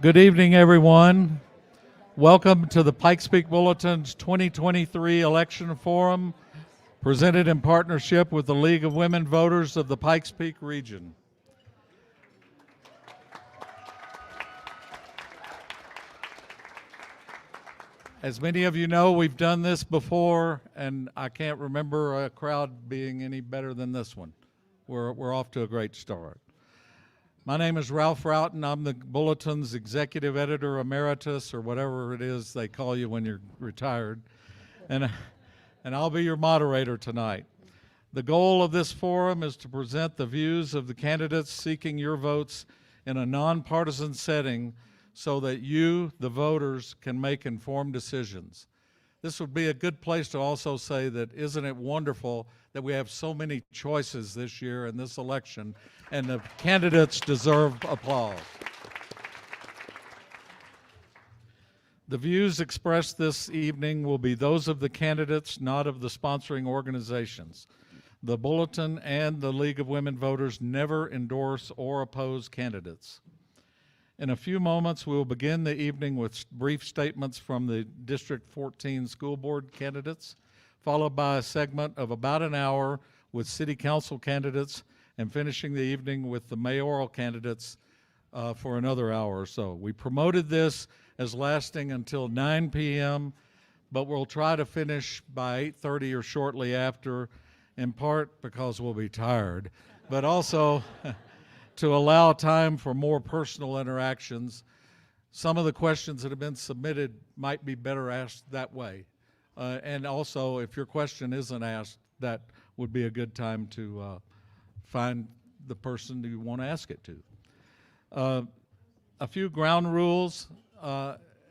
Good evening, everyone. Welcome to the Pikes Peak Bulletin's 2023 Election Forum, presented in partnership with the League of Women Voters of the Pikes Peak region. As many of you know, we've done this before, and I can't remember a crowd being any better than this one. We're off to a great start. My name is Ralph Roughton. I'm the Bulletin's Executive Editor Emeritus, or whatever it is they call you when you're retired, and I'll be your moderator tonight. The goal of this forum is to present the views of the candidates seeking your votes in a nonpartisan setting so that you, the voters, can make informed decisions. This would be a good place to also say that isn't it wonderful that we have so many choices this year in this election, and the candidates deserve applause. The views expressed this evening will be those of the candidates, not of the sponsoring organizations. The Bulletin and the League of Women Voters never endorse or oppose candidates. In a few moments, we will begin the evening with brief statements from the District 14 school board candidates, followed by a segment of about an hour with city council candidates, and finishing the evening with the mayoral candidates for another hour or so. We promoted this as lasting until 9 p.m., but we'll try to finish by 8:30 or shortly after, in part because we'll be tired, but also to allow time for more personal interactions. Some of the questions that have been submitted might be better asked that way. And also, if your question isn't asked, that would be a good time to find the person you want to ask it to. A few ground rules,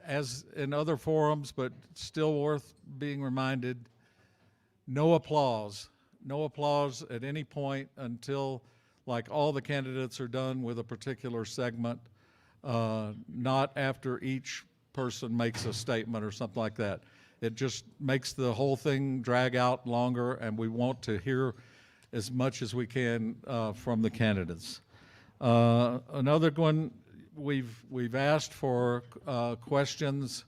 as in other forums, but still worth being reminded. No applause. No applause at any point until all the candidates are done with a particular segment, not after each person makes a statement or something like that. It just makes the whole thing drag out longer, and we want to hear as much as we can from the candidates. Another one, we've asked for questions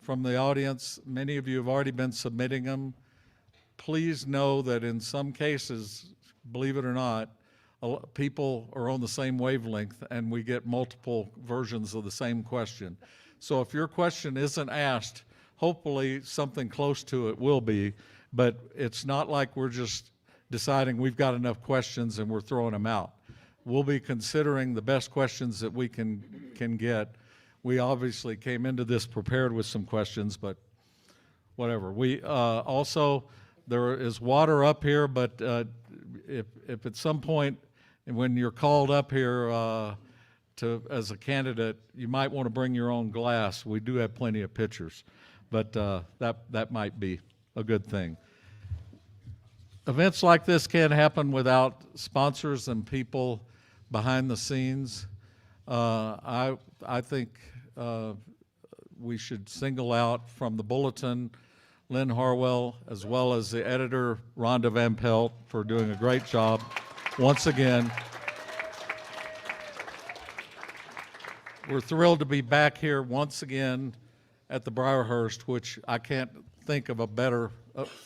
from the audience. Many of you have already been submitting them. Please know that in some cases, believe it or not, people are on the same wavelength and we get multiple versions of the same question. So if your question isn't asked, hopefully something close to it will be, but it's not like we're just deciding we've got enough questions and we're throwing them out. We'll be considering the best questions that we can get. We obviously came into this prepared with some questions, but whatever. We also, there is water up here, but if at some point when you're called up here as a candidate, you might want to bring your own glass. We do have plenty of pitchers, but that might be a good thing. Events like this can't happen without sponsors and people behind the scenes. I think we should single out from the Bulletin Lynn Harwell, as well as the editor Rhonda Van Pelt, for doing a great job once again. We're thrilled to be back here once again at the Briarhurst, which I can't think of a better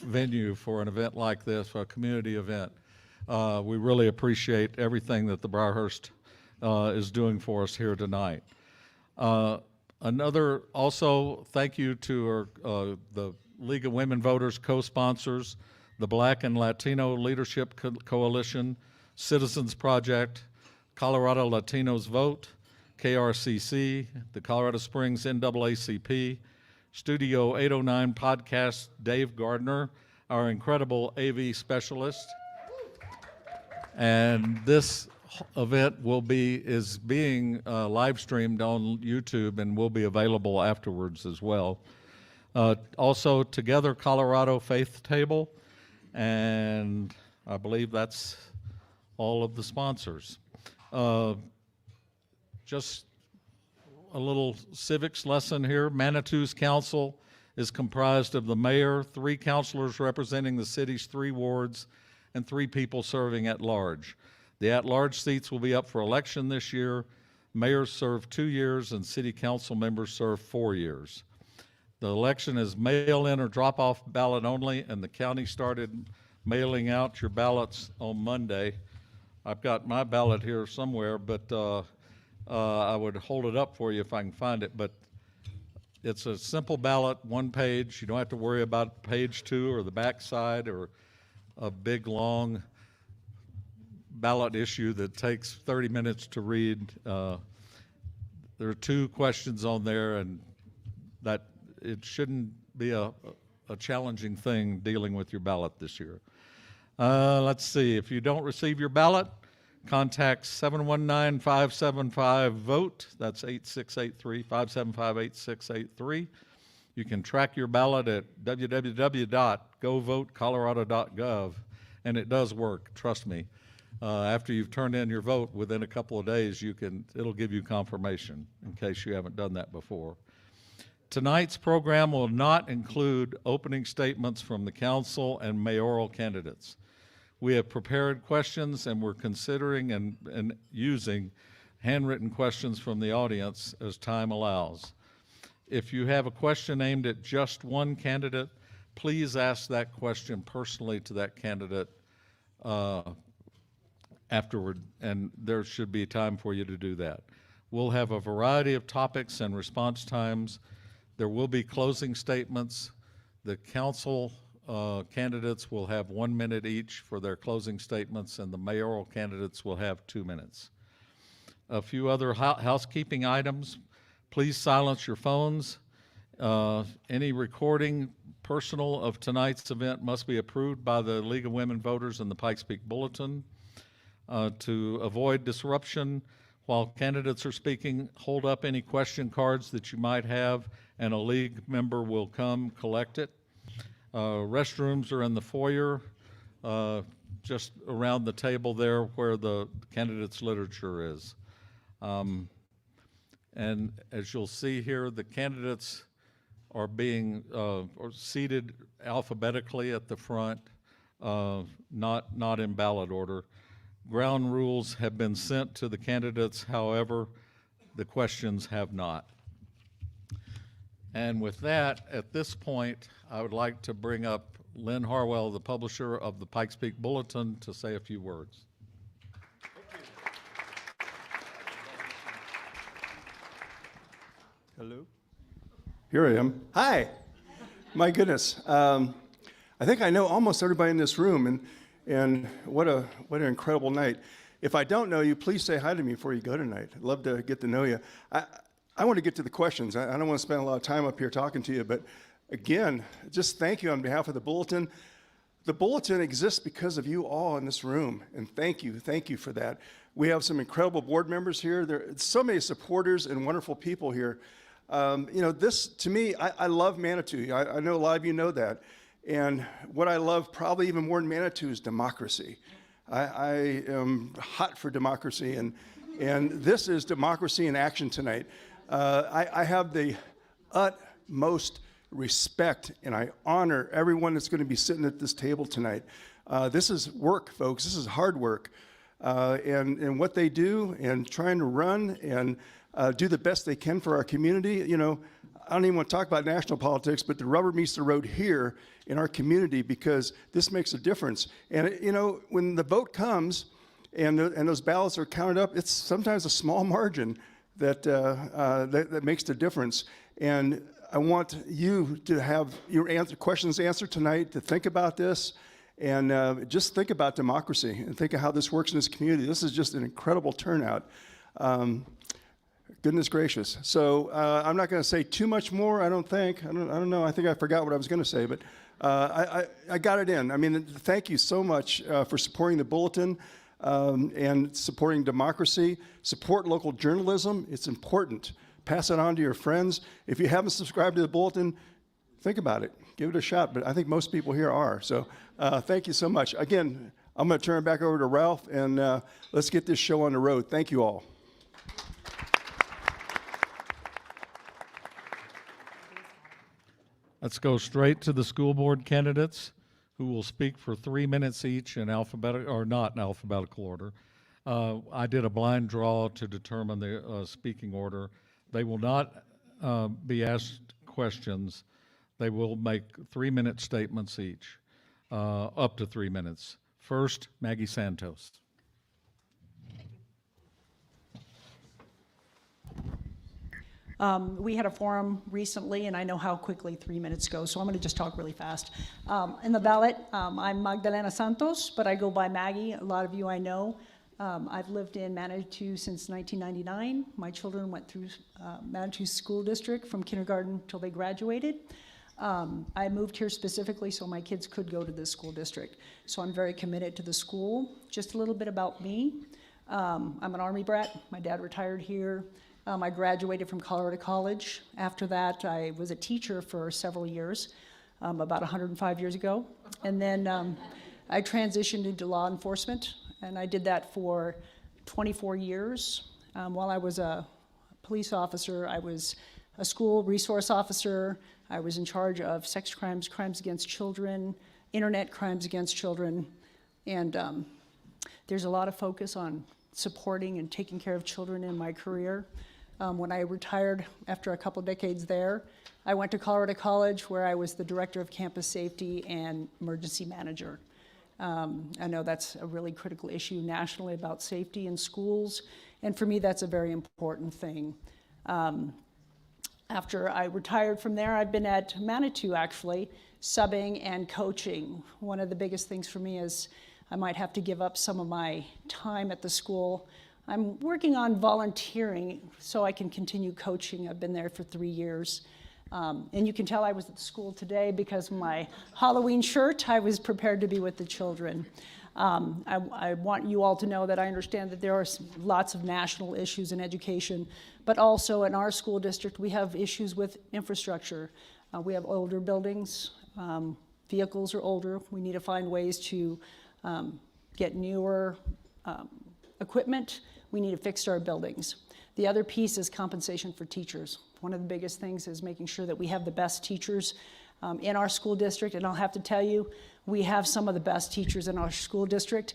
venue for an event like this, for a community event. We really appreciate everything that the Briarhurst is doing for us here tonight. Another, also, thank you to the League of Women Voters co-sponsors, the Black and Latino Leadership Coalition, Citizens Project, Colorado Latinos Vote, KRCC, the Colorado Springs NAACP, Studio 809 Podcast, Dave Gardner, our incredible AV specialist. And this event is being live streamed on YouTube and will be available afterwards as well. Also, Together Colorado Faith Table, and I believe that's all of the sponsors. Just a little civics lesson here. Manitou's council is comprised of the mayor, 3 councilors representing the city's 3 wards, and 3 people serving at large. The at-large seats will be up for election this year. Mayors serve 2 years, and city council members serve 4 years. The election is mail-in or drop-off ballot only, and the county started mailing out your ballots on Monday. I've got my ballot here somewhere, but I would hold it up for you if I can find it. But it's a simple ballot, one page. You don't have to worry about page 2 or the back side or a big, long ballot issue that takes 30 minutes to read. There are 2 questions on there, and that it shouldn't be a challenging thing dealing with your ballot this year. Let's see. If you don't receive your ballot, contact 719-575-VOTE. That's 8683-575-8683. You can track your ballot at www.govotecolorado.gov, and it does work, trust me. After you've turned in your vote, within a couple of days, it'll give you confirmation in case you haven't done that before. Tonight's program will not include opening statements from the council and mayoral candidates. We have prepared questions, and we're considering and using handwritten questions from the audience as time allows. If you have a question aimed at just one candidate, please ask that question personally to that candidate afterward, and there should be time for you to do that. We'll have a variety of topics and response times. There will be closing statements. The council candidates will have 1 minute each for their closing statements, and the mayoral candidates will have 2 minutes. A few other housekeeping items. Please silence your phones. Any recording personal of tonight's event must be approved by the League of Women Voters and the Pikes Peak Bulletin. To avoid disruption, while candidates are speaking, hold up any question cards that you might have, and a league member will come collect it. Restrooms are in the foyer, just around the table there where the candidates' literature is. And as you'll see here, the candidates are being seated alphabetically at the front, not in ballot order. Ground rules have been sent to the candidates, however, the questions have not. And with that, at this point, I would like to bring up Lynn Harwell, the publisher of the Pikes Peak Bulletin, to say a few words. Hello. Here I am. Hi. My goodness. I think I know almost everybody in this room, and what an incredible night. If I don't know you, please say hi to me before you go tonight. I'd love to get to know you. I want to get to the questions. I don't want to spend a lot of time up here talking to you, but again, just thank you on behalf of the Bulletin. The Bulletin exists because of you all in this room, and thank you for that. We have some incredible board members here. There are so many supporters and wonderful people here. This, to me, I love Manitou. I know a lot of you know that. And what I love probably even more than Manitou is democracy. I am hot for democracy, and this is democracy in action tonight. I have the utmost respect, and I honor everyone that's going to be sitting at this table tonight. This is work, folks. This is hard work. And what they do and trying to run and do the best they can for our community. I don't even want to talk about national politics, but the rubber meets the road here in our community because this makes a difference. And, when the vote comes and those ballots are counted up, it's sometimes a small margin that makes the difference. And I want you to have your questions answered tonight, to think about this, and just think about democracy and think of how this works in this community. This is just an incredible turnout. Goodness gracious. So I'm not going to say too much more, I don't think. I don't know. I think I forgot what I was going to say, but I got it in. I mean, thank you so much for supporting the Bulletin and supporting democracy. Support local journalism. It's important. Pass it on to your friends. If you haven't subscribed to the Bulletin, think about it. Give it a shot, but I think most people here are. So thank you so much. Again, I'm going to turn it back over to Ralph, and let's get this show on the road. Thank you all. Let's go straight to the school board candidates, who will speak for 3 minutes each in alphabetical, or not in alphabetical order. I did a blind draw to determine the speaking order. They will not be asked questions. They will make 3-minute statements each, up to 3 minutes. First, Maggie Santos. We had a forum recently, and I know how quickly 3 minutes go, so I'm going to just talk really fast. In the ballot, I'm Magdalena Santos, but I go by Maggie. A lot of you I know. I've lived in Manitou since 1999. My children went through Manitou School District from kindergarten till they graduated. I moved here specifically so my kids could go to this school district. So I'm very committed to the school. Just a little bit about me. I'm an Army brat. My dad retired here. I graduated from Colorado College. After that, I was a teacher for several years, about 105 years ago. And then I transitioned into law enforcement, and I did that for 24 years. While I was a police officer, I was a school resource officer. I was in charge of sex crimes, crimes against children, internet crimes against children, and there's a lot of focus on supporting and taking care of children in my career. When I retired after a couple decades there, I went to Colorado College where I was the director of campus safety and emergency manager. I know that's a really critical issue nationally about safety in schools, and for me that's a very important thing. After I retired from there, I've been at Manitou actually, subbing and coaching. One of the biggest things for me is I might have to give up some of my time at the school. I'm working on volunteering so I can continue coaching. I've been there for 3 years. And you can tell I was at the school today because of my Halloween shirt. I was prepared to be with the children. I want you all to know that I understand that there are lots of national issues in education, but also in our school district we have issues with infrastructure. We have older buildings, vehicles are older. We need to find ways to get newer equipment. We need to fix our buildings. The other piece is compensation for teachers. One of the biggest things is making sure that we have the best teachers in our school district, and I'll have to tell you, we have some of the best teachers in our school district.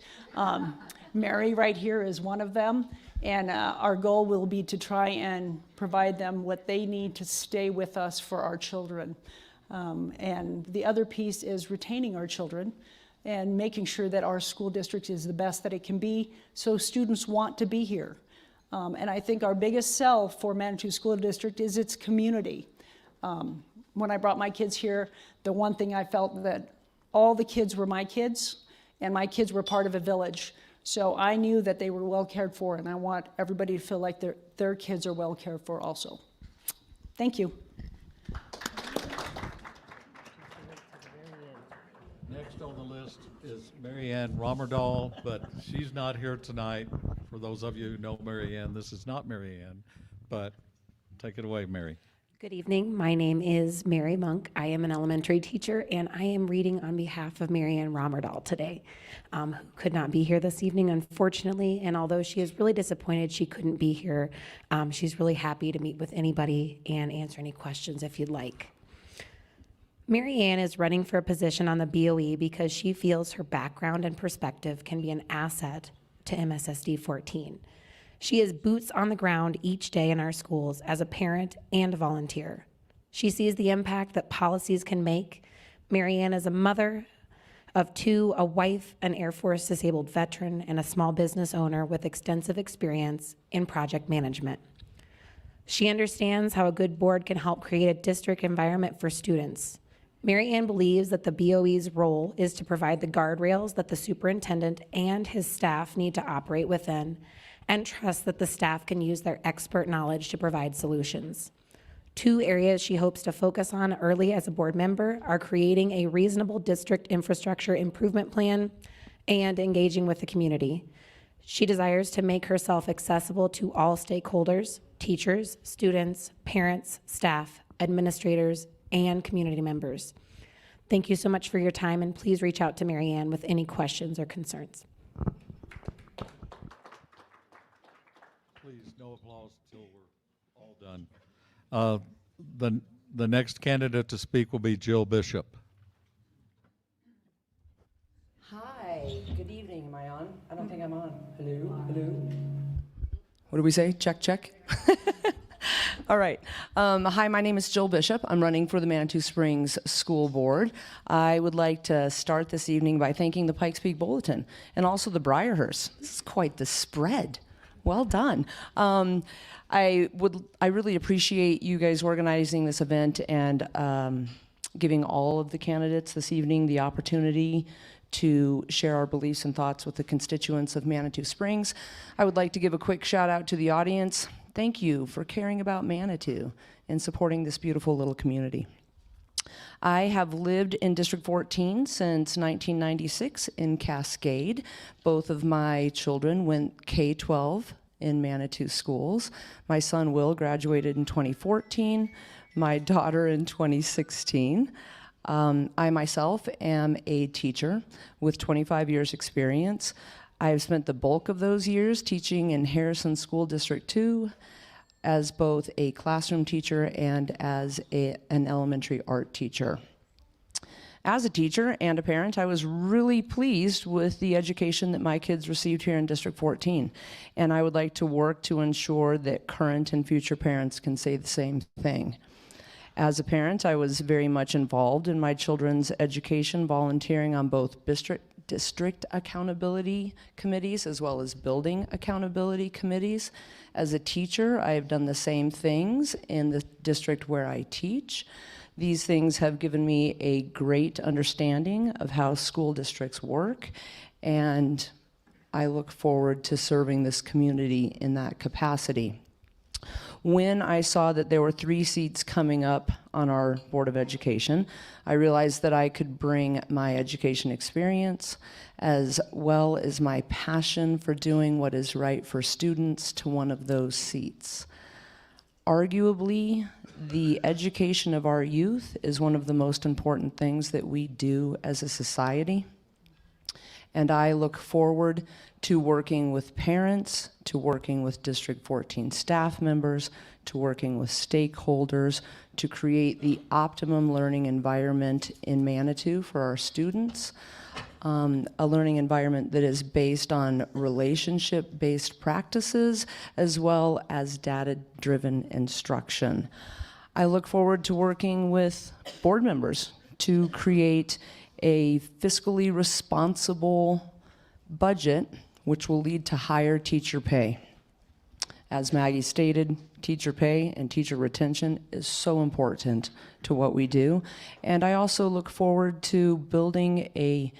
Mary right here is one of them, and our goal will be to try and provide them what they need to stay with us for our children. And the other piece is retaining our children and making sure that our school district is the best that it can be so students want to be here. And I think our biggest sell for Manitou School District is its community. When I brought my kids here, the one thing I felt that all the kids were my kids, and my kids were part of a village. So I knew that they were well cared for, and I want everybody to feel like their kids are well cared for also. Thank you. Next on the list is Mary Ann Romerdahl, but she's not here tonight. For those of you who know Mary Ann, this is not Mary Ann, but take it away, Mary. Good evening. My name is Mary Monk. I am an elementary teacher, and I am reading on behalf of Mary Ann Romerdahl today, who could not be here this evening, unfortunately. And although she is really disappointed she couldn't be here, she's really happy to meet with anybody and answer any questions if you'd like. Mary Ann is running for a position on the BOE because she feels her background and perspective can be an asset to MSSD 14. She is boots on the ground each day in our schools as a parent and a volunteer. She sees the impact that policies can make. Mary Ann is a mother of 2, a wife, an Air Force disabled veteran, and a small business owner with extensive experience in project management. She understands how a good board can help create a district environment for students. Mary Ann believes that the BOE's role is to provide the guardrails that the superintendent and his staff need to operate within, and trust that the staff can use their expert knowledge to provide solutions. 2 areas she hopes to focus on early as a board member are creating a reasonable district infrastructure improvement plan and engaging with the community. She desires to make herself accessible to all stakeholders, teachers, students, parents, staff, administrators, and community members. Thank you so much for your time, and please reach out to Mary Ann with any questions or concerns. Please, no applause till we're all done. The next candidate to speak will be Jill Bishop. Hi, good evening. Am I on? I don't think I'm on. Hello, hello. What do we say? Check, check. All right. Hi, my name is Jill Bishop. I'm running for the Manitou Springs School Board. I would like to start this evening by thanking the Pikes Peak Bulletin and also the Briarhurst. This is quite the spread. Well done. I really appreciate you guys organizing this event and giving all of the candidates this evening the opportunity to share our beliefs and thoughts with the constituents of Manitou Springs. I would like to give a quick shout out to the audience. Thank you for caring about Manitou and supporting this beautiful little community. I have lived in District 14 since 1996 in Cascade. Both of my children went K-12 in Manitou schools. My son Will graduated in 2014, my daughter in 2016. I myself am a teacher with 25 years experience. I have spent the bulk of those years teaching in Harrison School District 2 as both a classroom teacher and as an elementary art teacher. As a teacher and a parent, I was really pleased with the education that my kids received here in District 14, and I would like to work to ensure that current and future parents can say the same thing. As a parent, I was very much involved in my children's education, volunteering on both district accountability committees as well as building accountability committees. As a teacher, I have done the same things in the district where I teach. These things have given me a great understanding of how school districts work, and I look forward to serving this community in that capacity. When I saw that there were 3 seats coming up on our Board of Education, I realized that I could bring my education experience as well as my passion for doing what is right for students to one of those seats. Arguably, the education of our youth is one of the most important things that we do as a society. And I look forward to working with parents, to working with District 14 staff members, to working with stakeholders, to create the optimum learning environment in Manitou for our students, a learning environment that is based on relationship-based practices as well as data-driven instruction. I look forward to working with board members to create a fiscally responsible budget, which will lead to higher teacher pay. As Maggie stated, teacher pay and teacher retention is so important to what we do. And I also look forward to building a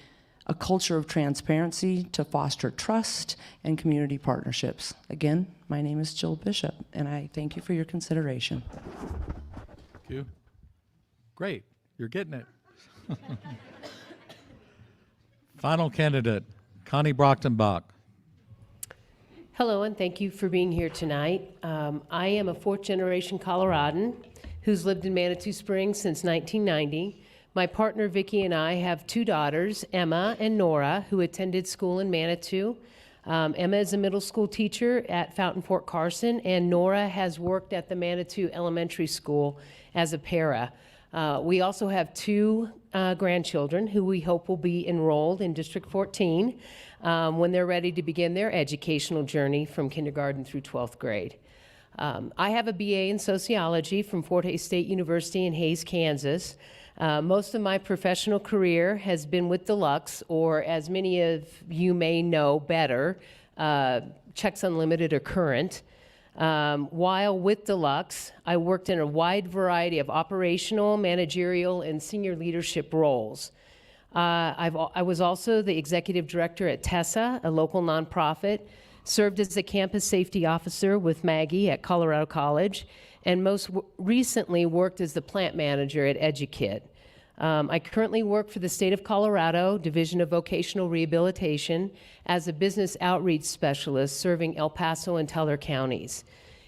culture of transparency to foster trust and community partnerships. Again, my name is Jill Bishop, and I thank you for your consideration. Thank you. Great, you're getting it. Final candidate, Connie Brochtenbach. Hello, and thank you for being here tonight. I am a 4th-generation Coloradan who's lived in Manitou Springs since 1990. My partner, Vicki, and I have 2 daughters, Emma and Nora, who attended school in Manitou. Emma is a middle school teacher at Fountain Fort Carson, and Nora has worked at the Manitou Elementary School as a para. We also have 2 grandchildren who we hope will be enrolled in District 14 when they're ready to begin their educational journey from kindergarten through 12th grade. I have a BA in sociology from Fort Hays State University in Hays, Kansas. Most of my professional career has been with Deluxe, or as many of you may know better, Checks Unlimited or Current. While with Deluxe, I worked in a wide variety of operational, managerial, and senior leadership roles. I was also the executive director at TESSA, a local nonprofit, served as a campus safety officer with Maggie at Colorado College, and most recently worked as the plant manager at EduKit. I currently work for the State of Colorado Division of Vocational Rehabilitation as a business outreach specialist serving El Paso and Teller counties.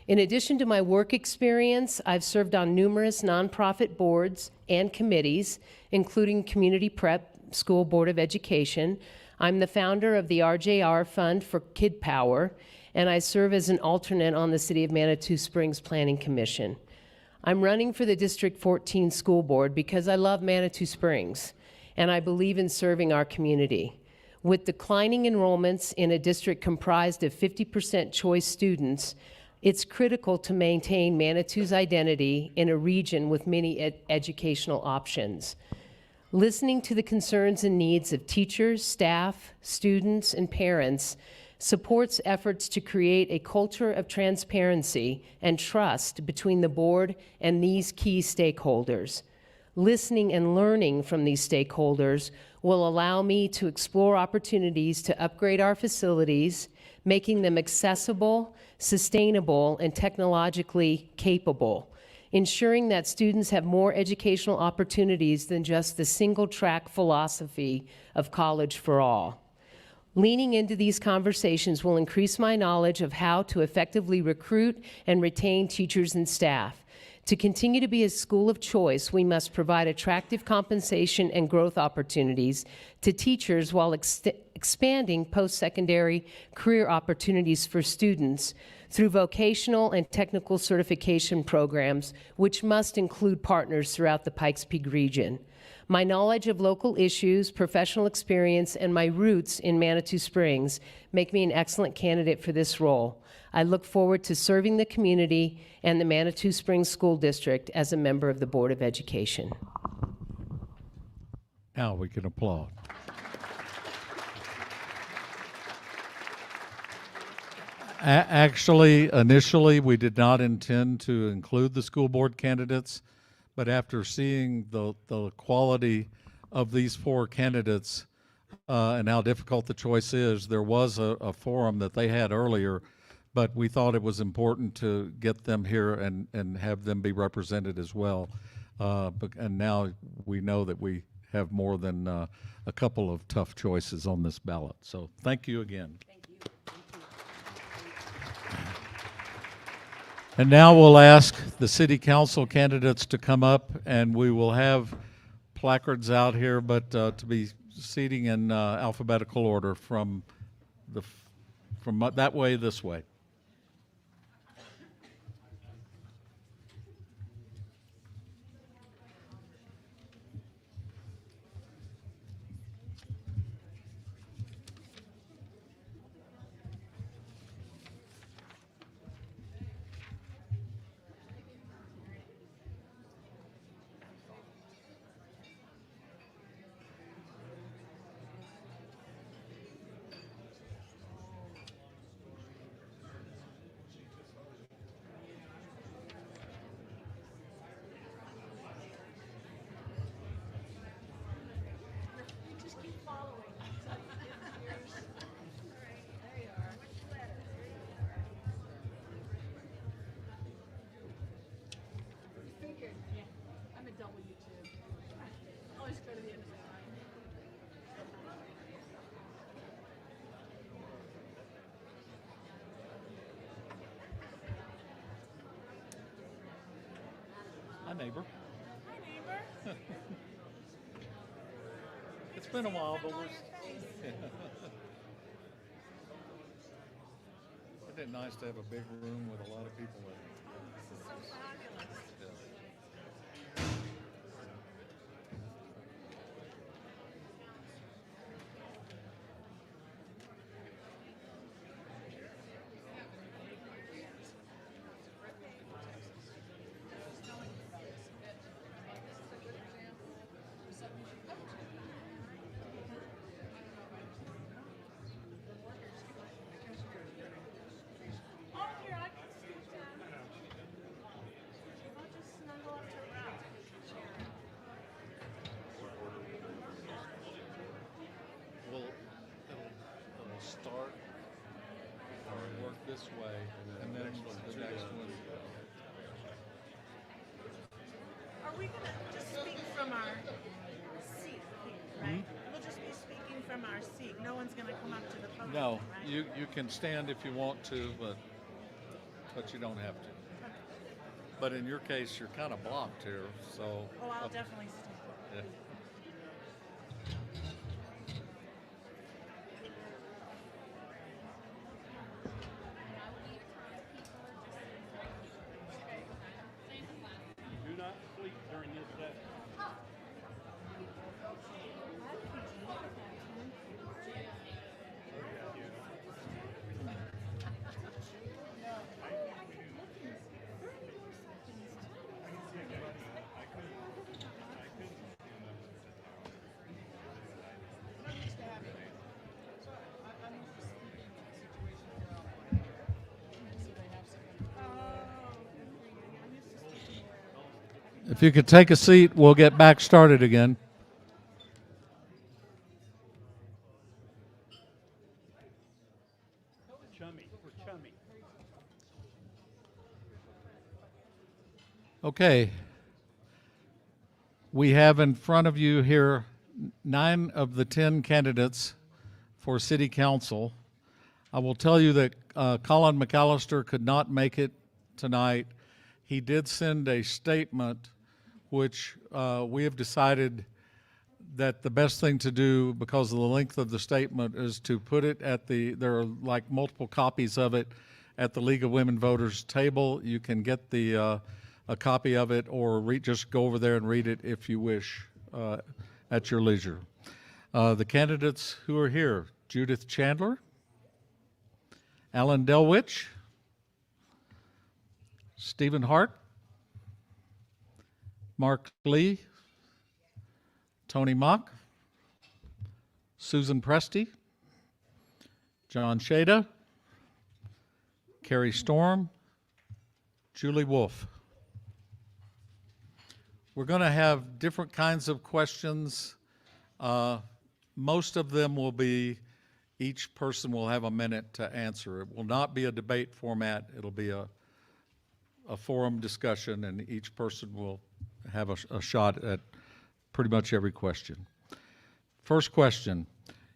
In addition to my work experience, I've served on numerous nonprofit boards and committees, including Community Prep School Board of Education. I'm the founder of the RJR Fund for Kid Power, and I serve as an alternate on the City of Manitou Springs Planning Commission. I'm running for the District 14 School Board because I love Manitou Springs, and I believe in serving our community. With declining enrollments in a district comprised of 50% choice students, it's critical to maintain Manitou's identity in a region with many educational options. Listening to the concerns and needs of teachers, staff, students, and parents supports efforts to create a culture of transparency and trust between the board and these key stakeholders. Listening and learning from these stakeholders will allow me to explore opportunities to upgrade our facilities, making them accessible, sustainable, and technologically capable, ensuring that students have more educational opportunities than just the single-track philosophy of college for all. Leaning into these conversations will increase my knowledge of how to effectively recruit and retain teachers and staff. To continue to be a school of choice, we must provide attractive compensation and growth opportunities to teachers while expanding post-secondary career opportunities for students through vocational and technical certification programs, which must include partners throughout the Pikes Peak region. My knowledge of local issues, professional experience, and my roots in Manitou Springs make me an excellent candidate for this role. I look forward to serving the community and the Manitou Springs School District as a member of the Board of Education. Now we can applaud. Actually, initially, we did not intend to include the school board candidates, but after seeing the quality of these 4 candidates and how difficult the choice is, there was a forum that they had earlier, but we thought it was important to get them here and have them be represented as well. And now we know that we have more than a couple of tough choices on this ballot. So thank you again. And now we'll ask the city council candidates to come up, and we will have placards out here, but to be seating in alphabetical order from that way this way. Hi, neighbor. Hi, neighbor. It's been a while, but we're. Isn't it nice to have a big room with a lot of people in it? This is so fabulous. Oh, here, I can sit down. I'll just snuggle up to Ralph. It'll start or work this way, and then the next one. Are we gonna just speak from our seat here, right? We'll just be speaking from our seat. No one's gonna come up to the podium, No, right? you can stand if you want to, but you don't have to. But in your case, you're kind of blocked here, so. Oh, I'll definitely stand. Yeah. Do not sleep during this session. If you could take a seat, we'll get back started again. Okay. We have in front of you here 9 of the 10 candidates for City Council. I will tell you that Colin McAllister could not make it tonight. He did send a statement, which we have decided that the best thing to do, because of the length of the statement, is to put it at there are like multiple copies of it at the League of Women Voters table. You can get a copy of it, or just go over there and read it if you wish at your leisure. The candidates who are here: Judith Chandler, Alan Delwich, Stephen Hart, Mark Lee, Tony Mock, Susan Presti, John Shada, Carrie Storm, Julie Wolfe. We're going to have different kinds of questions. Most of them will be, each person will have a minute to answer. It will not be a debate format. It'll be a forum discussion, and each person will have a shot at pretty much every question. First question: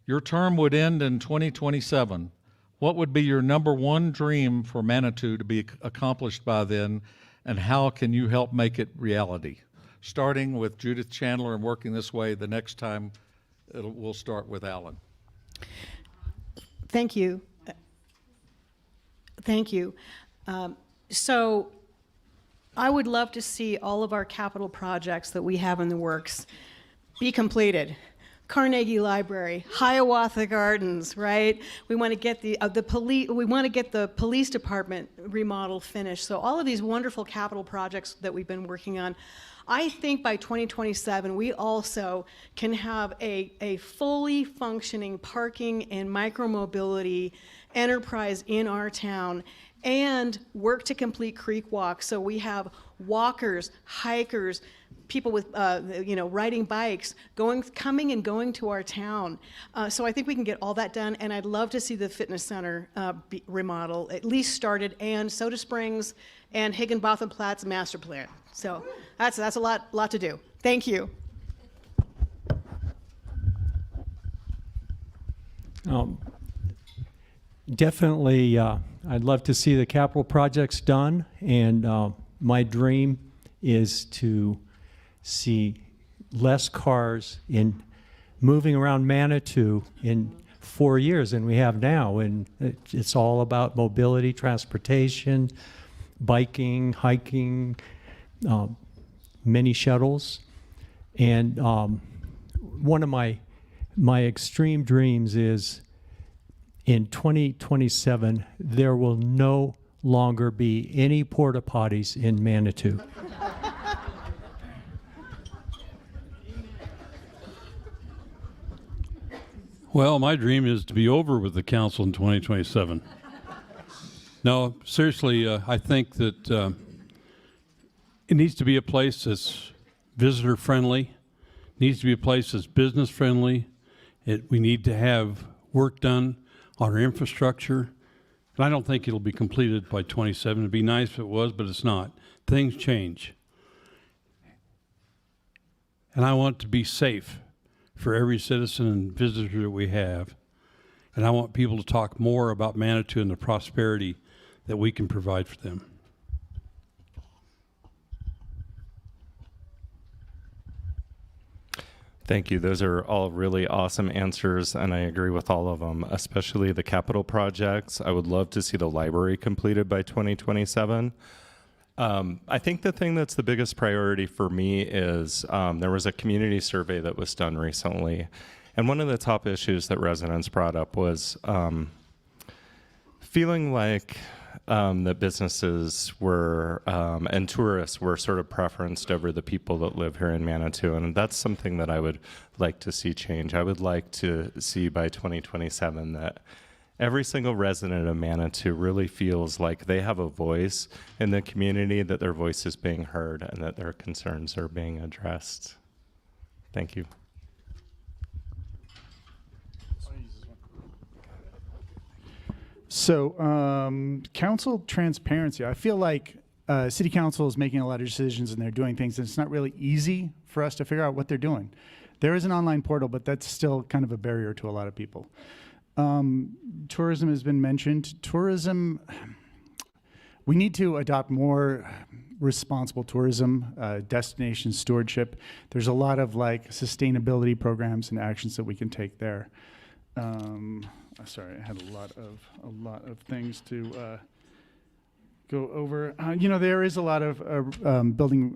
your term would end in 2027. What would be your #1 dream for Manitou to be accomplished by then, and how can you help make it reality? Starting with Judith Chandler and working this way. The next time we'll start with Alan. Thank you. Thank you. So I would love to see all of our capital projects that we have in the works be completed. Carnegie Library, Hiawatha Gardens, right? We want to get the police department remodel finished. So all of these wonderful capital projects that we've been working on, I think by 2027 we also can have a fully functioning parking and micromobility enterprise in our town, and work to complete Creek Walk. So we have walkers, hikers, people with riding bikes, coming and going to our town. So I think we can get all that done, and I'd love to see the fitness center remodel at least started, and Soda Springs and Higginbotham Platts master plan. So that's a lot to do. Thank you. Definitely, I'd love to see the capital projects done, and my dream is to see less cars moving around Manitou in 4 years than we have now, and it's all about mobility, transportation, biking, hiking, mini shuttles, and one of my extreme dreams is in 2027 there will no longer be any porta potties in Manitou. Well, my dream is to be over with the council in 2027. No, seriously, I think that it needs to be a place that's visitor friendly, needs to be a place that's business friendly. We need to have work done on our infrastructure. And I don't think it'll be completed by 27. It'd be nice if it was, but it's not. Things change. And I want it to be safe for every citizen and visitor that we have. And I want people to talk more about Manitou and the prosperity that we can provide for them. Thank you. Those are all really awesome answers, and I agree with all of them, especially the capital projects. I would love to see the library completed by 2027. I think the thing that's the biggest priority for me is there was a community survey that was done recently, and one of the top issues that residents brought up was feeling like that businesses were and tourists were sort of preferenced over the people that live here in Manitou, and that's something that I would like to see change. I would like to see by 2027 that every single resident of Manitou really feels like they have a voice in the community, that their voice is being heard, and that their concerns are being addressed. Thank you. So, council transparency. I feel like city council is making a lot of decisions and they're doing things, and it's not really easy for us to figure out what they're doing. There is an online portal, but that's still kind of a barrier to a lot of people. Tourism has been mentioned. Tourism, we need to adopt more responsible tourism, destination stewardship. There's a lot of like sustainability programs and actions that we can take there. Sorry, I had a lot of things to go over. There is a lot of building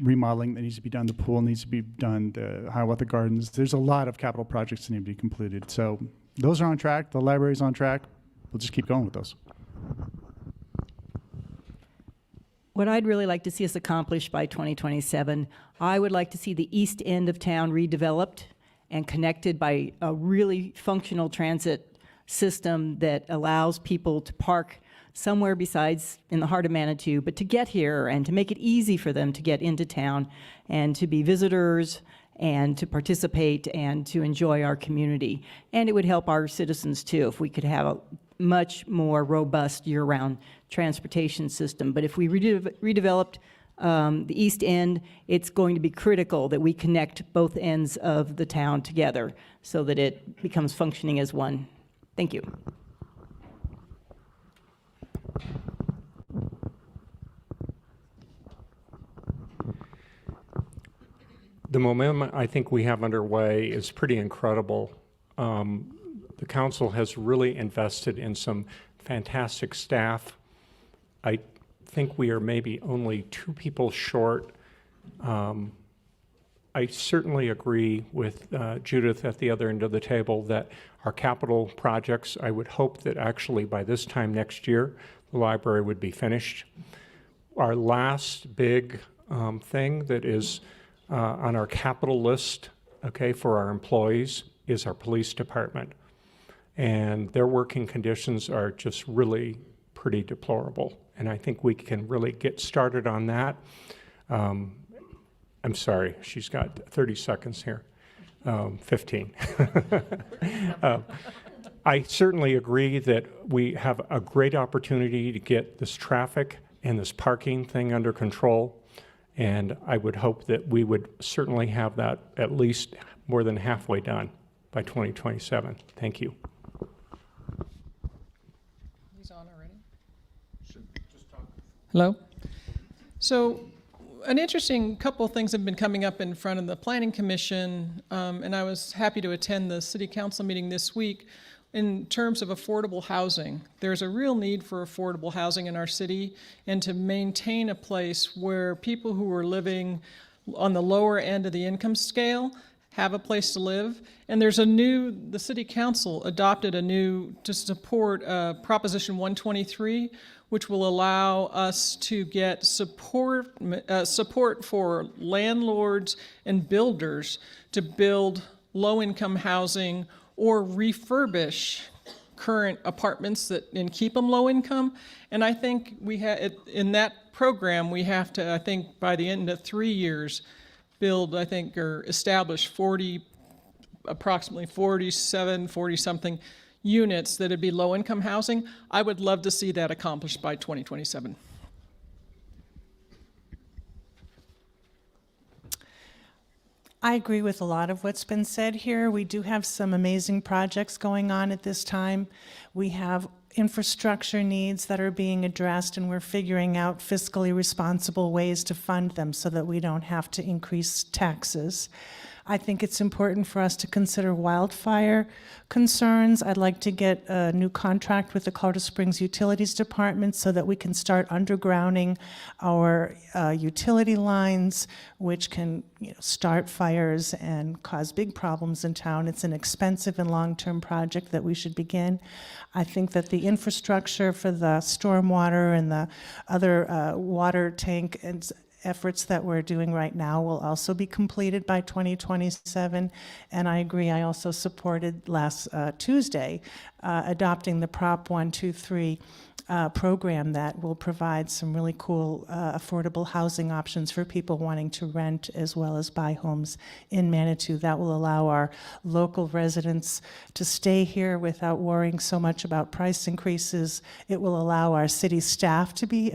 remodeling that needs to be done. The pool needs to be done. The Hiawatha Gardens. There's a lot of capital projects that need to be completed. So those are on track. The library's on track. We'll just keep going with those. What I'd really like to see us accomplish by 2027, I would like to see the east end of town redeveloped and connected by a really functional transit system that allows people to park somewhere besides in the heart of Manitou, but to get here and to make it easy for them to get into town and to be visitors and to participate and to enjoy our community. And it would help our citizens too if we could have a much more robust year-round transportation system. But if we redeveloped the east end, it's going to be critical that we connect both ends of the town together so that it becomes functioning as one. Thank you. The momentum I think we have underway is pretty incredible. The council has really invested in some fantastic staff. I think we are maybe only 2 people short. I certainly agree with Judith at the other end of the table that our capital projects, I would hope that actually by this time next year, the library would be finished. Our last big thing that is on our capital list, okay, for our employees is our police department. And their working conditions are just really pretty deplorable. And I think we can really get started on that. I'm sorry, she's got 30 seconds here, 15. I certainly agree that we have a great opportunity to get this traffic and this parking thing under control. And I would hope that we would certainly have that at least more than halfway done by 2027. Thank you. He's on already? Hello? So an interesting couple of things have been coming up in front of the Planning Commission, and I was happy to attend the City Council meeting this week. In terms of affordable housing, there's a real need for affordable housing in our city and to maintain a place where people who are living on the lower end of the income scale have a place to live. And there's the City Council adopted to support Proposition 123, which will allow us to get support for landlords and builders to build low-income housing or refurbish current apartments and keep them low income. And I think in that program, we have to, I think by the end of 3 years, build, I think, or establish approximately 40-something units that would be low income housing. I would love to see that accomplished by 2027. I agree with a lot of what's been said here. We do have some amazing projects going on at this time. We have infrastructure needs that are being addressed, and we're figuring out fiscally responsible ways to fund them so that we don't have to increase taxes. I think it's important for us to consider wildfire concerns. I'd like to get a new contract with the Colorado Springs Utilities Department so that we can start undergrounding our utility lines, which can start fires and cause big problems in town. It's an expensive and long-term project that we should begin. I think that the infrastructure for the stormwater and the other water tank and efforts that we're doing right now will also be completed by 2027. And I agree, I also supported last Tuesday adopting the Prop 123 program that will provide some really cool affordable housing options for people wanting to rent as well as buy homes in Manitou. That will allow our local residents to stay here without worrying so much about price increases. It will allow our city staff to be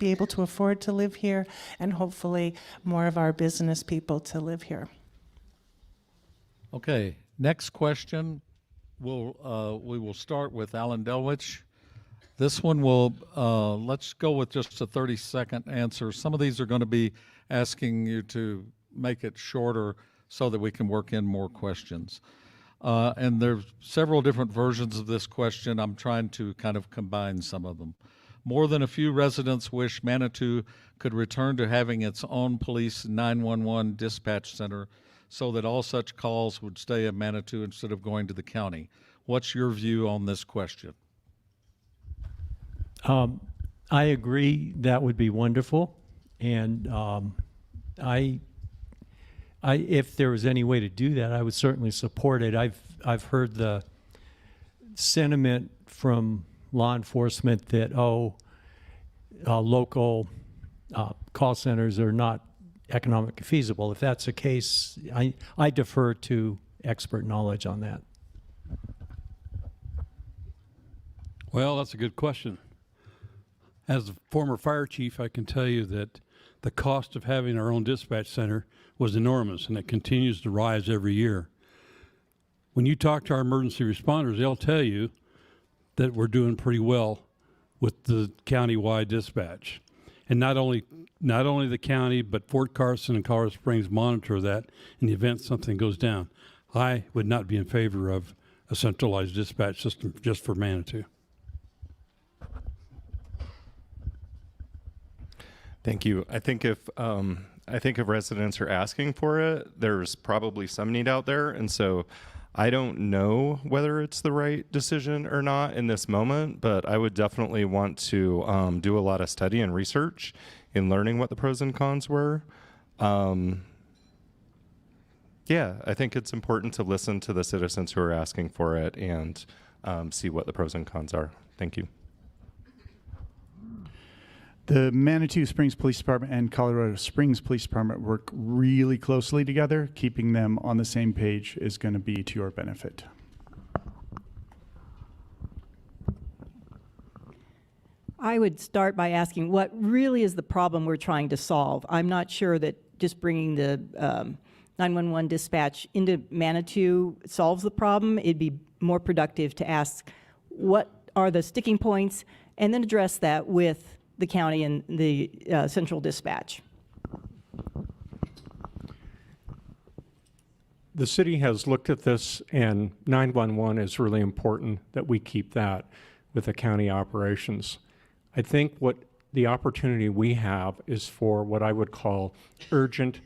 able to afford to live here, and hopefully more of our business people to live here. Okay, next question. We will start with Alan Delwich. This one will, let's go with just a 30-second answer. Some of these are going to be asking you to make it shorter so that we can work in more questions. And there's several different versions of this question. I'm trying to kind of combine some of them. More than a few residents wish Manitou could return to having its own police 911 dispatch center so that all such calls would stay at Manitou instead of going to the county. What's your view on this question? I agree that would be wonderful, and if there was any way to do that, I would certainly support it. I've heard the sentiment from law enforcement that local call centers are not economically feasible. If that's the case, I defer to expert knowledge on that. Well, that's a good question. As a former fire chief, I can tell you that the cost of having our own dispatch center was enormous, and it continues to rise every year. When you talk to our emergency responders, they'll tell you that we're doing pretty well with the county-wide dispatch. And not only the county, but Fort Carson and Colorado Springs monitor that in the event something goes down. I would not be in favor of a centralized dispatch system just for Manitou. Thank you. I think if residents are asking for it, there's probably some need out there, and so I don't know whether it's the right decision or not in this moment. But I would definitely want to do a lot of study and research in learning what the pros and cons were. Yeah, I think it's important to listen to the citizens who are asking for it and see what the pros and cons are. Thank you. The Manitou Springs Police Department and Colorado Springs Police Department work really closely together. Keeping them on the same page is going to be to your benefit. I would start by asking what really is the problem we're trying to solve. I'm not sure that just bringing the 911 dispatch into Manitou solves the problem. It'd be more productive to ask what are the sticking points and then address that with the county and the central dispatch. The city has looked at this, and 911 is really important that we keep that with the county operations. I think what the opportunity we have is for what I would call urgent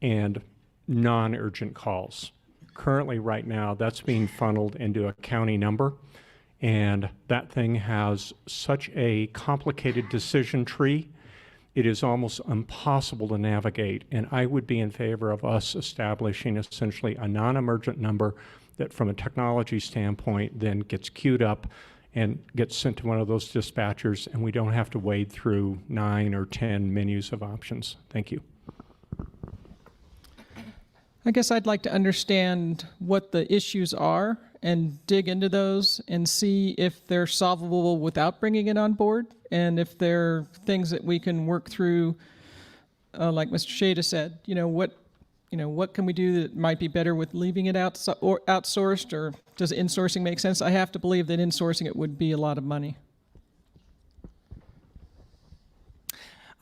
and non-urgent calls. Currently, right now, that's being funneled into a county number, and that thing has such a complicated decision tree, it is almost impossible to navigate. And I would be in favor of us establishing essentially a non-emergent number that from a technology standpoint then gets queued up and gets sent to one of those dispatchers, and we don't have to wade through 9 or 10 menus of options. Thank you. I guess I'd like to understand what the issues are and dig into those and see if they're solvable without bringing it on board, and if there are things that we can work through, like Mr. Shada said. What can we do that might be better with leaving it outsourced, or does insourcing make sense? I have to believe that insourcing it would be a lot of money.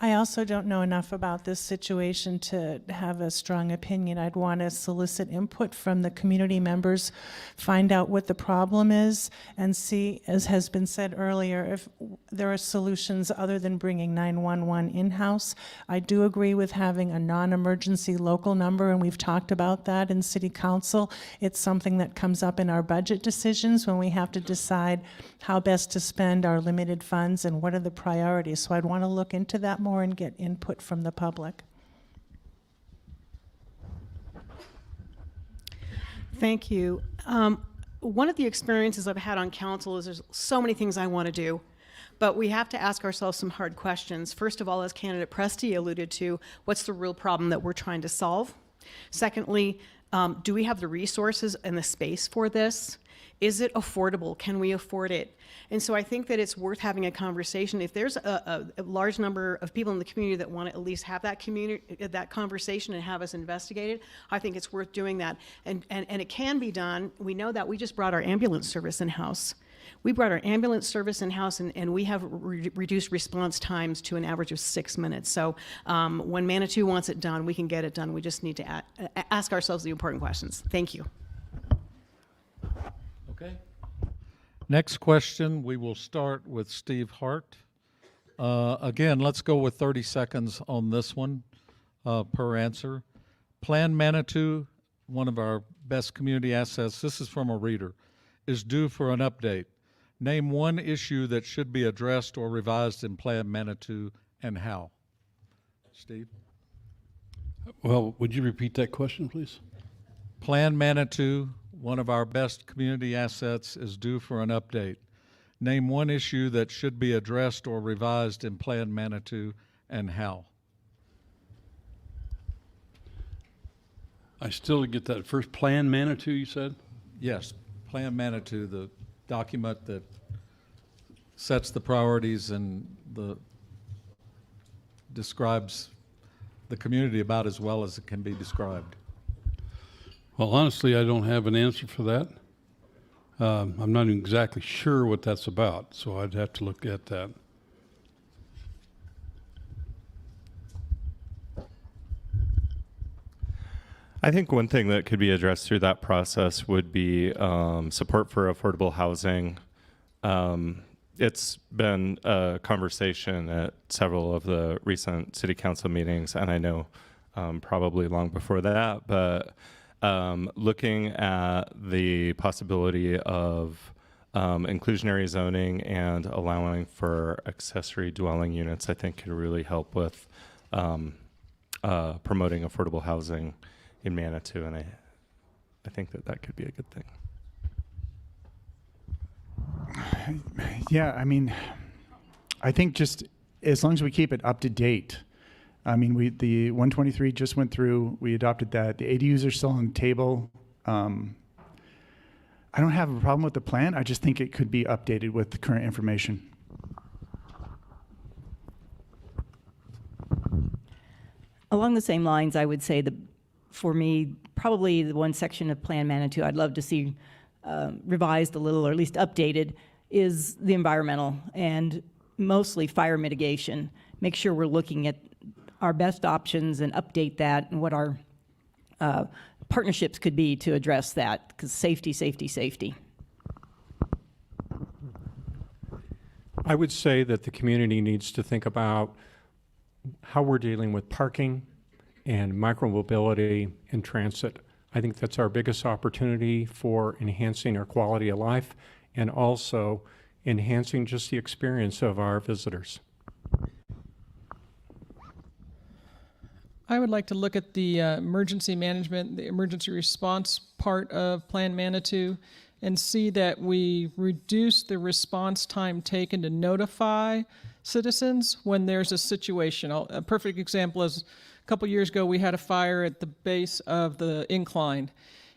I also don't know enough about this situation to have a strong opinion. I'd want to solicit input from the community members, find out what the problem is, and see, as has been said earlier, if there are solutions other than bringing 911 in-house. I do agree with having a non-emergency local number, and we've talked about that in City Council. It's something that comes up in our budget decisions when we have to decide how best to spend our limited funds and what are the priorities. So I'd want to look into that more and get input from the public. Thank you. one of the experiences I've had on council is there's so many things I want to do, but we have to ask ourselves some hard questions. First of all, as candidate Presti alluded to, what's the real problem that we're trying to solve? Secondly, do we have the resources and the space for this? Is it affordable? Can we afford it? And so I think that it's worth having a conversation. If there's a large number of people in the community that want to at least have that conversation and have us investigate it, I think it's worth doing that. And it can be done. We know that. We just brought our ambulance service in-house. We brought our ambulance service in-house, and we have reduced response times to an average of 6 minutes. So when Manitou wants it done, we can get it done. We just need to ask ourselves the important questions. Thank you. Okay. Next question, we will start with Steve Hart. Again, let's go with 30 seconds on this one per answer. Plan Manitou, one of our best community assets, this is from a reader, is due for an update. Name one issue that should be addressed or revised in Plan Manitou and how. Steve? Well, would you repeat that question, please? Plan Manitou, one of our best community assets, is due for an update. Name one issue that should be addressed or revised in Plan Manitou and how. I still get that first Plan Manitou, you said? Yes, Plan Manitou, the document that sets the priorities and describes the community about as well as it can be described. Well, honestly, I don't have an answer for that. I'm not exactly sure what that's about, so I'd have to look at that. I think one thing that could be addressed through that process would be support for affordable housing. It's been a conversation at several of the recent city council meetings, and I know probably long before that, but looking at the possibility of inclusionary zoning and allowing for accessory dwelling units, I think could really help with promoting affordable housing in Manitou, and I think that could be a good thing. Yeah, I mean, I think just as long as we keep it up to date. I mean, the 123 just went through, we adopted that. The ADUs are still on the table. I don't have a problem with the plan. I just think it could be updated with the current information. Along the same lines, I would say that for me, probably the one section of Plan Manitou I'd love to see revised a little, or at least updated, is the environmental and mostly fire mitigation. Make sure we're looking at our best options and update that and what our partnerships could be to address that, because safety, safety, safety. I would say that the community needs to think about how we're dealing with parking and micromobility and transit. I think that's our biggest opportunity for enhancing our quality of life and also enhancing just the experience of our visitors. I would like to look at the emergency management, the emergency response part of Plan Manitou, and see that we reduce the response time taken to notify citizens when there's a situation. A perfect example is a couple years ago we had a fire at the base of the incline,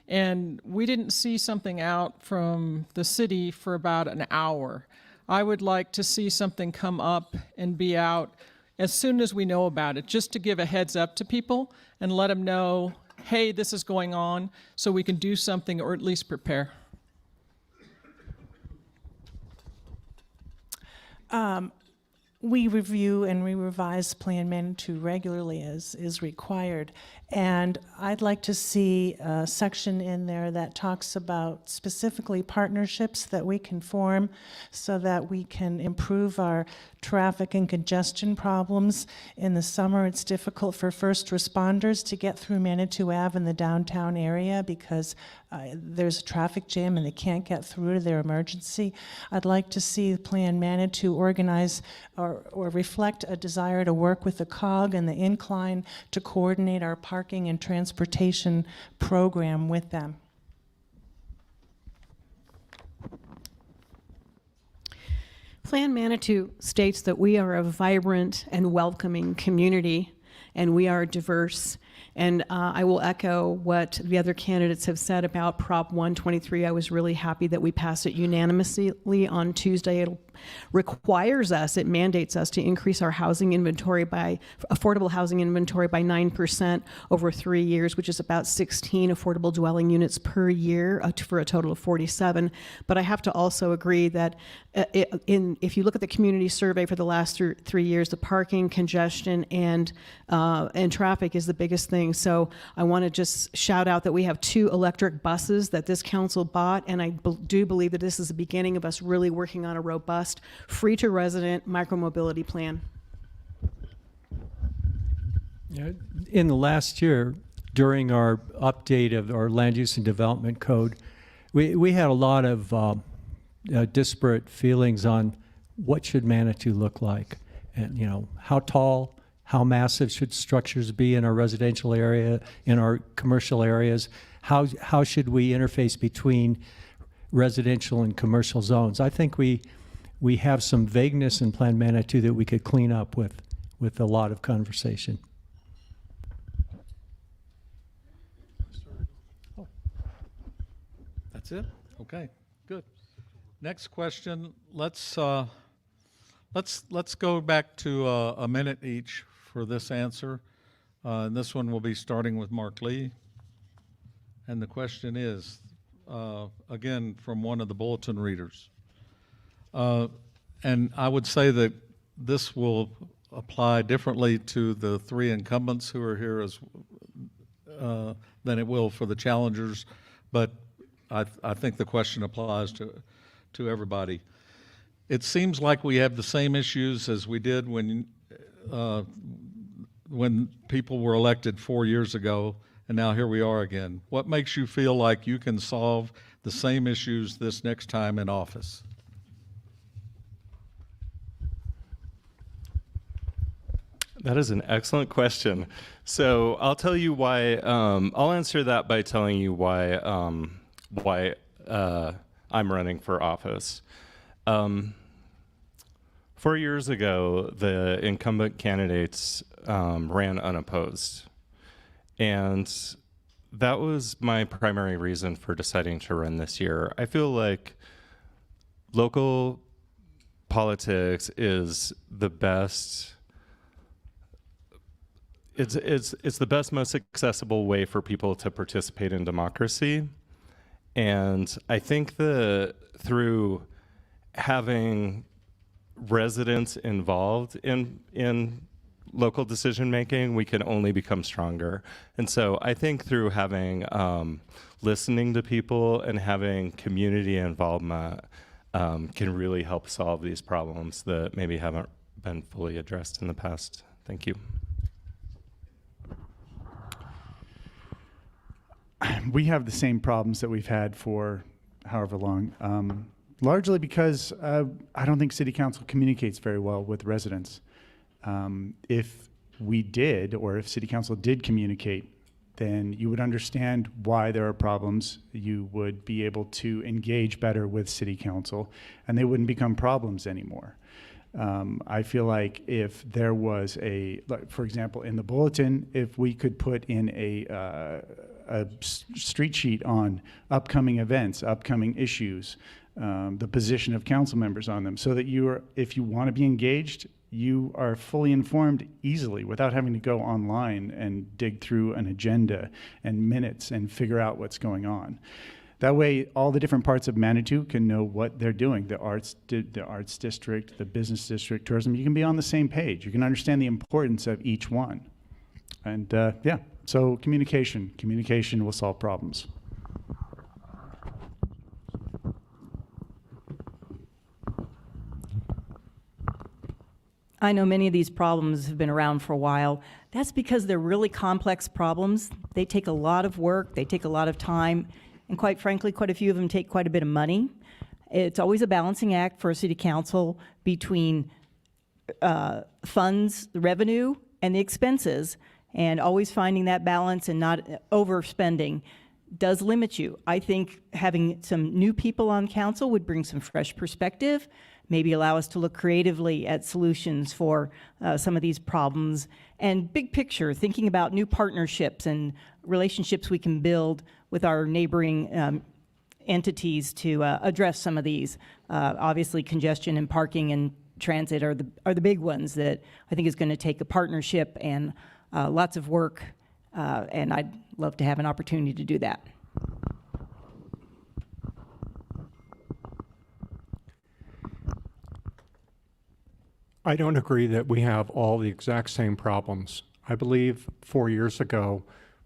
and we didn't see something out from the city for about an hour. I would like to see something come up and be out as soon as we know about it, just to give a heads up to people and let them know, hey, this is going on, so we can do something or at least prepare. We review and we revise Plan Manitou regularly as is required. And I'd like to see a section in there that talks about specifically partnerships that we can form so that we can improve our traffic and congestion problems. In the summer, it's difficult for first responders to get through Manitou Ave in the downtown area because there's a traffic jam and they can't get through to their emergency. I'd like to see Plan Manitou organize or reflect a desire to work with the COG and the incline to coordinate our parking and transportation program with them. Plan Manitou states that we are a vibrant and welcoming community, and we are diverse. And I will echo what the other candidates have said about Prop 123. I was really happy that we passed it unanimously on Tuesday. It requires us, it mandates us to increase our housing inventory affordable housing inventory by 9% over 3 years, which is about 16 affordable dwelling units per year for a total of 47. But I have to also agree that if you look at the community survey for the last 3 years, the parking, congestion, and traffic is the biggest thing. So I want to just shout out that we have 2 electric buses that this council bought, and I do believe that this is the beginning of us really working on a robust, free-to-resident micromobility plan. In the last year, during our update of our land use and development code, we had a lot of disparate feelings on what should Manitou look like, and how tall, how massive should structures be in our residential area, in our commercial areas, how should we interface between residential and commercial zones. I think we have some vagueness in Plan Manitou that we could clean up with a lot of conversation. That's it? Okay, good. Next question. Let's go back to a minute each for this answer. And this one will be starting with Mark Lee. And the question is, again, from one of the bulletin readers. And I would say that this will apply differently to the 3 incumbents who are here than it will for the challengers, but I think the question applies to everybody. It seems like we have the same issues as we did when people were elected 4 years ago, and now here we are again. What makes you feel like you can solve the same issues this next time in office? That is an excellent question. So I'll tell you why. I'll answer that by telling you why I'm running for office. 4 years ago, the incumbent candidates ran unopposed, and that was my primary reason for deciding to run this year. I feel like local politics is the best. It's the best, most accessible way for people to participate in democracy. And I think that through having residents involved in local decision making, we can only become stronger. And so I think through having listening to people and having community involvement can really help solve these problems that maybe haven't been fully addressed in the past. Thank you. We have the same problems that we've had for however long, largely because I don't think City Council communicates very well with residents. If we did, or if City Council did communicate, then you would understand why there are problems. You would be able to engage better with City Council, and they wouldn't become problems anymore. I feel like if there was for example, in the bulletin, if we could put in a street sheet on upcoming events, upcoming issues, the position of council members on them, so that if you want to be engaged, you are fully informed easily without having to go online and dig through an agenda and minutes and figure out what's going on. That way, all the different parts of Manitou can know what they're doing. The arts district, the business district, tourism. You can be on the same page. You can understand the importance of each one. And yeah, so communication will solve problems. I know many of these problems have been around for a while. That's because they're really complex problems. They take a lot of work, they take a lot of time, and quite frankly, quite a few of them take quite a bit of money. It's always a balancing act for a city council between funds, the revenue, and the expenses, and always finding that balance and not overspending does limit you. I think having some new people on council would bring some fresh perspective maybe allow us to look creatively at solutions for some of these problems. And big picture, thinking about new partnerships and relationships we can build with our neighboring entities to address some of these. Obviously, congestion and parking and transit are the big ones that I think is going to take a partnership and lots of work, and I'd love to have an opportunity to do that. I don't agree that we have all the exact same problems. I believe 4 years ago,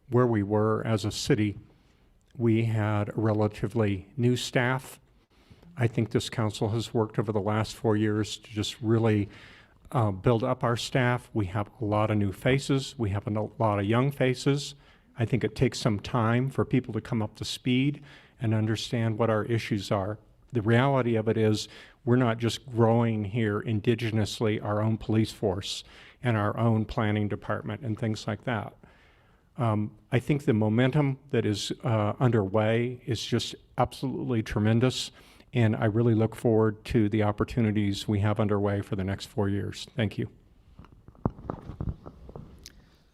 where we were as a city, we had a relatively new staff. I think this council has worked over the last 4 years to just really build up our staff. We have a lot of new faces. We have a lot of young faces. I think it takes some time for people to come up to speed and understand what our issues are. The reality of it is we're not just growing here indigenously our own police force and our own planning department and things like that. I think the momentum that is underway is just absolutely tremendous, and I really look forward to the opportunities we have underway for the next 4 years. Thank you.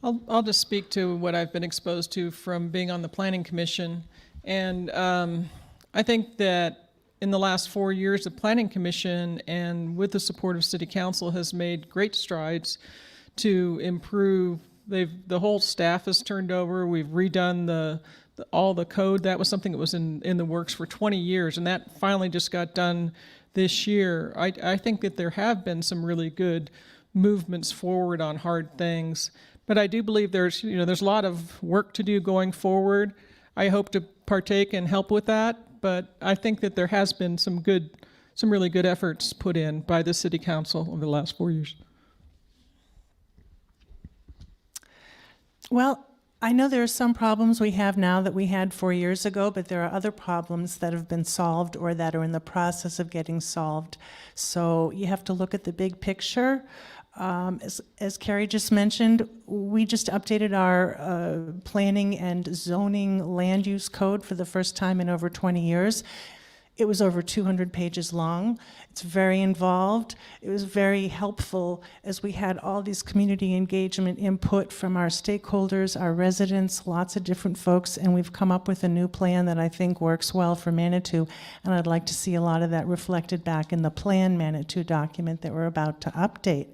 I'll just speak to what I've been exposed to from being on the Planning Commission. And I think that in the last 4 years, the Planning Commission, and with the support of City Council, has made great strides to improve. The whole staff has turned over. We've redone all the code. That was something that was in the works for 20 years, and that finally just got done this year. I think that there have been some really good movements forward on hard things, but I do believe there's a lot of work to do going forward. I hope to partake and help with that, but I think that there has been some really good efforts put in by the City Council over the last 4 years. Well, I know there are some problems we have now that we had 4 years ago, but there are other problems that have been solved or that are in the process of getting solved. So you have to look at the big picture. As Carrie just mentioned, we just updated our planning and zoning land use code for the first time in over 20 years. It was over 200 pages long. It's very involved. It was very helpful as we had all these community engagement input from our stakeholders, our residents, lots of different folks, and we've come up with a new plan that I think works well for Manitou, and I'd like to see a lot of that reflected back in the Plan Manitou document that we're about to update.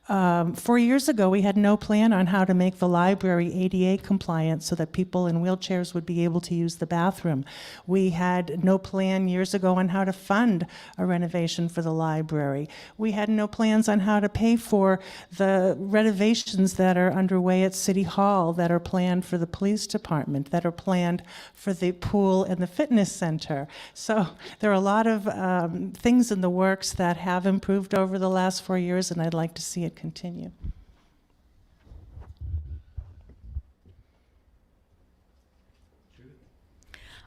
4 years ago, we had no plan on how to make the library ADA compliant so that people in wheelchairs would be able to use the bathroom. We had no plan years ago on how to fund a renovation for the library. We had no plans on how to pay for the renovations that are underway at City Hall, that are planned for the police department, that are planned for the pool and the fitness center. So there are a lot of things in the works that have improved over the last 4 years, and I'd like to see it continue.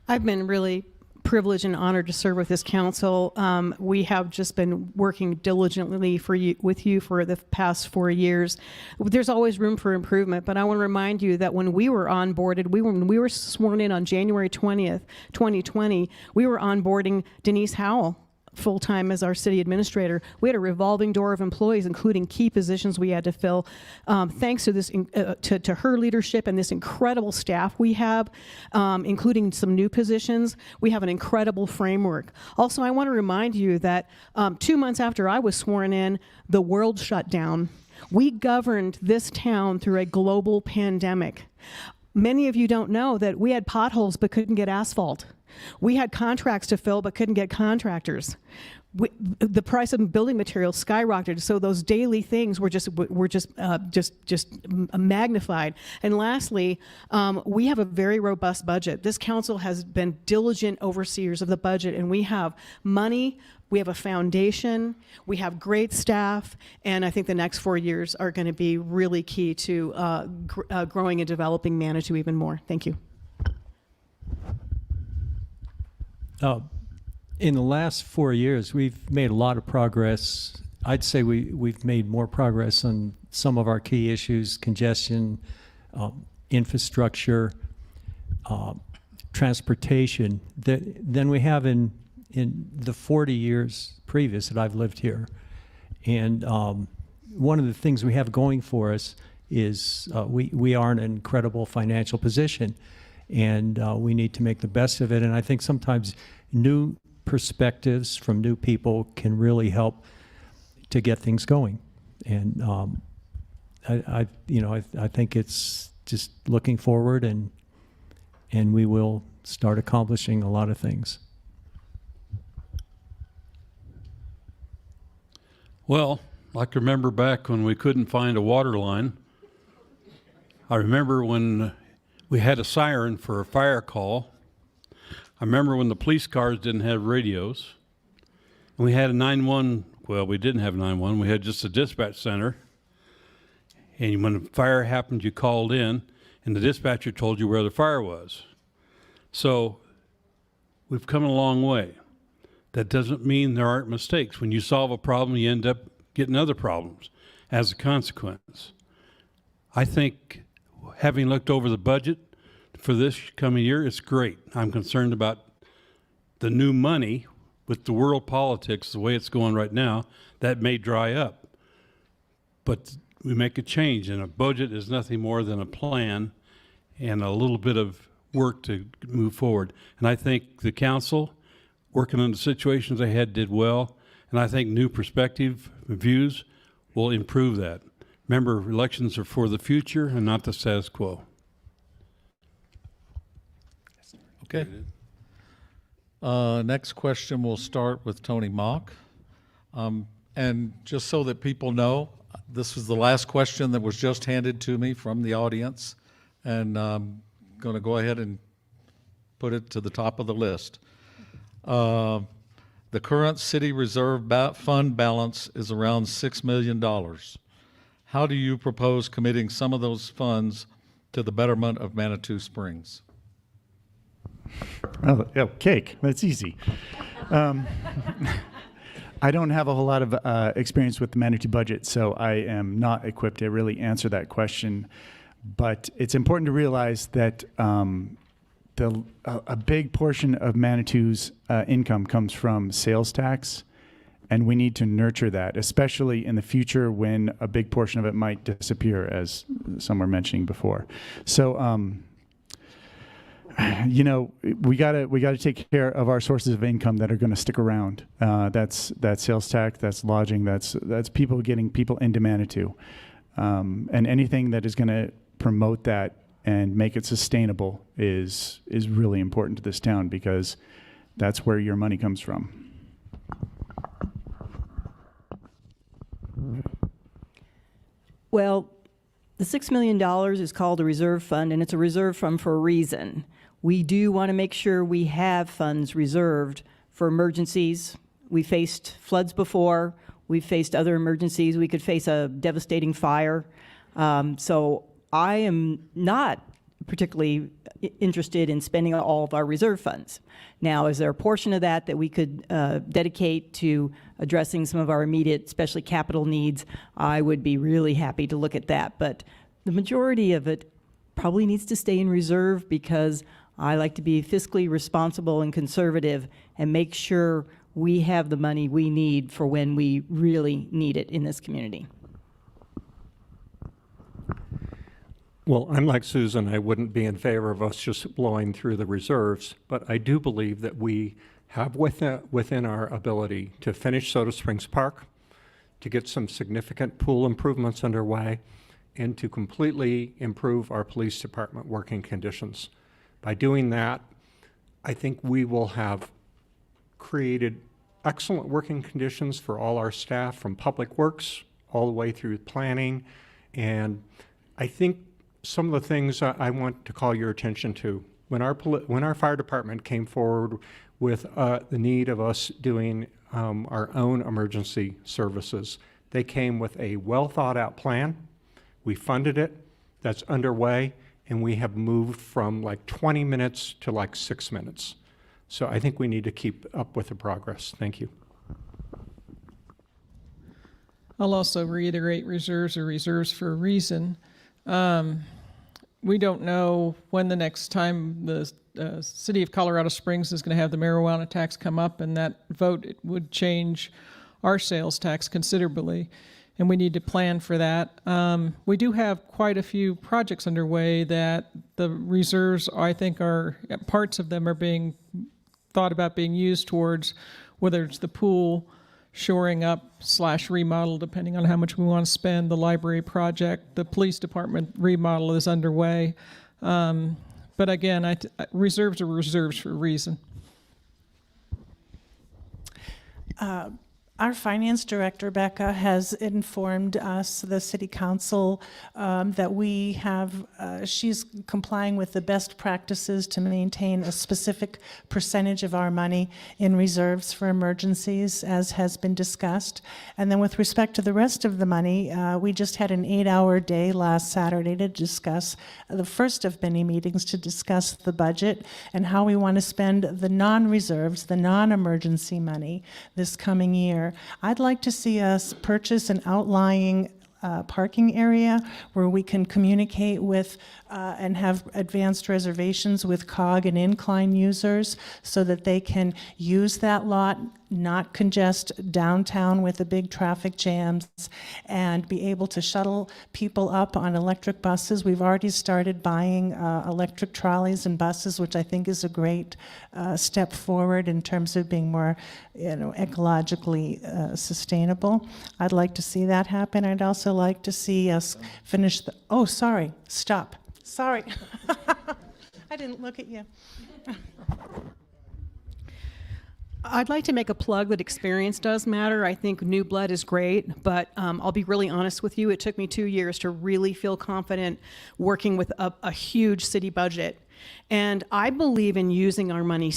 I've been really privileged and honored to serve with this council. We have just been working diligently with you for the past 4 years. There's always room for improvement, but I want to remind you that when we were onboarded, when we were sworn in on January 20th, 2020, we were onboarding Denise Howell full-time as our city administrator. We had a revolving door of employees, including key positions we had to fill. Thanks to this, to her leadership and this incredible staff we have, including some new positions, we have an incredible framework. Also, I want to remind you that 2 months after I was sworn in, the world shut down. We governed this town through a global pandemic. Many of you don't know that we had potholes but couldn't get asphalt. We had contracts to fill but couldn't get contractors. The price of building materials skyrocketed, so those daily things were just magnified. And lastly, we have a very robust budget. This council has been diligent overseers of the budget, and we have money. We have a foundation, we have great staff, and I think the next 4 years are going to be really key to growing and developing Manitou even more. Thank you. In the last 4 years, we've made a lot of progress. I'd say we've made more progress on some of our key issues: congestion, infrastructure, transportation, than we have in in the 40 years previous that I've lived here. And one of the things we have going for us is we are in an incredible financial position, and we need to make the best of it. And I think sometimes new perspectives from new people can really help to get things going. And I think it's just looking forward, and we will start accomplishing a lot of things. Well, I can remember back when we couldn't find a water line. I remember when we had a siren for a fire call. I remember when the police cars didn't have radios. And we had a 911, well, we didn't have 911, we had just a dispatch center. And when a fire happened, you called in, and the dispatcher told you where the fire was. So we've come a long way. That doesn't mean there aren't mistakes. When you solve a problem, you end up getting other problems as a consequence. I think having looked over the budget for this coming year, it's great. I'm concerned about the new money with the world politics, the way it's going right now, that may dry up. But we make a change, and a budget is nothing more than a plan and a little bit of work to move forward. And I think the council, working on the situations they had, did well, and I think new perspective views will improve that. Remember, elections are for the future and not the status quo. Okay. Next question will start with Tony Mock. And just so that people know, this is the last question that was just handed to me from the audience, and I'm going to go ahead and put it to the top of the list. The current city reserve fund balance is around $6 million. How do you propose committing some of those funds to the betterment of Manitou Springs? Well, yeah, cake. That's easy. I don't have a whole lot of experience with the Manitou budget, so I am not equipped to really answer that question. But it's important to realize that a big portion of Manitou's income comes from sales tax, and we need to nurture that, especially in the future when a big portion of it might disappear, as some were mentioning before. So, we gotta take care of our sources of income that are going to stick around. That's sales tax, that's lodging, that's people getting people into Manitou, and anything that is going to promote that and make it sustainable is really important to this town, because that's where your money comes from. Well, the $6 million is called a reserve fund, and it's a reserve fund for a reason. We do want to make sure we have funds reserved for emergencies. We faced floods before. We've faced other emergencies. We could face a devastating fire. So I am not particularly interested in spending all of our reserve funds. Now, is there a portion of that that we could dedicate to addressing some of our immediate, especially capital needs? I would be really happy to look at that. But the majority of it probably needs to stay in reserve, because I like to be fiscally responsible and conservative and make sure we have the money we need for when we really need it in this community. Well, I'm like Susan. I wouldn't be in favor of us just blowing through the reserves, but I do believe that we have within our ability to finish Soda Springs Park, to get some significant pool improvements underway, and to completely improve our police department working conditions. By doing that, I think we will have created excellent working conditions for all our staff, from public works all the way through planning. And I think some of the things I want to call your attention to, when our fire department came forward with the need of us doing our own emergency services, they came with a well thought out plan. We funded it, that's underway, and we have moved from like 20 minutes to like 6 minutes. So I think we need to keep up with the progress. Thank you. I'll also reiterate reserves are reserves for a reason. we don't know when the next time the city of Colorado Springs is going to have the marijuana tax come up, and that vote would change our sales tax considerably, and we need to plan for that. We do have quite a few projects underway that the reserves, I think, are parts of them are being thought about being used towards, whether it's the pool shoring up / remodel, depending on how much we want to spend, the library project, the police department remodel is underway. But again, reserves are reserves for a reason. Our finance director, Becca, has informed us, the city council, that we have, she's complying with the best practices to maintain a specific percentage of our money in reserves for emergencies, as has been discussed. And then with respect to the rest of the money, we just had an 8-hour day last Saturday to discuss, the first of many meetings to discuss the budget and how we want to spend the non-reserves, the non-emergency money this coming year. I'd like to see us purchase an outlying parking area where we can communicate with and have advanced reservations with COG and incline users so that they can use that lot, not congest downtown with the big traffic jams, and be able to shuttle people up on electric buses. We've already started buying electric trolleys and buses, which I think is a great step forward in terms of being more, ecologically sustainable. I'd like to see that happen. I'd also like to see us finish the, oh, sorry, stop. Sorry. I didn't look at you. I'd like to make a plug that experience does matter. I think new blood is great, but I'll be really honest with you. It took me 2 years to really feel confident working with a huge city budget. And I believe in using our money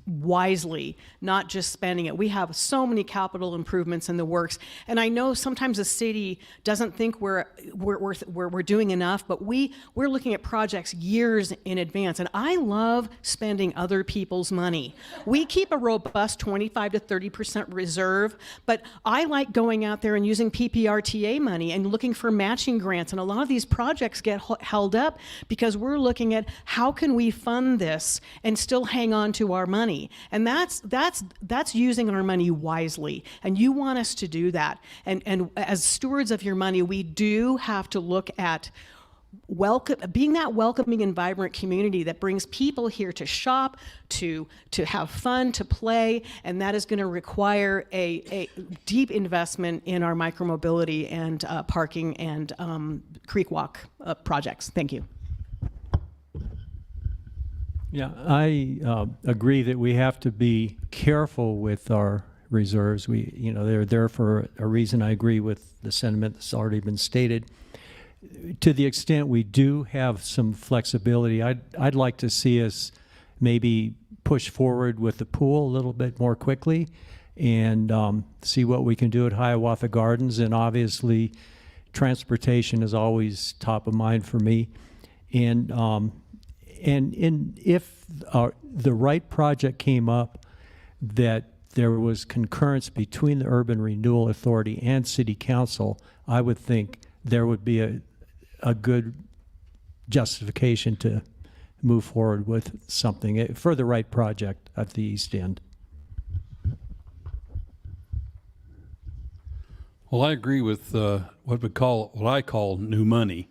wisely, not just spending it. We have so many capital improvements in the works, and I know sometimes the city doesn't think we're doing enough, but we're looking at projects years in advance. And I love spending other people's money. We keep a robust 25 to 30% reserve, but I like going out there and using PPRTA money and looking for matching grants. And a lot of these projects get held up because we're looking at how can we fund this and still hang on to our money. And that's using our money wisely. And you want us to do that. And as stewards of your money, we do have to look at being that welcoming and vibrant community that brings people here to shop, to have fun, to play, and that is going to require a deep investment in our micromobility and parking and creek walk projects. Thank you. Yeah, I agree that we have to be careful with our reserves. They're there for a reason. I agree with the sentiment that's already been stated. To the extent we do have some flexibility, I'd like to see us maybe push forward with the pool a little bit more quickly and see what we can do at Hiawatha Gardens. And obviously, transportation is always top of mind for me. And if the right project came up that there was concurrence between the Urban Renewal Authority and City Council, I would think there would be a good justification to move forward with something for the right project at the East End. Well, I agree with what I call new money.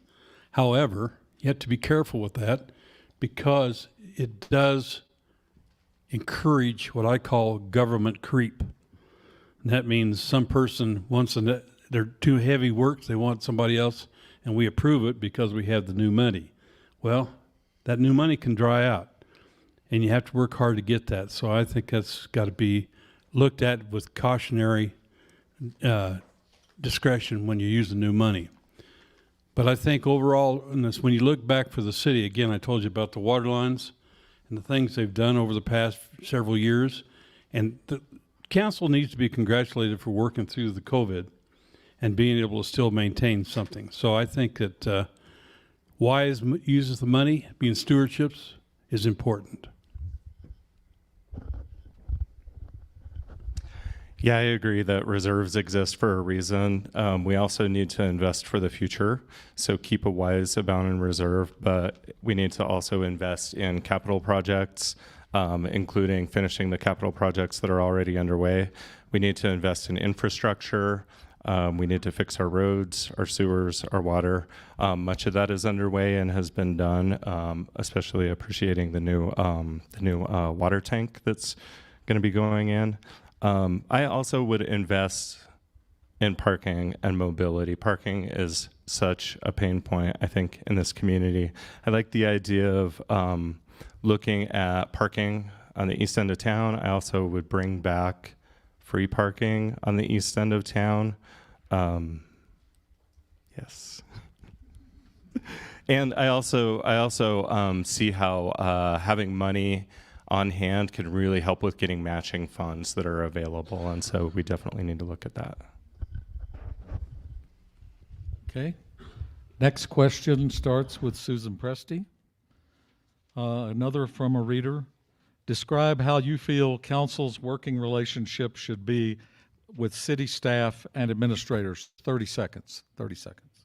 However, you have to be careful with that, because it does encourage what I call government creep. And that means some person wants they're too heavy work, they want somebody else, and we approve it because we have the new money. Well, that new money can dry out, and you have to work hard to get that. So I think that's got to be looked at with cautionary discretion when you use the new money. But I think overall, when you look back for the city, again, I told you about the water lines and the things they've done over the past several years. And the council needs to be congratulated for working through the COVID and being able to still maintain something. So I think that wise use of the money, being stewardships, is important. Yeah, I agree that reserves exist for a reason. We also need to invest for the future. So keep a wise amount in reserve, but we need to also invest in capital projects, including finishing the capital projects that are already underway. We need to invest in infrastructure. We need to fix our roads, our sewers, our water. Much of that is underway and has been done, especially appreciating the new water tank that's going to be going in. I also would invest in parking and mobility. Parking is such a pain point, I think, in this community. I like the idea of looking at parking on the east end of town. I also would bring back free parking on the east end of town. Yes. And I also see how having money on hand can really help with getting matching funds that are available. And so we definitely need to look at that. Okay. Next question starts with Susan Presti. Another from a reader. Describe how you feel council's working relationship should be with city staff and administrators. 30 seconds. 30 seconds.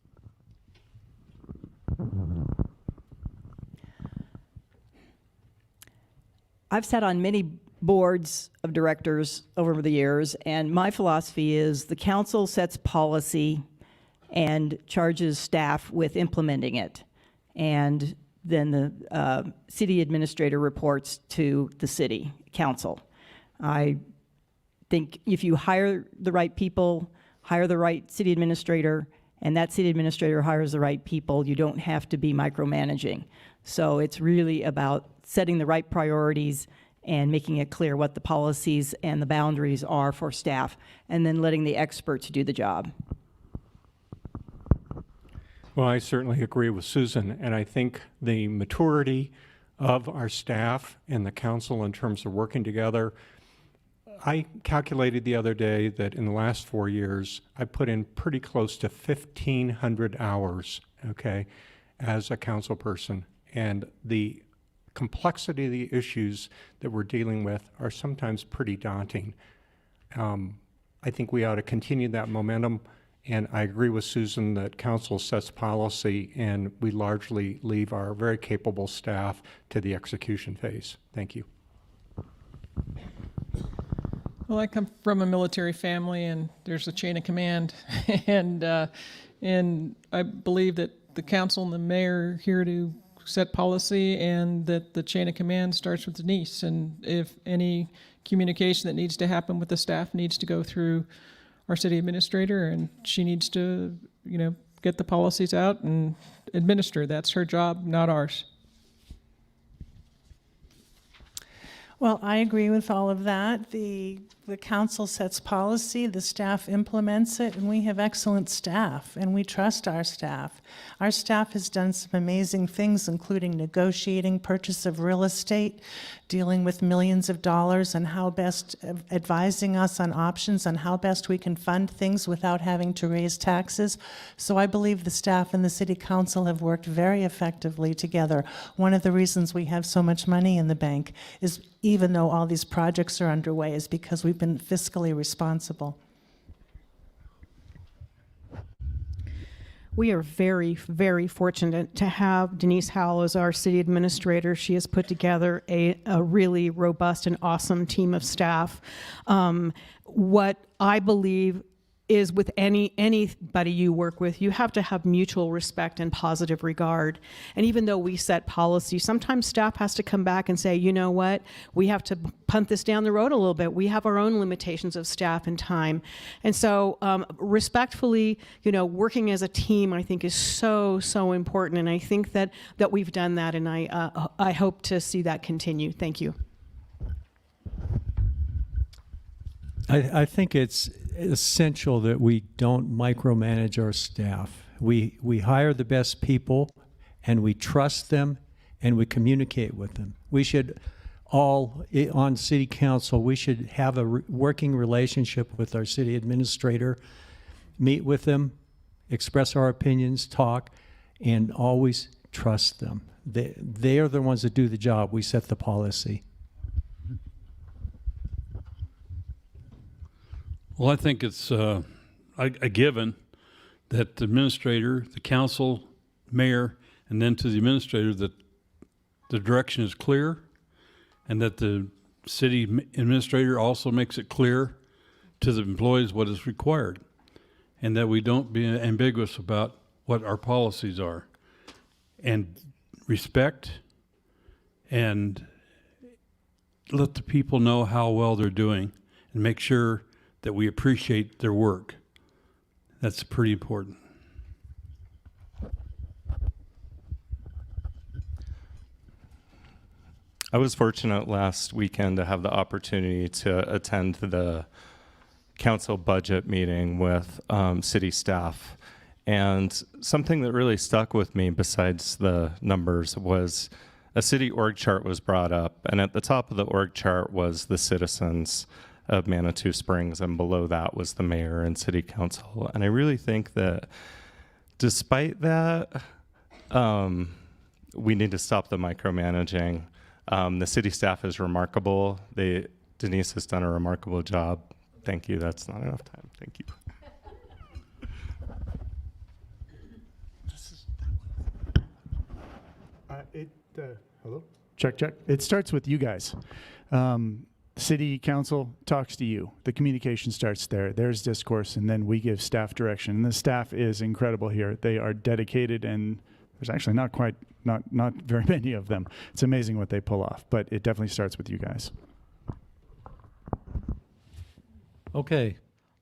I've sat on many boards of directors over the years, and my philosophy is the council sets policy and charges staff with implementing it. And then the city administrator reports to the city council. I think if you hire the right people, hire the right city administrator, and that city administrator hires the right people, you don't have to be micromanaging. So it's really about setting the right priorities and making it clear what the policies and the boundaries are for staff, and then letting the experts do the job. Well, I certainly agree with Susan, and I think the maturity of our staff and the council in terms of working together, I calculated the other day that in the last 4 years, I put in pretty close to 1,500 hours, okay, as a council person. And the complexity of the issues that we're dealing with are sometimes pretty daunting. I think we ought to continue that momentum. And I agree with Susan that council sets policy and we largely leave our very capable staff to the execution phase. Thank you. Well, I come from a military family, and there's a chain of command, and I believe that the council and the mayor are here to set policy, and that the chain of command starts with Denise. And if any communication that needs to happen with the staff needs to go through our city administrator, and she needs to, get the policies out and administer. That's her job, not ours. Well, I agree with all of that. The council sets policy, the staff implements it, and we have excellent staff, and we trust our staff. Our staff has done some amazing things, including negotiating purchase of real estate, dealing with millions of dollars, and how best, advising us on options on how best we can fund things without having to raise taxes. So I believe the staff and the city council have worked very effectively together. One of the reasons we have so much money in the bank is, even though all these projects are underway, is because we've been fiscally responsible. We are very, very fortunate to have Denise Howell as our city administrator. She has put together a really robust and awesome team of staff. What I believe is with anybody you work with, you have to have mutual respect and positive regard. And even though we set policy, sometimes staff has to come back and say, you know what, we have to punt this down the road a little bit. We have our own limitations of staff and time. And so respectfully, working as a team, I think is so, so important. And I think that we've done that, and I hope to see that continue. Thank you. I think it's essential that we don't micromanage our staff. We hire the best people, and we trust them, and we communicate with them. We should all, on city council, we should have a working relationship with our city administrator, meet with them, express our opinions, talk, and always trust them. They are the ones that do the job. We set the policy. Well, I think it's a given that the administrator, the council, mayor, and then to the administrator that the direction is clear, and that the city administrator also makes it clear to the employees what is required, and that we don't be ambiguous about what our policies are, and respect and let the people know how well they're doing, and make sure that we appreciate their work. That's pretty important. I was fortunate last weekend to have the opportunity to attend the council budget meeting with city staff. And something that really stuck with me besides the numbers was a city org chart was brought up. And at the top of the org chart was the citizens of Manitou Springs, and below that was the mayor and city council. And I really think that despite that, we need to stop the micromanaging. The city staff is remarkable. Denise has done a remarkable job. Thank you. That's not enough time. Thank you. Hello? Check, check. It starts with you guys. City council talks to you. The communication starts there. There's discourse, and then we give staff direction. And the staff is incredible here. They are dedicated, and there's actually not very many of them. It's amazing what they pull off, but it definitely starts with you guys. Okay,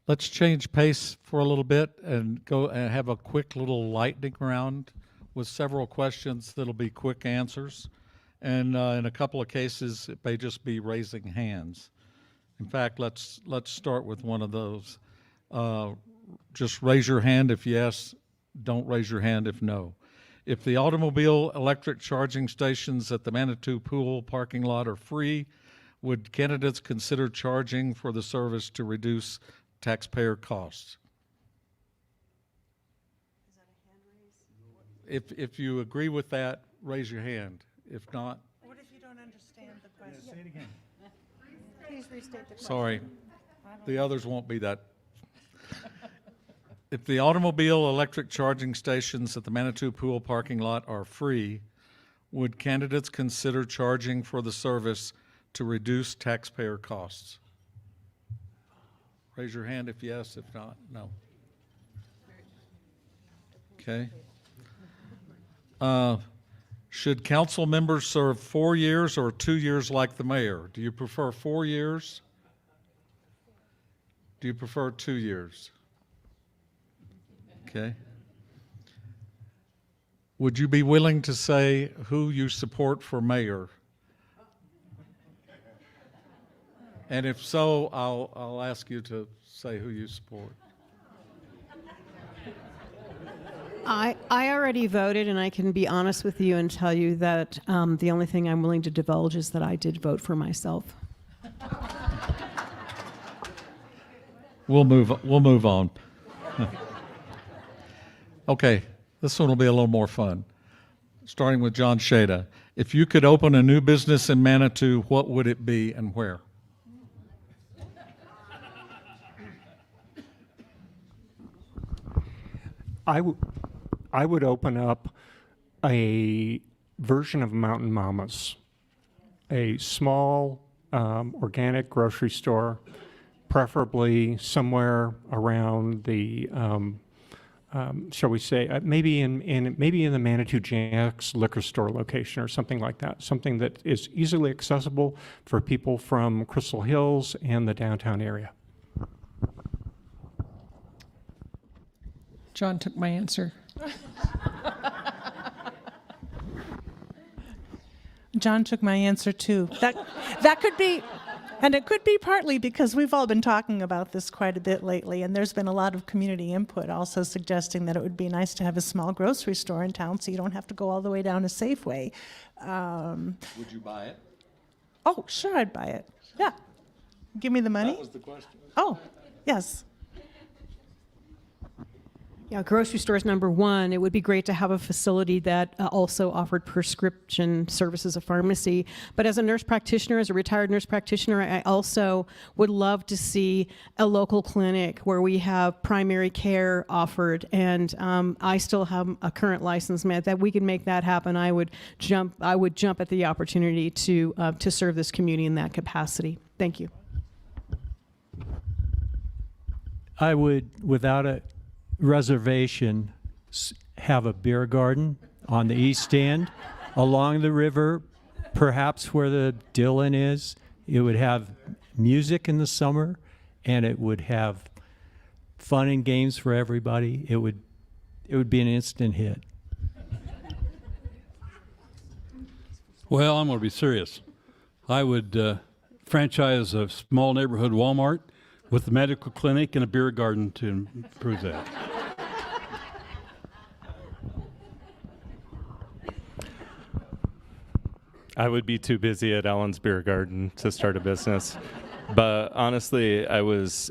let's change pace for a little bit and go and have a quick little lightning round with several questions that'll be quick answers. And in a couple of cases, it may just be raising hands. In fact, let's start with one of those. Just raise your hand if yes, don't raise your hand if no. If the automobile electric charging stations at the Manitou Pool parking lot are free, would candidates consider charging for the service to reduce taxpayer costs? Is that a hand raise? If you agree with that, raise your hand. If not, What if you don't understand the question? Say it again. Please restate the question. sorry, the others won't be that. If the automobile electric charging stations at the Manitou Pool parking lot are free, would candidates consider charging for the service to reduce taxpayer costs? Raise your hand if yes, if not, no. Okay. Should council members serve 4 years or 2 years like the mayor? Do you prefer 4 years? Do you prefer 2 years? Okay. Would you be willing to say who you support for mayor? And if so, I'll ask you to say who you support. I already voted, and I can be honest with you and tell you that the only thing I'm willing to divulge is that I did vote for myself. We'll move on. Okay, this one will be a little more fun. Starting with John Shada. If you could open a new business in Manitou, what would it be and where? I would open up a version of Mountain Mama's, a small organic grocery store, preferably somewhere around the, shall we say, maybe in the Manitou Jack's liquor store location or something like that. Something that is easily accessible for people from Crystal Hills and the downtown area. John took my answer. John took my answer too. That could be, and it could be partly because we've all been talking about this quite a bit lately, and there's been a lot of community input also suggesting that it would be nice to have a small grocery store in town so you don't have to go all the way down to Safeway. Would you buy it? Oh, sure, I'd buy it. Yeah. Give me the money? That was the question. Oh, yes. Yeah, grocery stores, number one. It would be great to have a facility that also offered prescription services, a pharmacy. But as a nurse practitioner, as a retired nurse practitioner, I also would love to see a local clinic where we have primary care offered. And I still have a current license, man, that we can make that happen. I would jump at the opportunity to serve this community in that capacity. Thank you. I would, without a reservation, have a beer garden on the east end, along the river, perhaps where the Dillon is. It would have music in the summer, and it would have fun and games for everybody. It would be an instant hit. Well, I'm going to be serious. I would franchise a small neighborhood Walmart with a medical clinic and a beer garden to improve that. I would be too busy at Allen's Beer Garden to start a business. But honestly, I really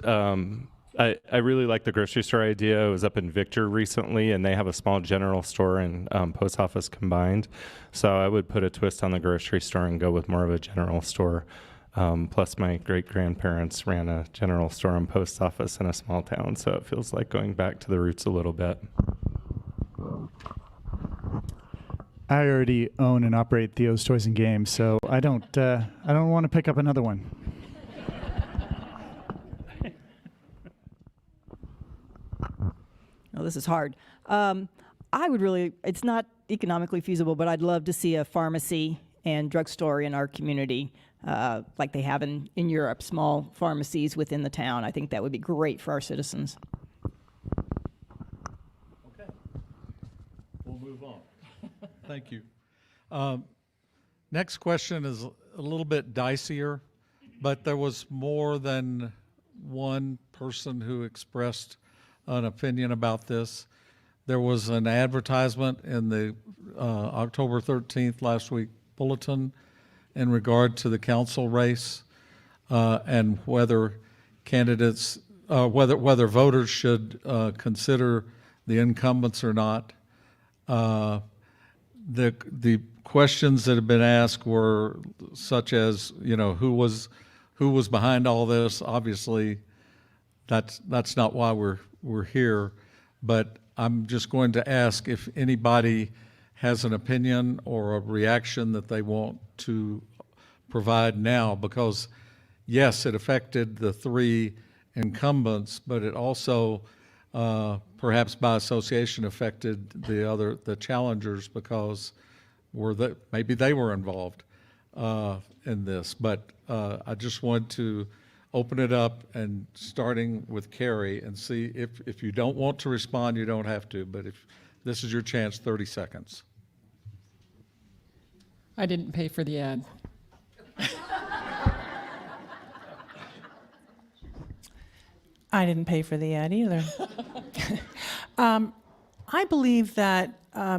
like the grocery store idea. I was up in Victor recently, and they have a small general store and post office combined. So I would put a twist on the grocery store and go with more of a general store. Plus, my great-grandparents ran a general store and post office in a small town, so it feels like going back to the roots a little bit. I already own and operate Theo's Toys and Games, so I don't want to pick up another one. Oh, this is hard. It's not economically feasible, but I'd love to see a pharmacy and drugstore in our community, like they have in Europe, small pharmacies within the town. I think that would be great for our citizens. Okay. We'll move on. Thank you. Next question is a little bit dicier, but there was more than one person who expressed an opinion about this. There was an advertisement in the October 13th last week bulletin in regard to the council race and whether candidates, whether voters should consider the incumbents or not. The questions that have been asked were such as, who was behind all this. Obviously, that's not why we're here, but I'm just going to ask if anybody has an opinion or a reaction that they want to provide now, because yes, it affected the three incumbents, but it also perhaps by association affected the challengers because maybe they were involved in this. But I just want to open it up and starting with Carrie and see if you don't want to respond, you don't have to, but if this is your chance, 30 seconds. I didn't pay for the ad. I didn't pay for the ad either. I believe that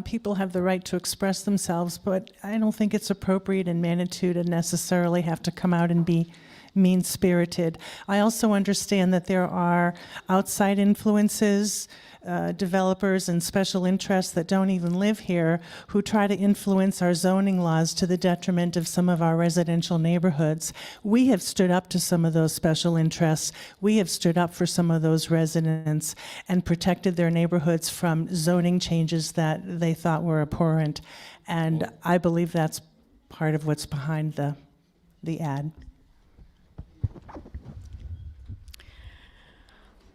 people have the right to express themselves, but I don't think it's appropriate in Manitou to necessarily have to come out and be mean-spirited. I also understand that there are outside influences, developers and special interests that don't even live here who try to influence our zoning laws to the detriment of some of our residential neighborhoods. We have stood up to some of those special interests. We have stood up for some of those residents and protected their neighborhoods from zoning changes that they thought were abhorrent. And I believe that's part of what's behind the ad.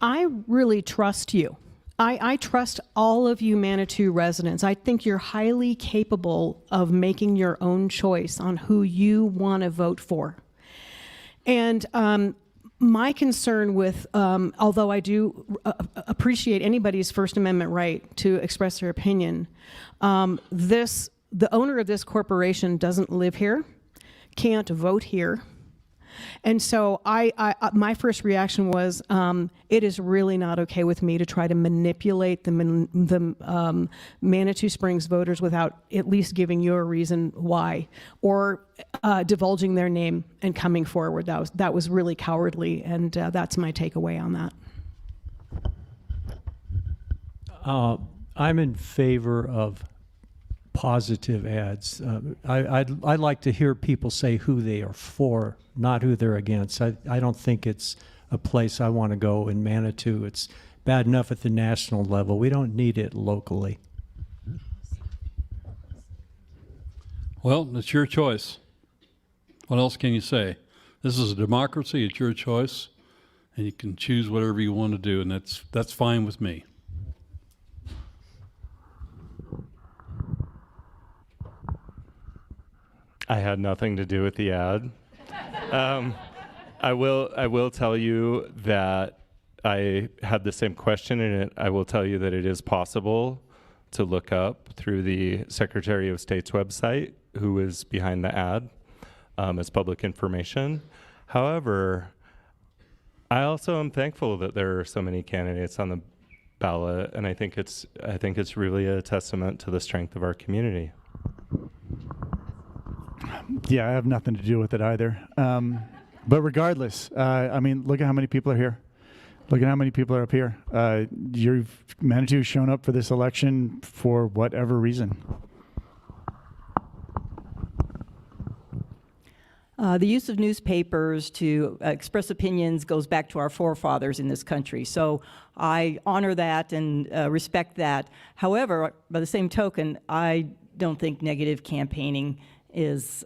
I really trust you. I trust all of you Manitou residents. I think you're highly capable of making your own choice on who you want to vote for. And my concern with, although I do appreciate anybody's First Amendment right to express their opinion, the owner of this corporation doesn't live here, can't vote here. And so my first reaction was, it is really not okay with me to try to manipulate the Manitou Springs voters without at least giving you a reason why, or divulging their name and coming forward. That was really cowardly, and that's my takeaway on that. I'm in favor of positive ads. I'd like to hear people say who they are for, not who they're against. I don't think it's a place I want to go in Manitou. It's bad enough at the national level. We don't need it locally. Well, it's your choice. What else can you say? This is a democracy. It's your choice, and you can choose whatever you want to do, and that's fine with me. I had nothing to do with the ad. I will tell you that I had the same question, and I will tell you that it is possible to look up through the Secretary of State's website who is behind the ad as public information. However, I also am thankful that there are so many candidates on the ballot, and I think it's really a testament to the strength of our community. Yeah, I have nothing to do with it either. But regardless, I mean, look at how many people are here. Look at how many people are up here. Manitou's shown up for this election for whatever reason. The use of newspapers to express opinions goes back to our forefathers in this country. So I honor that and respect that. However, by the same token, I don't think negative campaigning is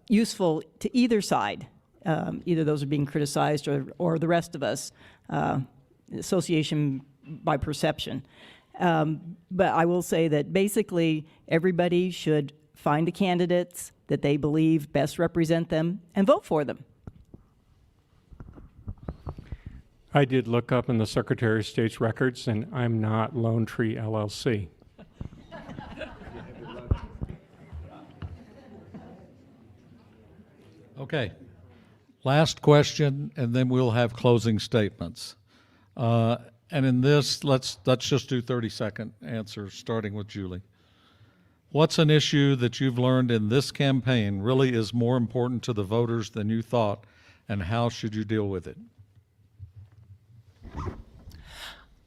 useful to either side. Either those are being criticized or the rest of us, association by perception. But I will say that basically everybody should find the candidates that they believe best represent them and vote for them. I did look up in the Secretary of State's records, and I'm not Lone Tree LLC. Okay. Last question, and then we'll have closing statements. And in this, let's just do 30-second answers, starting with Julie. What's an issue that you've learned in this campaign really is more important to the voters than you thought, and how should you deal with it?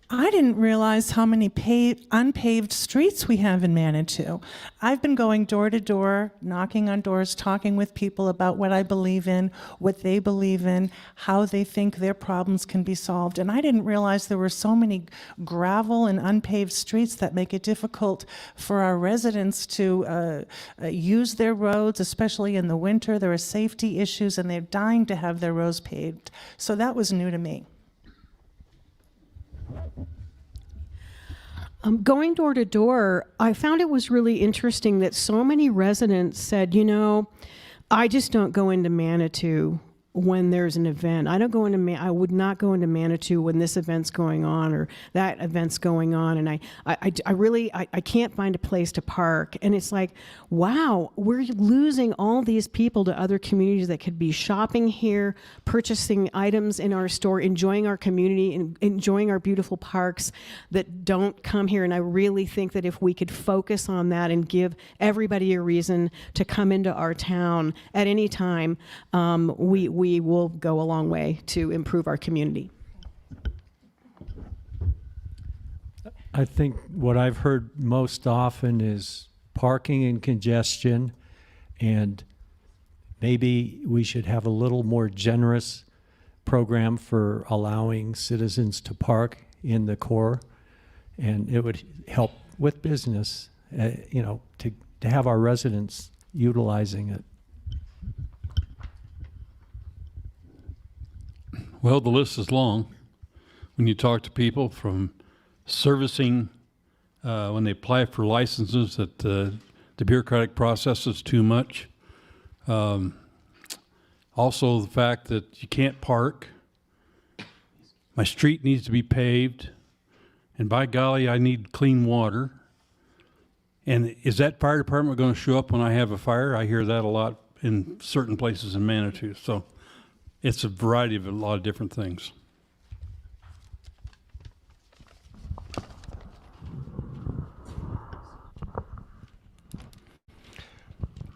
I didn't realize how many unpaved streets we have in Manitou. I've been going door to door, knocking on doors, talking with people about what I believe in, what they believe in, how they think their problems can be solved. And I didn't realize there were so many gravel and unpaved streets that make it difficult for our residents to use their roads, especially in the winter. There are safety issues, and they're dying to have their roads paved. So that was new to me. Going door to door, I found it was really interesting that so many residents said, you know, I just don't go into Manitou when there's an event. I would not go into Manitou when this event's going on or that event's going on, and I really can't find a place to park. And it's like, wow, we're losing all these people to other communities that could be shopping here, purchasing items in our store, enjoying our community, and enjoying our beautiful parks that don't come here. And I really think that if we could focus on that and give everybody a reason to come into our town at any time, we will go a long way to improve our community. I think what I've heard most often is parking and congestion, and maybe we should have a little more generous program for allowing citizens to park in the core, and it would help with business, to have our residents utilizing it. Well, the list is long. When you talk to people from servicing, when they apply for licenses, that the bureaucratic process is too much. Also, the fact that you can't park. My street needs to be paved. And by golly, I need clean water. And is that fire department going to show up when I have a fire? I hear that a lot in certain places in Manitou. So it's a variety of a lot of different things.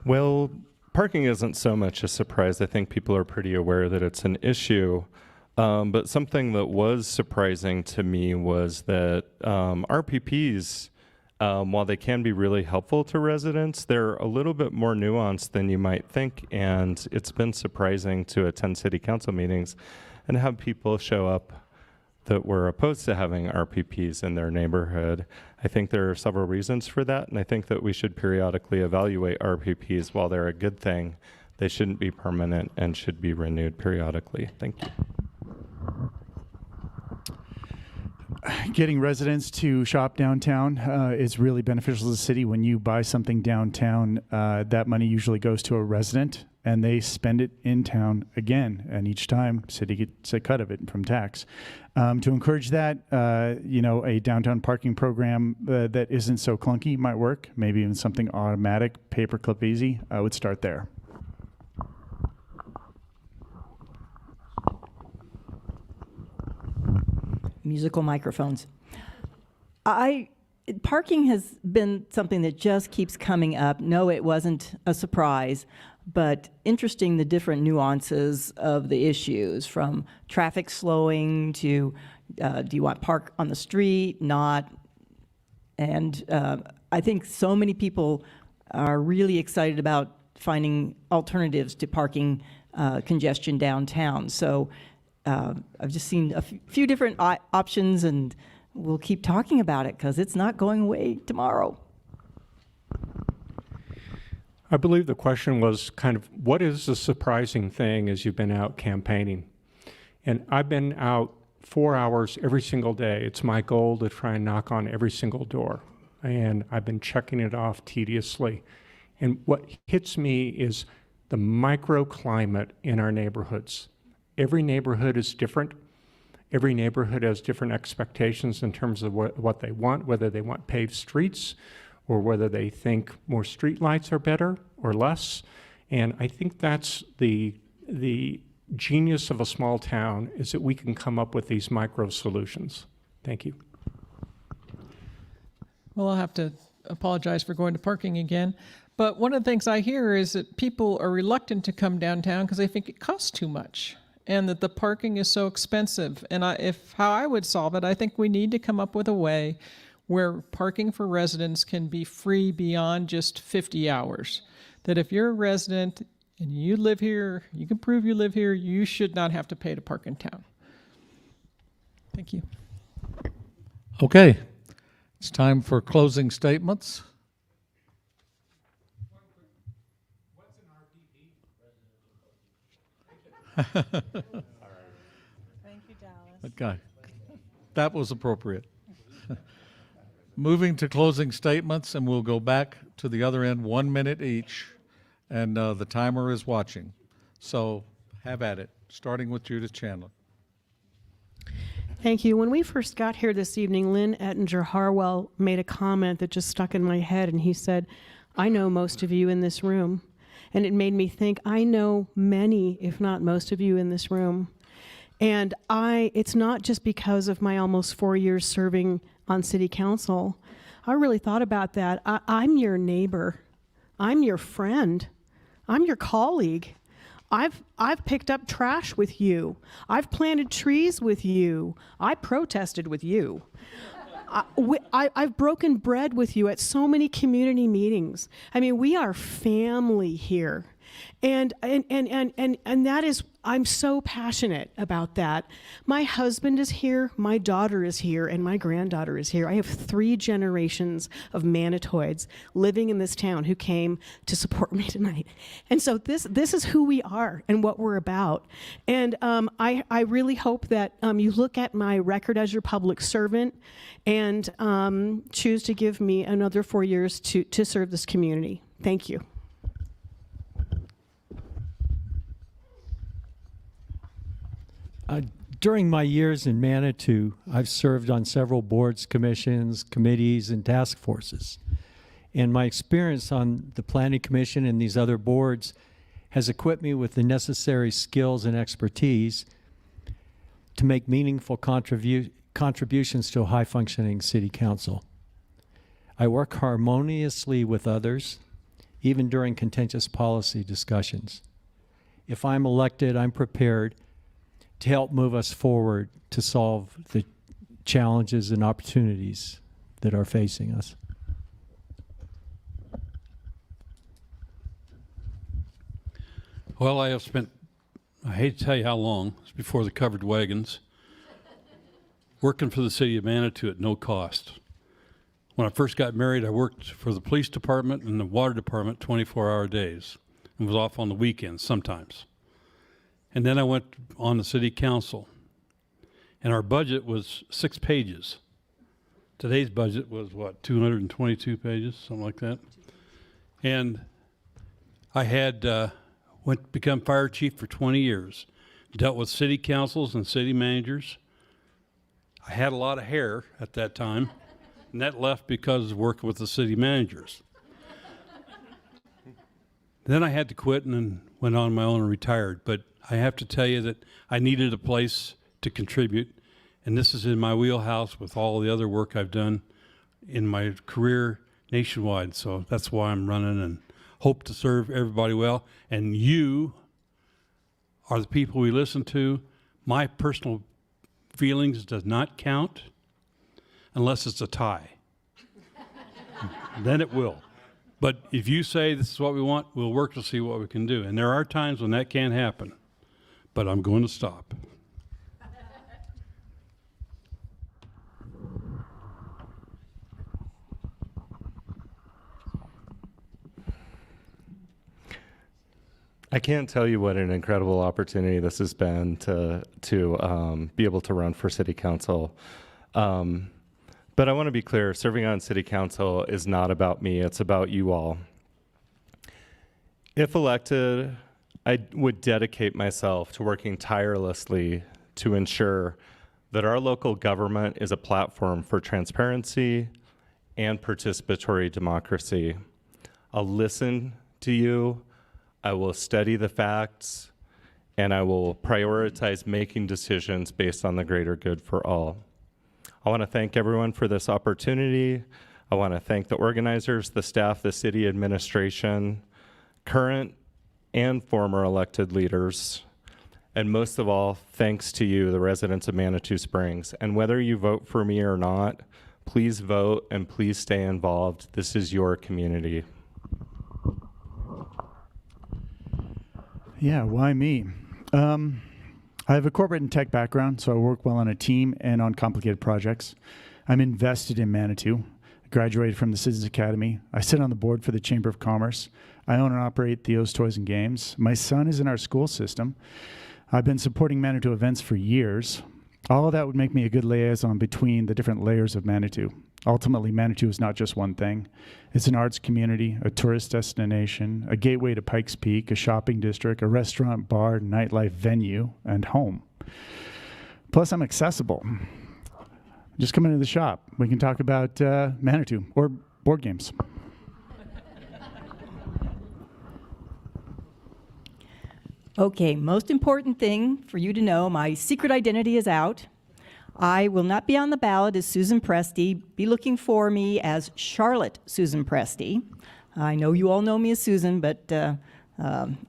Well, parking isn't so much a surprise. I think people are pretty aware that it's an issue. But something that was surprising to me was that RPPs, while they can be really helpful to residents, they're a little bit more nuanced than you might think. And it's been surprising to attend city council meetings and have people show up that were opposed to having RPPs in their neighborhood. I think there are several reasons for that, and I think that we should periodically evaluate RPPs. While they're a good thing, they shouldn't be permanent and should be renewed periodically. Thank you. Getting residents to shop downtown is really beneficial to the city. When you buy something downtown, that money usually goes to a resident, and they spend it in town again. And each time, city gets a cut of it from tax. To encourage that, a downtown parking program that isn't so clunky might work. Maybe even something automatic, paperclip easy. I would start there. Musical microphones. Parking has been something that just keeps coming up. No, it wasn't a surprise, but interesting the different nuances of the issues, from traffic slowing to do you want park on the street, not? And I think so many people are really excited about finding alternatives to parking congestion downtown. So I've just seen a few different options, and we'll keep talking about it because it's not going away tomorrow. I believe the question was kind of, what is the surprising thing as you've been out campaigning? And I've been out 4 hours every single day. It's my goal to try and knock on every single door. And I've been checking it off tediously. And what hits me is the microclimate in our neighborhoods. Every neighborhood is different. Every neighborhood has different expectations in terms of what they want, whether they want paved streets or whether they think more streetlights are better or less. And I think that's the genius of a small town, is that we can come up with these micro solutions. Thank you. Well, I'll have to apologize for going to parking again. But one of the things I hear is that people are reluctant to come downtown because they think it costs too much and that the parking is so expensive. And how I would solve it, I think we need to come up with a way where parking for residents can be free beyond just 50 hours. That if you're a resident and you live here, you can prove you live here, you should not have to pay to park in town. Thank you. Okay, it's time for closing statements. Thank you, Dallas. Okay, that was appropriate. Moving to closing statements, and we'll go back to the other end, 1 minute each, and the timer is watching. So have at it, starting with Judith Chandler. Thank you. When we first got here this evening, Lynn Ettinger Harwell made a comment that just stuck in my head, and he said, "I know most of you in this room." And it made me think, I know many, if not most of you in this room. And it's not just because of my almost 4 years serving on city council. I really thought about that. I'm your neighbor. I'm your friend. I'm your colleague. I've picked up trash with you. I've planted trees with you. I protested with you. I've broken bread with you at so many community meetings. I mean, we are family here. And that is, I'm so passionate about that. My husband is here, my daughter is here, and my granddaughter is here. I have 3 generations of Manitoids living in this town who came to support me tonight. And so this is who we are and what we're about. And I really hope that you look at my record as your public servant and choose to give me another 4 years to serve this community. Thank you. During my years in Manitou, I've served on several boards, commissions, committees, and task forces. And my experience on the Planning Commission and these other boards has equipped me with the necessary skills and expertise to make meaningful contributions to a high-functioning city council. I work harmoniously with others, even during contentious policy discussions. If I'm elected, I'm prepared to help move us forward to solve the challenges and opportunities that are facing us. Well, I have spent, I hate to tell you how long, it's before the covered wagons, working for the city of Manitou at no cost. When I first got married, I worked for the police department and the water department 24-hour days and was off on the weekends sometimes. And then I went on the city council, and our budget was 6 pages. Today's budget was, what, 222 pages, something like that? And I had become fire chief for 20 years, dealt with city councils and city managers. I had a lot of hair at that time, and that left because of working with the city managers. Then I had to quit and then went on my own and retired. But I have to tell you that I needed a place to contribute, and this is in my wheelhouse with all the other work I've done in my career nationwide. So that's why I'm running and hope to serve everybody well. And you are the people we listen to. My personal feelings does not count unless it's a tie. Then it will. But if you say this is what we want, we'll work to see what we can do. And there are times when that can't happen. But I'm going to stop. I can't tell you what an incredible opportunity this has been to be able to run for city council. But I want to be clear, serving on city council is not about me, it's about you all. If elected, I would dedicate myself to working tirelessly to ensure that our local government is a platform for transparency and participatory democracy. I'll listen to you, I will study the facts, and I will prioritize making decisions based on the greater good for all. I want to thank everyone for this opportunity. I want to thank the organizers, the staff, the city administration, current and former elected leaders, and most of all, thanks to you, the residents of Manitou Springs. And whether you vote for me or not, please vote and please stay involved. This is your community. Yeah, why me? I have a corporate and tech background, so I work well on a team and on complicated projects. I'm invested in Manitou. I graduated from the Citizens Academy. I sit on the board for the Chamber of Commerce. I own and operate Theo's Toys and Games. My son is in our school system. I've been supporting Manitou events for years. All of that would make me a good liaison between the different layers of Manitou. Ultimately, Manitou is not just one thing. It's an arts community, a tourist destination, a gateway to Pikes Peak, a shopping district, a restaurant, bar, nightlife venue, and home. Plus, I'm accessible. Just come into the shop. We can talk about Manitou or board games. Okay, most important thing for you to know, my secret identity is out. I will not be on the ballot as Susan Presti. Be looking for me as Charlotte Susan Presti. I know you all know me as Susan, but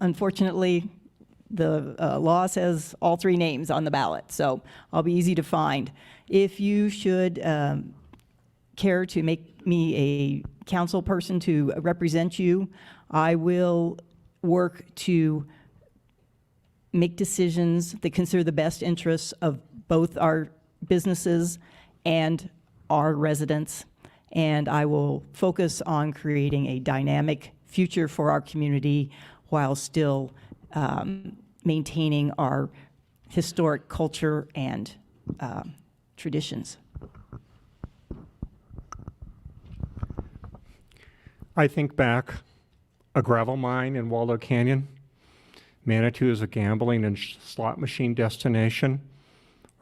unfortunately, the law says all 3 names on the ballot, so I'll be easy to find. If you should care to make me a council person to represent you, I will work to make decisions that consider the best interests of both our businesses and our residents, and I will focus on creating a dynamic future for our community while still maintaining our historic culture and traditions. I think back a gravel mine in Waldo Canyon. Manitou is a gambling and slot machine destination.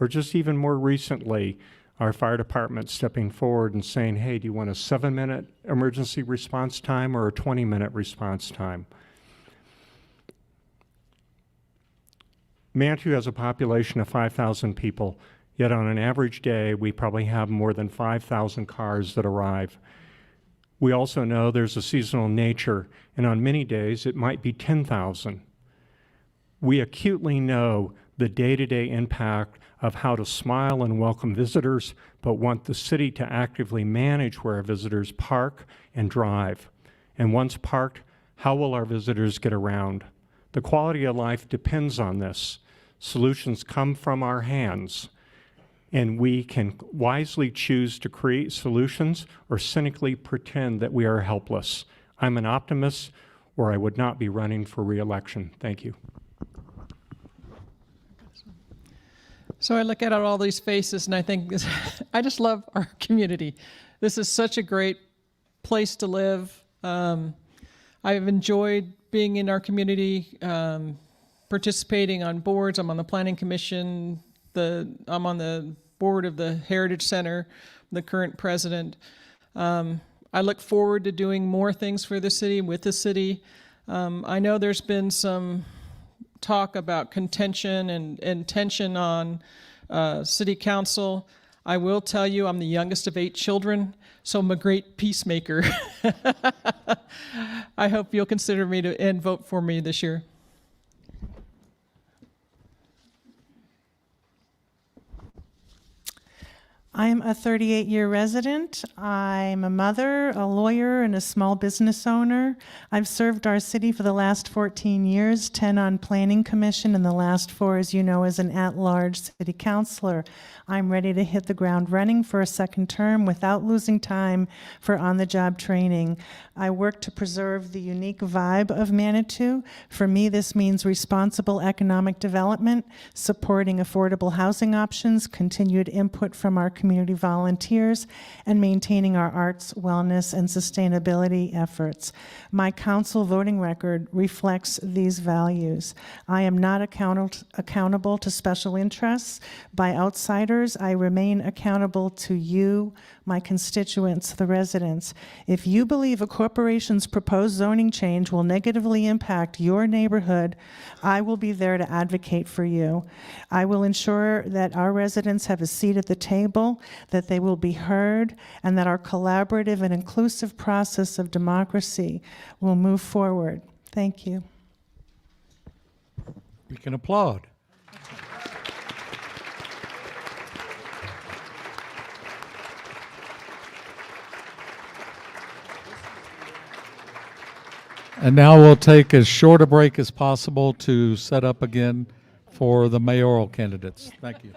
Or just even more recently, our fire department stepping forward and saying, hey, do you want a 7-minute emergency response time or a 20-minute response time? Manitou has a population of 5,000 people, yet on an average day, we probably have more than 5,000 cars that arrive. We also know there's a seasonal nature, and on many days, it might be 10,000. We acutely know the day-to-day impact of how to smile and welcome visitors, but want the city to actively manage where our visitors park and drive. And once parked, how will our visitors get around? The quality of life depends on this. Solutions come from our hands, and we can wisely choose to create solutions or cynically pretend that we are helpless. I'm an optimist, or I would not be running for re-election. Thank you. So I look at all these faces and I think, I just love our community. This is such a great place to live. I've enjoyed being in our community, participating on boards. I'm on the Planning Commission. I'm on the board of the Heritage Center, the current president. I look forward to doing more things for the city, with the city. I know there's been some talk about contention and tension on city council. I will tell you, I'm the youngest of 8 children, so I'm a great peacemaker. I hope you'll consider me and vote for me this year. I'm a 38-year resident. I'm a mother, a lawyer, and a small business owner. I've served our city for the last 14 years, 10 on Planning Commission, and the last 4, as you know, as an at-large city councilor. I'm ready to hit the ground running for a second term without losing time for on-the-job training. I work to preserve the unique vibe of Manitou. For me, this means responsible economic development, supporting affordable housing options, continued input from our community volunteers, and maintaining our arts, wellness, and sustainability efforts. My council voting record reflects these values. I am not accountable to special interests by outsiders. I remain accountable to you, my constituents, the residents. If you believe a corporation's proposed zoning change will negatively impact your neighborhood, I will be there to advocate for you. I will ensure that our residents have a seat at the table, that they will be heard, and that our collaborative and inclusive process of democracy will move forward. Thank you. We can applaud. And now we'll take as short a break as possible to set up again for the mayoral candidates. Thank you.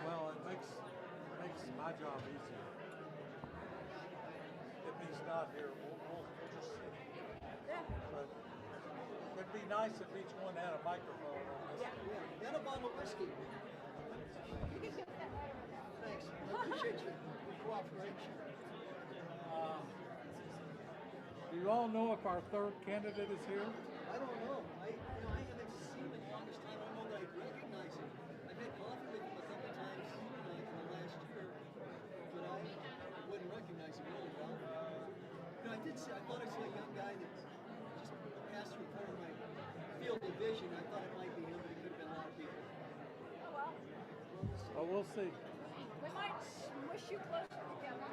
Well, it makes my job easier. If he's not here, we'll just see. But it'd be nice if each one had a microphone on this. Yeah, and a bottle of whiskey. Thanks. I appreciate your cooperation. Do you all know if our third candidate is here? I don't know. I haven't seen him in the longest time. I don't know that I'd recognize him. I've had coffee with him a couple times in the last year, but I wouldn't recognize him really well. I thought I saw a young guy that just passed through part of my field of vision. I thought it might be him, but it could have been a lot of people. Oh, well. We'll see. We might smush you closer together.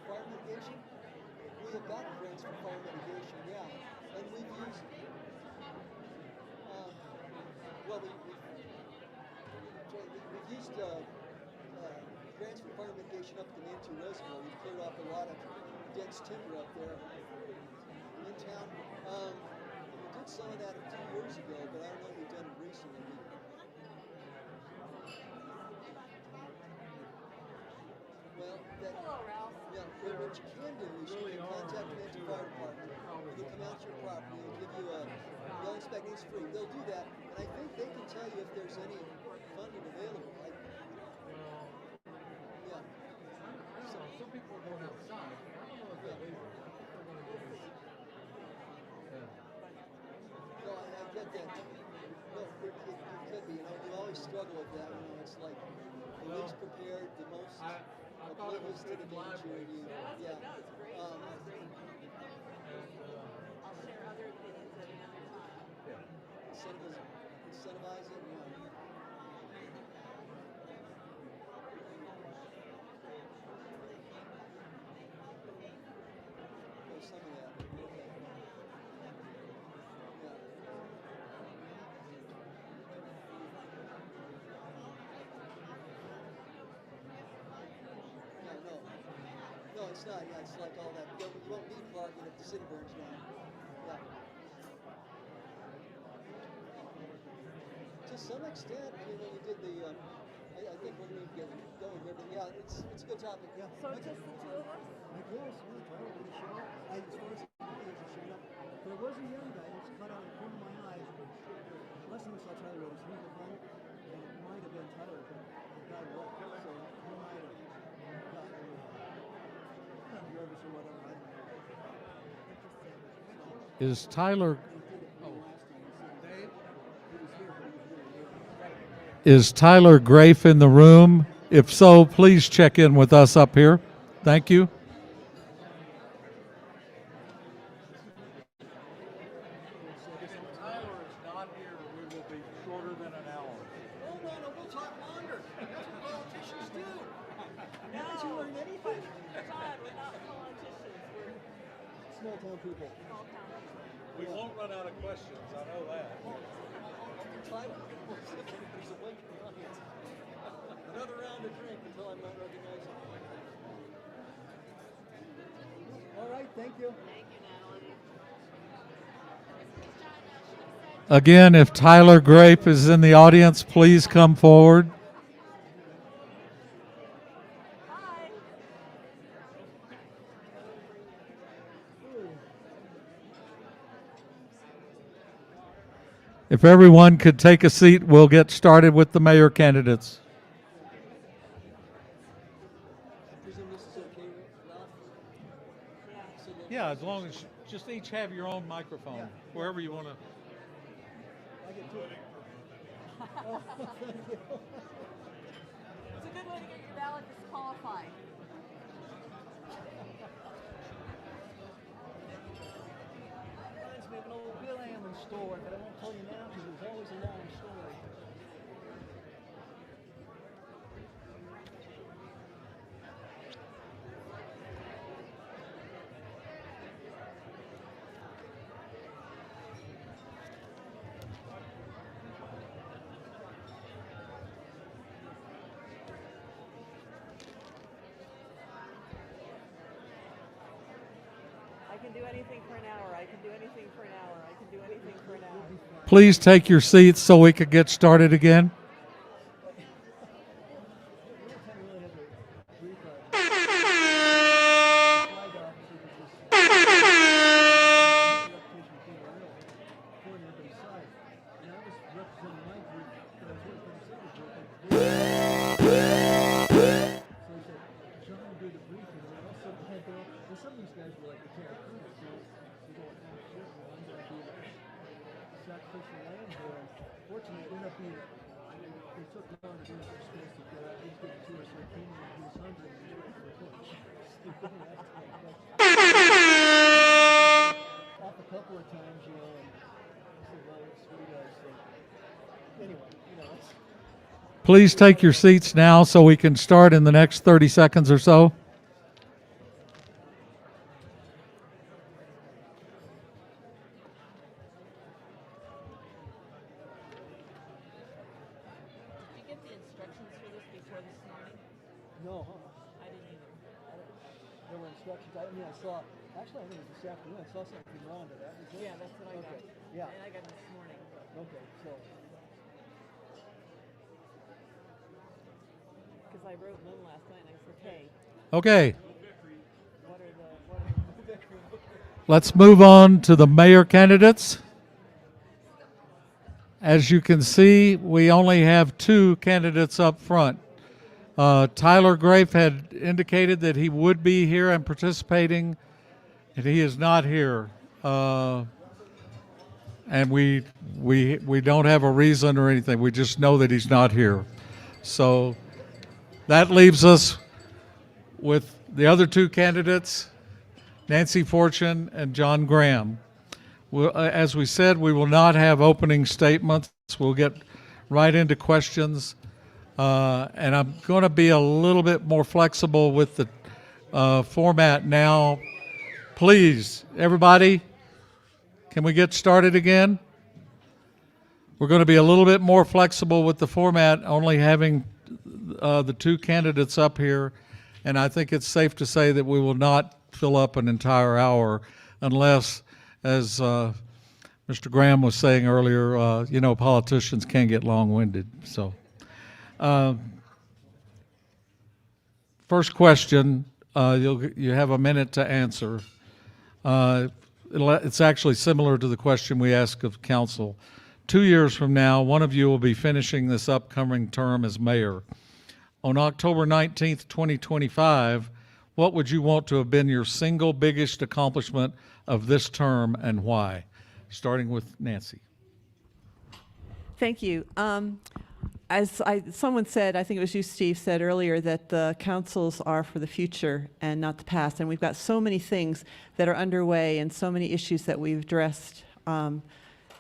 Fire mitigation? We have gotten grants for fire mitigation, yeah. And we've used, we've used grants for fire mitigation up at the Manitou Reservoir. We've cleared off a lot of dense timber up there in town. We did some of that a few years ago, but I don't know if we've done it recently. Well, Hello, Ralph. Yeah, what you can do is you can contact the Manitou Fire Department. They can come out to your property and give you they'll inspect it for free. They'll do that, and I think they can tell you if there's any funding available. Yeah. Some people are going outside. I don't know if that is. No, I get that. No, it could be. You always struggle with that. It's like the least prepared, the most. I thought it was to the pretty danger. lively. Yeah. I'll share other opinions at another time. Incentivize it. There's some of that. Okay. No, it's not. Yeah, it's like all that. You won't need parking if the city burns down. Yeah. To some extent, when you did the, I think we're going to get going here, but yeah, it's a good topic. Yeah. So it's just the two of us? I guess. Yeah, Tyler didn't show up. As far as he showed up. There was a young guy that was cut out of the corner of my eye. Last time I saw Tyler, it was he the front, and it might have been Tyler, but the guy left, so he might have gotten nervous or whatever. I don't know. Is Tyler? Is Tyler Grafe in the room? If so, please check in with us up here. Thank you. If Tyler is not here, we will be shorter than an hour. No, we'll talk longer. That's what politicians do. Haven't you learned anything? Todd, we're not politicians. We're Small town people. small town people. We won't run out of questions. I know that. Tyler, we'll see if anybody's awake in the audience. Another round of drink until I'm not recognized. All right, thank you. Thank you, Natalie. Again, if Tyler Grape is in the audience, please come forward. Hi. If everyone could take a seat, we'll get started with the mayor candidates. I presume this is okay, Ralph? Yeah, as long as just each have your own microphone, wherever you want to. I get to it. Oh, thank you. It's a good way to get your ballot disqualified. Reminds me of an old Bill Allen story, but I won't tell you now because it was always a long story. can do anything for an hour. I can do anything for an hour. I can do anything for an hour. Please take your seats so we could get started again. Please take your seats now so we can start in the next 30 seconds or so. No, I didn't either. There were instructions. I mean, I saw. Actually, I think it was this afternoon. I saw something from Rhonda. That was it. Yeah, that's what I got. Yeah, and I got it this morning. Okay, so. Because I wrote Lynn last night, and I said, "Hey." Okay. What are the Let's move on to the mayor candidates. As you can see, we only have 2 candidates up front. Tyler Grafe had indicated that he would be here and participating, and he is not here. And we don't have a reason or anything. We just know that he's not here. So that leaves us with the other 2 candidates, Nancy Fortune and John Graham. As we said, we will not have opening statements. We'll get right into questions. And I'm going to be a little bit more flexible with the format now. Please, everybody, can we get started again? We're going to be a little bit more flexible with the format, only having the 2 candidates up here. And I think it's safe to say that we will not fill up an entire hour unless, as Mr. Graham was saying earlier, politicians can get long-winded. So. First question, you have a minute to answer. It's actually similar to the question we ask of council. 2 years from now, one of you will be finishing this upcoming term as mayor. On October 19th, 2025, what would you want to have been your single biggest accomplishment of this term and why? Starting with Nancy. Thank you. As someone said, I think it was you, Steve, said earlier that the councils are for the future and not the past. And we've got so many things that are underway and so many issues that we've addressed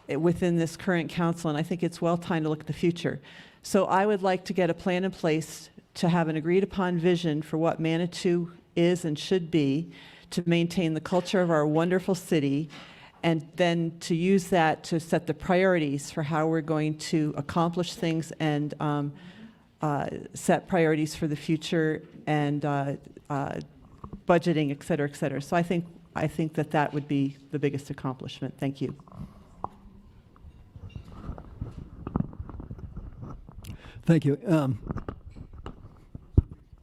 within this current council. And I think it's well time to look at the future. So I would like to get a plan in place to have an agreed upon vision for what Manitou is and should be to maintain the culture of our wonderful city, and then to use that to set the priorities for how we're going to accomplish things and set priorities for the future and budgeting, et cetera, et cetera. So I think that would be the biggest accomplishment. Thank you. Thank you.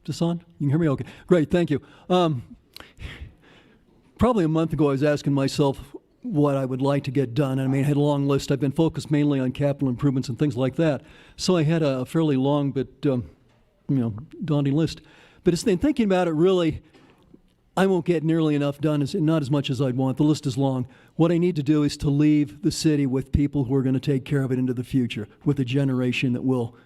Is this on? You can hear me? Okay. Great. Thank you. Probably a month ago, I was asking myself what I would like to get done. I mean, I had a long list. I've been focused mainly on capital improvements and things like that. So I had a fairly long but, daunting list. But in thinking about it, really, I won't get nearly enough done, not as much as I'd want. The list is long. What I need to do is to leave the city with people who are going to take care of it into the future, with a generation that will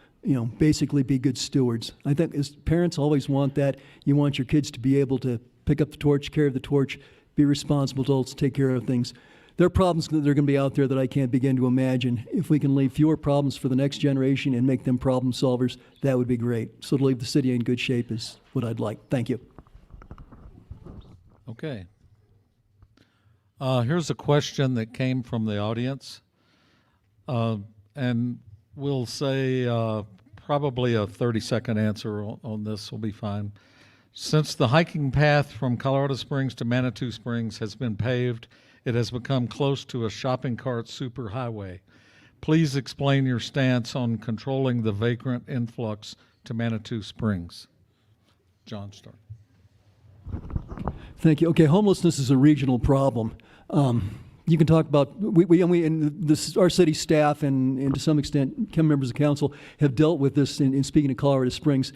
basically be good stewards. I think as parents always want that. You want your kids to be able to pick up the torch, carry the torch, be responsible adults, take care of things. There are problems that are going to be out there that I can't begin to imagine. If we can leave fewer problems for the next generation and make them problem solvers, that would be great. So to leave the city in good shape is what I'd like. Thank you. Okay. Here's a question that came from the audience. And we'll say probably a 30-second answer on this will be fine. Since the hiking path from Colorado Springs to Manitou Springs has been paved, it has become close to a shopping cart superhighway. Please explain your stance on controlling the vagrant influx to Manitou Springs. John, start. Thank you. Okay, homelessness is a regional problem. You can talk about, our city staff and to some extent members of council have dealt with this in speaking to Colorado Springs.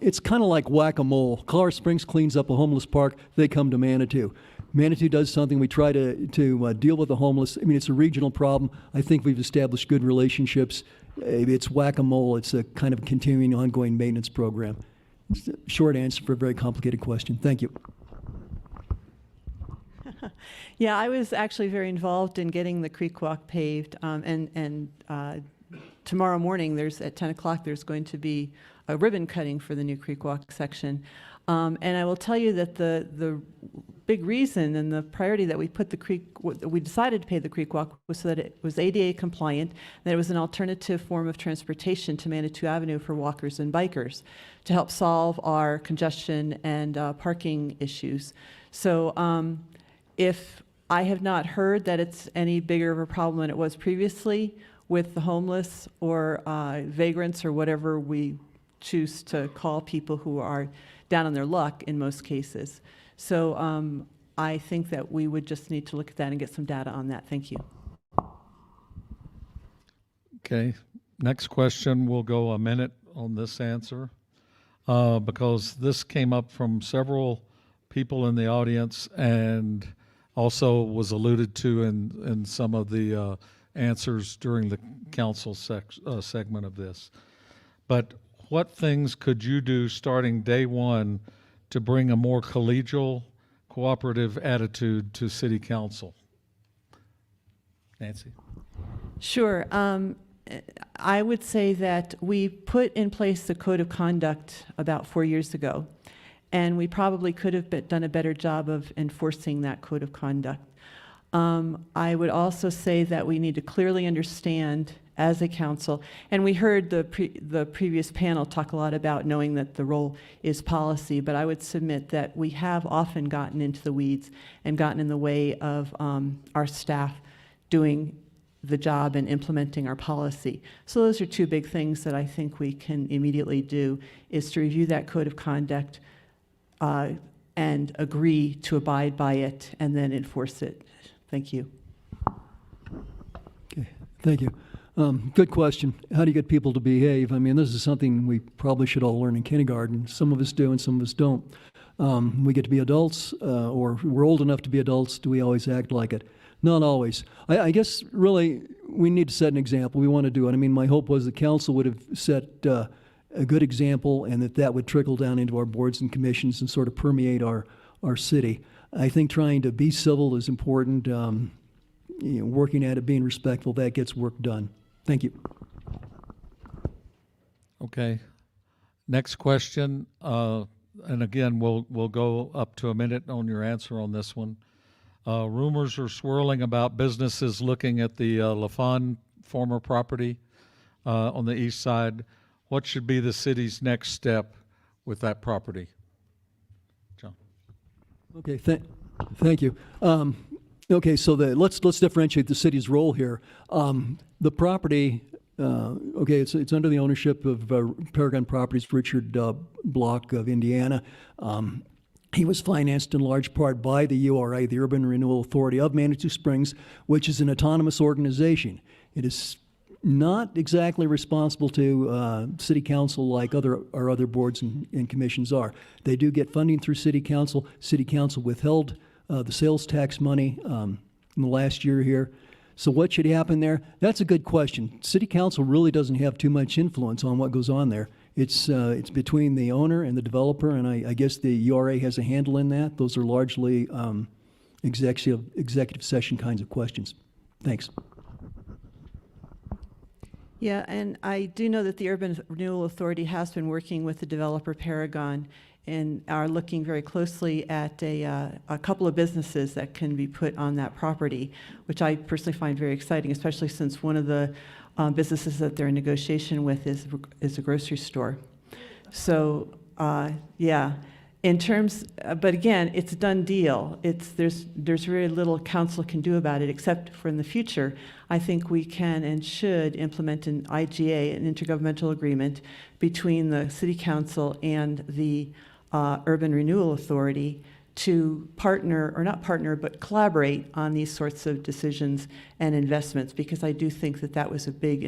It's kind of like whack-a-mole. Colorado Springs cleans up a homeless park, they come to Manitou. Manitou does something, we try to deal with the homeless. I mean, it's a regional problem. I think we've established good relationships. It's whack-a-mole. It's a kind of continuing, ongoing maintenance program. It's a short answer for a very complicated question. Thank you. Yeah, I was actually very involved in getting the creek walk paved, and tomorrow morning at 10 o'clock there's going to be a ribbon cutting for the new creek walk section. And I will tell you that the big reason and the priority that we decided to pave the creek walk was so that it was ADA compliant, that it was an alternative form of transportation to Manitou Avenue for walkers and bikers to help solve our congestion and parking issues. So if I have not heard that it's any bigger of a problem than it was previously with the homeless or vagrants or whatever we choose to call people who are down on their luck in most cases. So I think that we would just need to look at that and get some data on that. Thank you. Okay, next question, we'll go a minute on this answer because this came up from several people in the audience and also was alluded to in some of the answers during the council segment of this. But what things could you do starting day one to bring a more collegial, cooperative attitude to City Council? Nancy? Sure. I would say that we put in place the code of conduct about 4 years ago, and we probably could have done a better job of enforcing that code of conduct. I would also say that we need to clearly understand as a council, and we heard the previous panel talk a lot about knowing that the role is policy, but I would submit that we have often gotten into the weeds and gotten in the way of our staff doing the job and implementing our policy. So those are two big things that I think we can immediately do, is to review that code of conduct and agree to abide by it and then enforce it. Thank you. Okay, thank you. Good question. How do you get people to behave? I mean, this is something we probably should all learn in kindergarten. Some of us do and some of us don't. We get to be adults, or we're old enough to be adults. Do we always act like it? Not always. I guess really we need to set an example. We want to do it. I mean, my hope was the council would have set a good example and that would trickle down into our boards and commissions and sort of permeate our city. I think trying to be civil is important. Working at it, being respectful, that gets work done. Thank you. Okay. Next question, and again, we'll go up to a minute on your answer on this one. Rumors are swirling about businesses looking at the LaFon former property on the east side. What should be the city's next step with that property? John. Okay, thank you. Okay, so let's differentiate the city's role here. The property, okay, it's under the ownership of Paragon Properties, Richard Block of Indiana. He was financed in large part by the URA, the Urban Renewal Authority of Manitou Springs, which is an autonomous organization. It is not exactly responsible to City Council like our other boards and commissions are. They do get funding through City Council. City Council withheld the sales tax money in the last year here. So what should happen there? That's a good question. City Council really doesn't have too much influence on what goes on there. It's between the owner and the developer, and I guess the URA has a handle in that. Those are largely executive session kinds of questions. Thanks. Yeah, and I do know that the Urban Renewal Authority has been working with the developer Paragon and are looking very closely at a couple of businesses that can be put on that property, which I personally find very exciting, especially since one of the businesses that they're in negotiation with is a grocery store. So, yeah, In terms, but again, it's a done deal. There's very little council can do about it, except for in the future, I think we can and should implement an IGA, an intergovernmental agreement between the city council and the Urban Renewal Authority to partner, or not partner, but collaborate on these sorts of decisions and investments, because I do think that that was a big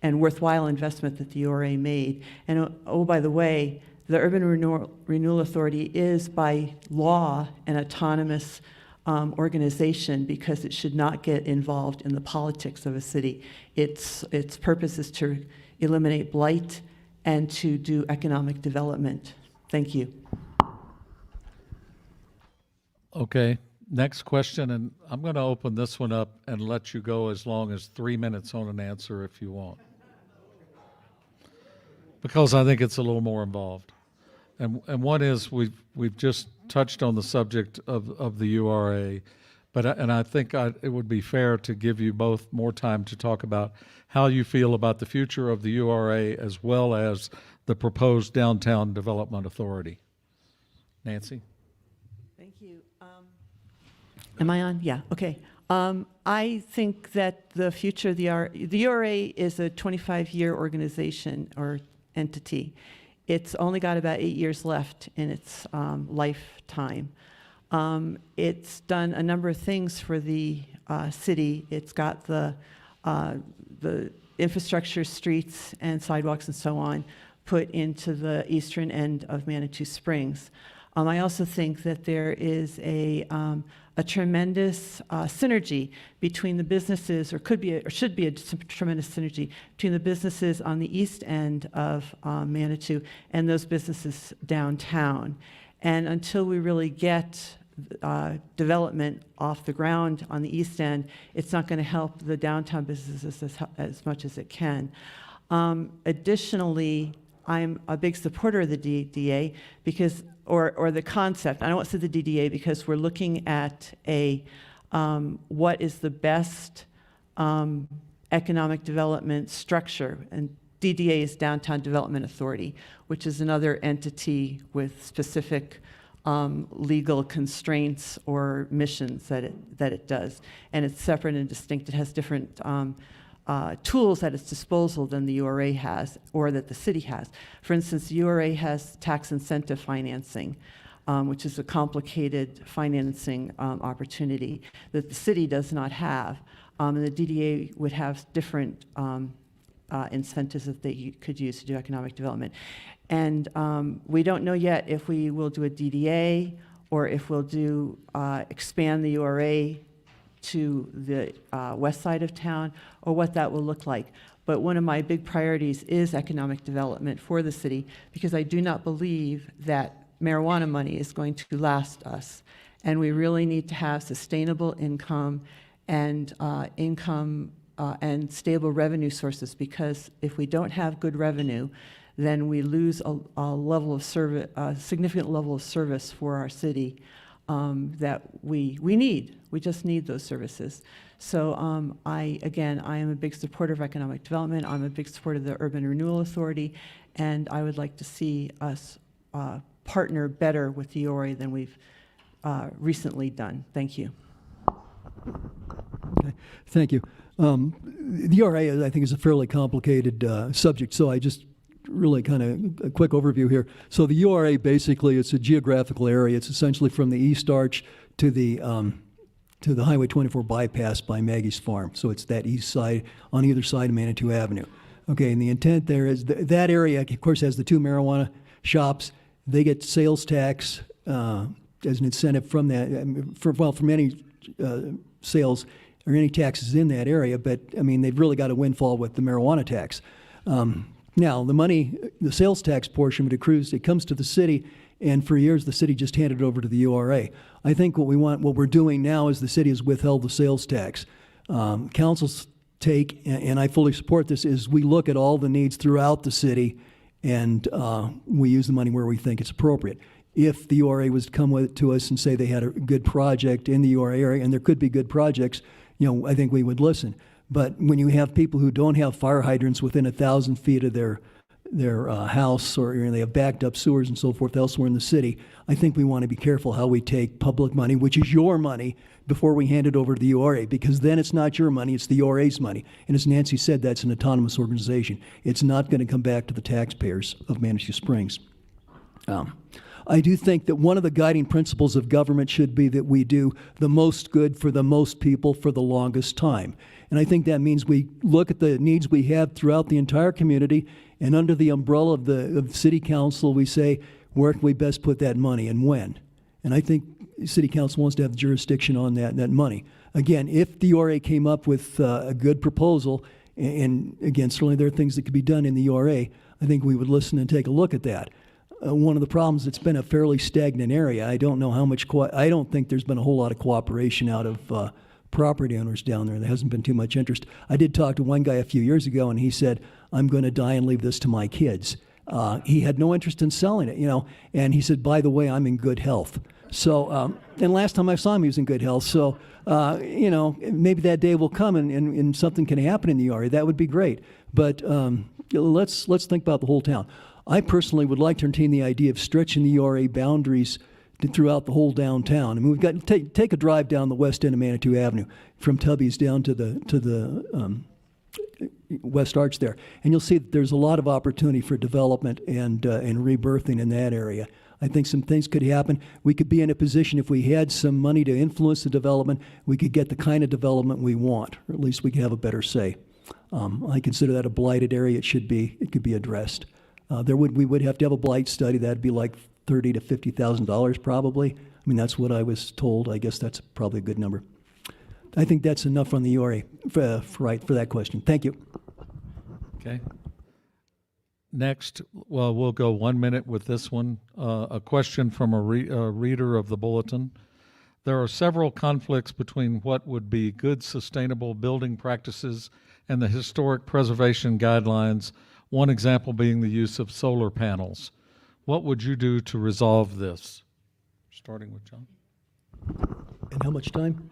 and worthwhile investment that the URA made. And oh, by the way, the Urban Renewal Authority is by law an autonomous organization because it should not get involved in the politics of a city. Its purpose is to eliminate blight and to do economic development. Thank you. Okay, next question, and I'm going to open this one up and let you go as long as 3 minutes on an answer if you want, because I think it's a little more involved. And one is we've just touched on the subject of the URA, but I think it would be fair to give you both more time to talk about how you feel about the future of the URA as well as the proposed Downtown Development Authority. Nancy? Thank you. Am I on? Yeah, okay. I think that the future of the URA is a 25-year organization or entity. It's only got about 8 years left in its lifetime. It's done a number of things for the city. It's got the infrastructure, streets and sidewalks and so on put into the eastern end of Manitou Springs. I also think that there is a tremendous synergy between the businesses, or could be, or should be a tremendous synergy between the businesses on the east end of Manitou and those businesses downtown. And until we really get development off the ground on the east end, it's not going to help the downtown businesses as much as it can. Additionally, I'm a big supporter of the DDA because, or the concept. I don't want to say the DDA because we're looking at what is the best economic development structure, and DDA is Downtown Development Authority, which is another entity with specific legal constraints or missions that it does, and it's separate and distinct. It has different tools at its disposal than the URA has, or that the city has. For instance, the URA has tax incentive financing, which is a complicated financing opportunity that the city does not have. And the DDA would have different incentives that they could use to do economic development. And we don't know yet if we will do a DDA or if we'll do expand the URA to the west side of town, or what that will look like. But one of my big priorities is economic development for the city, because I do not believe that marijuana money is going to last us. And we really need to have sustainable income and stable revenue sources, because if we don't have good revenue, then we lose a level of service, a significant level of service for our city that we need. We just need those services. So I am a big supporter of economic development. I'm a big supporter of the Urban Renewal Authority, and I would like to see us partner better with the URA than we've recently done. Thank you. Okay. Thank you. The URA, I think, is a fairly complicated subject, so I just really kind of a quick overview here. So the URA, basically, it's a geographical area. It's essentially from the East Arch to the Highway 24 bypass by Maggie's Farm. So it's that east side on either side of Manitou Avenue. Okay, and the intent there is that area, of course, has the two marijuana shops. They get sales tax as an incentive from that, from any sales or any taxes in that area. But I mean, they've really got a windfall with the marijuana tax. Now, the money, the sales tax portion, it accrues, it comes to the city, and for years the city just handed it over to the URA. I think what we're doing now is the city has withheld the sales tax. Council's take, and I fully support this, is we look at all the needs throughout the city, and we use the money where we think it's appropriate. If the URA was to come to us and say they had a good project in the URA area, and there could be good projects, I think we would listen. But when you have people who don't have fire hydrants within 1,000 feet of their house, or they have backed up sewers and so forth elsewhere in the city, I think we want to be careful how we take public money, which is your money, before we hand it over to the URA, because then it's not your money, it's the URA's money. And as Nancy said, that's an autonomous organization. It's not going to come back to the taxpayers of Manitou Springs. I do think that one of the guiding principles of government should be that we do the most good for the most people for the longest time. And I think that means we look at the needs we have throughout the entire community, and under the umbrella of the city council, we say, where can we best put that money and when? And I think city council wants to have jurisdiction on that money. Again, if the URA came up with a good proposal, and again, certainly there are things that could be done in the URA, I think we would listen and take a look at that. One of the problems, it's been a fairly stagnant area. I don't know how much, I don't think there's been a whole lot of cooperation out of property owners down there. There hasn't been too much interest. I did talk to one guy a few years ago, and he said, I'm going to die and leave this to my kids. He had no interest in selling it, and he said, by the way, I'm in good health. So, and last time I saw him, he was in good health. So, maybe that day will come and something can happen in the area. That would be great. But let's think about the whole town. I personally would like to entertain the idea of stretching the URA boundaries throughout the whole downtown. I mean, we've got to take a drive down the west end of Manitou Avenue from Tubby's down to the West Arch there, and you'll see that there's a lot of opportunity for development and rebirthing in that area. I think some things could happen. We could be in a position, if we had some money to influence the development, we could get the kind of development we want, or at least we could have a better say. I consider that a blighted area. It could be addressed. We would have to have a blight study. That'd be like $30,000 to $50,000 probably. I mean, that's what I was told. I guess that's probably a good number. I think that's enough on the URA for that question. Thank you. Okay. Next, well, we'll go 1 minute with this one. A question from a reader of the bulletin. There are several conflicts between what would be good sustainable building practices and the historic preservation guidelines, one example being the use of solar panels. What would you do to resolve this? Starting with John. And how much time?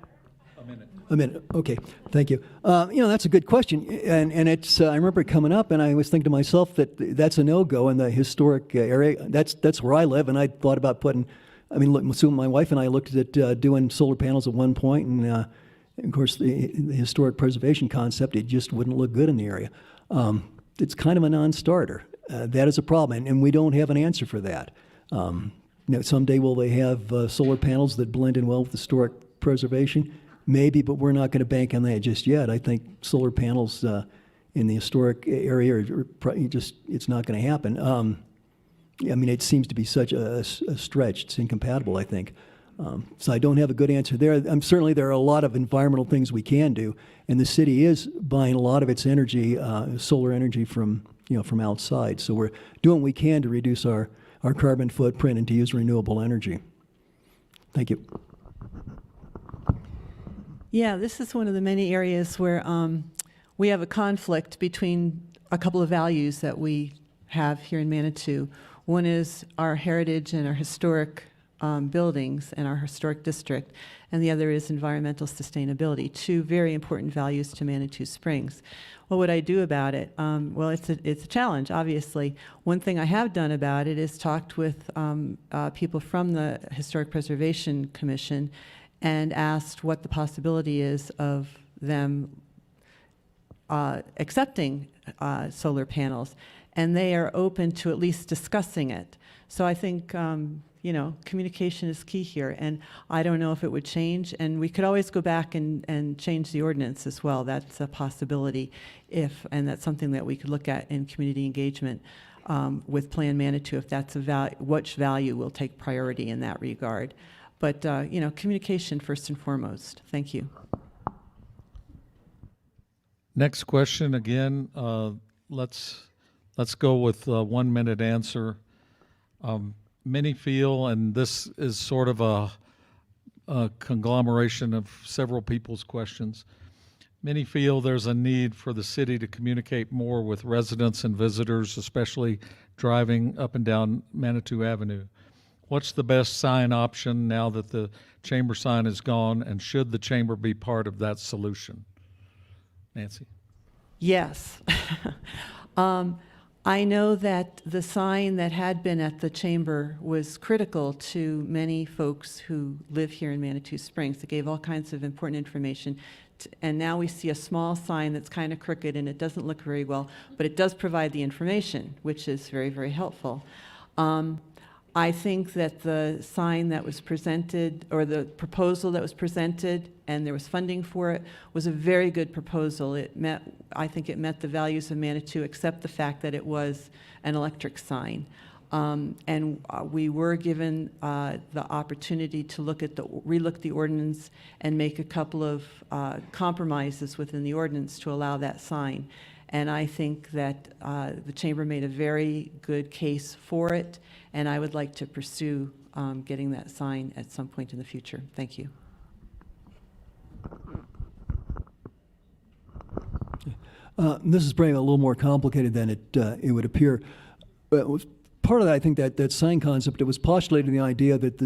A minute. A minute. Okay. Thank you. That's a good question, and it's. I remember it coming up, and I was thinking to myself that that's a no-go in the historic area. That's where I live, and I thought about putting. I mean, look, so my wife and I looked at doing solar panels at one point, and of course, the historic preservation concept, it just wouldn't look good in the area. It's kind of a non-starter. That is a problem, and we don't have an answer for that. Someday will they have solar panels that blend in well with historic preservation? Maybe, but we're not going to bank on that just yet. I think solar panels in the historic area it's not going to happen. I mean, it seems to be such a stretch. It's incompatible, I think. So I don't have a good answer there. Certainly there are a lot of environmental things we can do, and the city is buying a lot of its energy, solar energy from outside. So we're doing what we can to reduce our carbon footprint and to use renewable energy. Thank you. Yeah, this is one of the many areas where we have a conflict between a couple of values that we have here in Manitou. One is our heritage and our historic buildings and our historic district, and the other is environmental sustainability, two very important values to Manitou Springs. What would I do about it? Well, it's a challenge, obviously. One thing I have done about it is talked with people from the Historic Preservation Commission and asked what the possibility is of them accepting solar panels, and they are open to at least discussing it. So I think communication is key here, and I don't know if it would change, and we could always go back and change the ordinance as well. That's a possibility, and that's something that we could look at in community engagement with Plan Manitou, if that's which value will take priority in that regard. But communication first and foremost. Thank you. Next question again. Let's go with a 1 minute answer. Many feel, and this is sort of a conglomeration of several people's questions. Many feel there's a need for the city to communicate more with residents and visitors, especially driving up and down Manitou Avenue. What's the best sign option now that the chamber sign is gone, and should the chamber be part of that solution? Nancy? Yes. I know that the sign that had been at the chamber was critical to many folks who live here in Manitou Springs. It gave all kinds of important information. And now we see a small sign that's kind of crooked and it doesn't look very well, but it does provide the information, which is very, very helpful. I think that the sign that was presented, or the proposal that was presented, and there was funding for it, was a very good proposal. I think it met the values of Manitou, except the fact that it was an electric sign. We were given the opportunity to relook the ordinance and make a couple of compromises within the ordinance to allow that sign. And I think that the chamber made a very good case for it, and I would like to pursue getting that sign at some point in the future. Thank you. This is probably a little more complicated than it would appear. Part of that, I think, that sign concept, it was postulating the idea that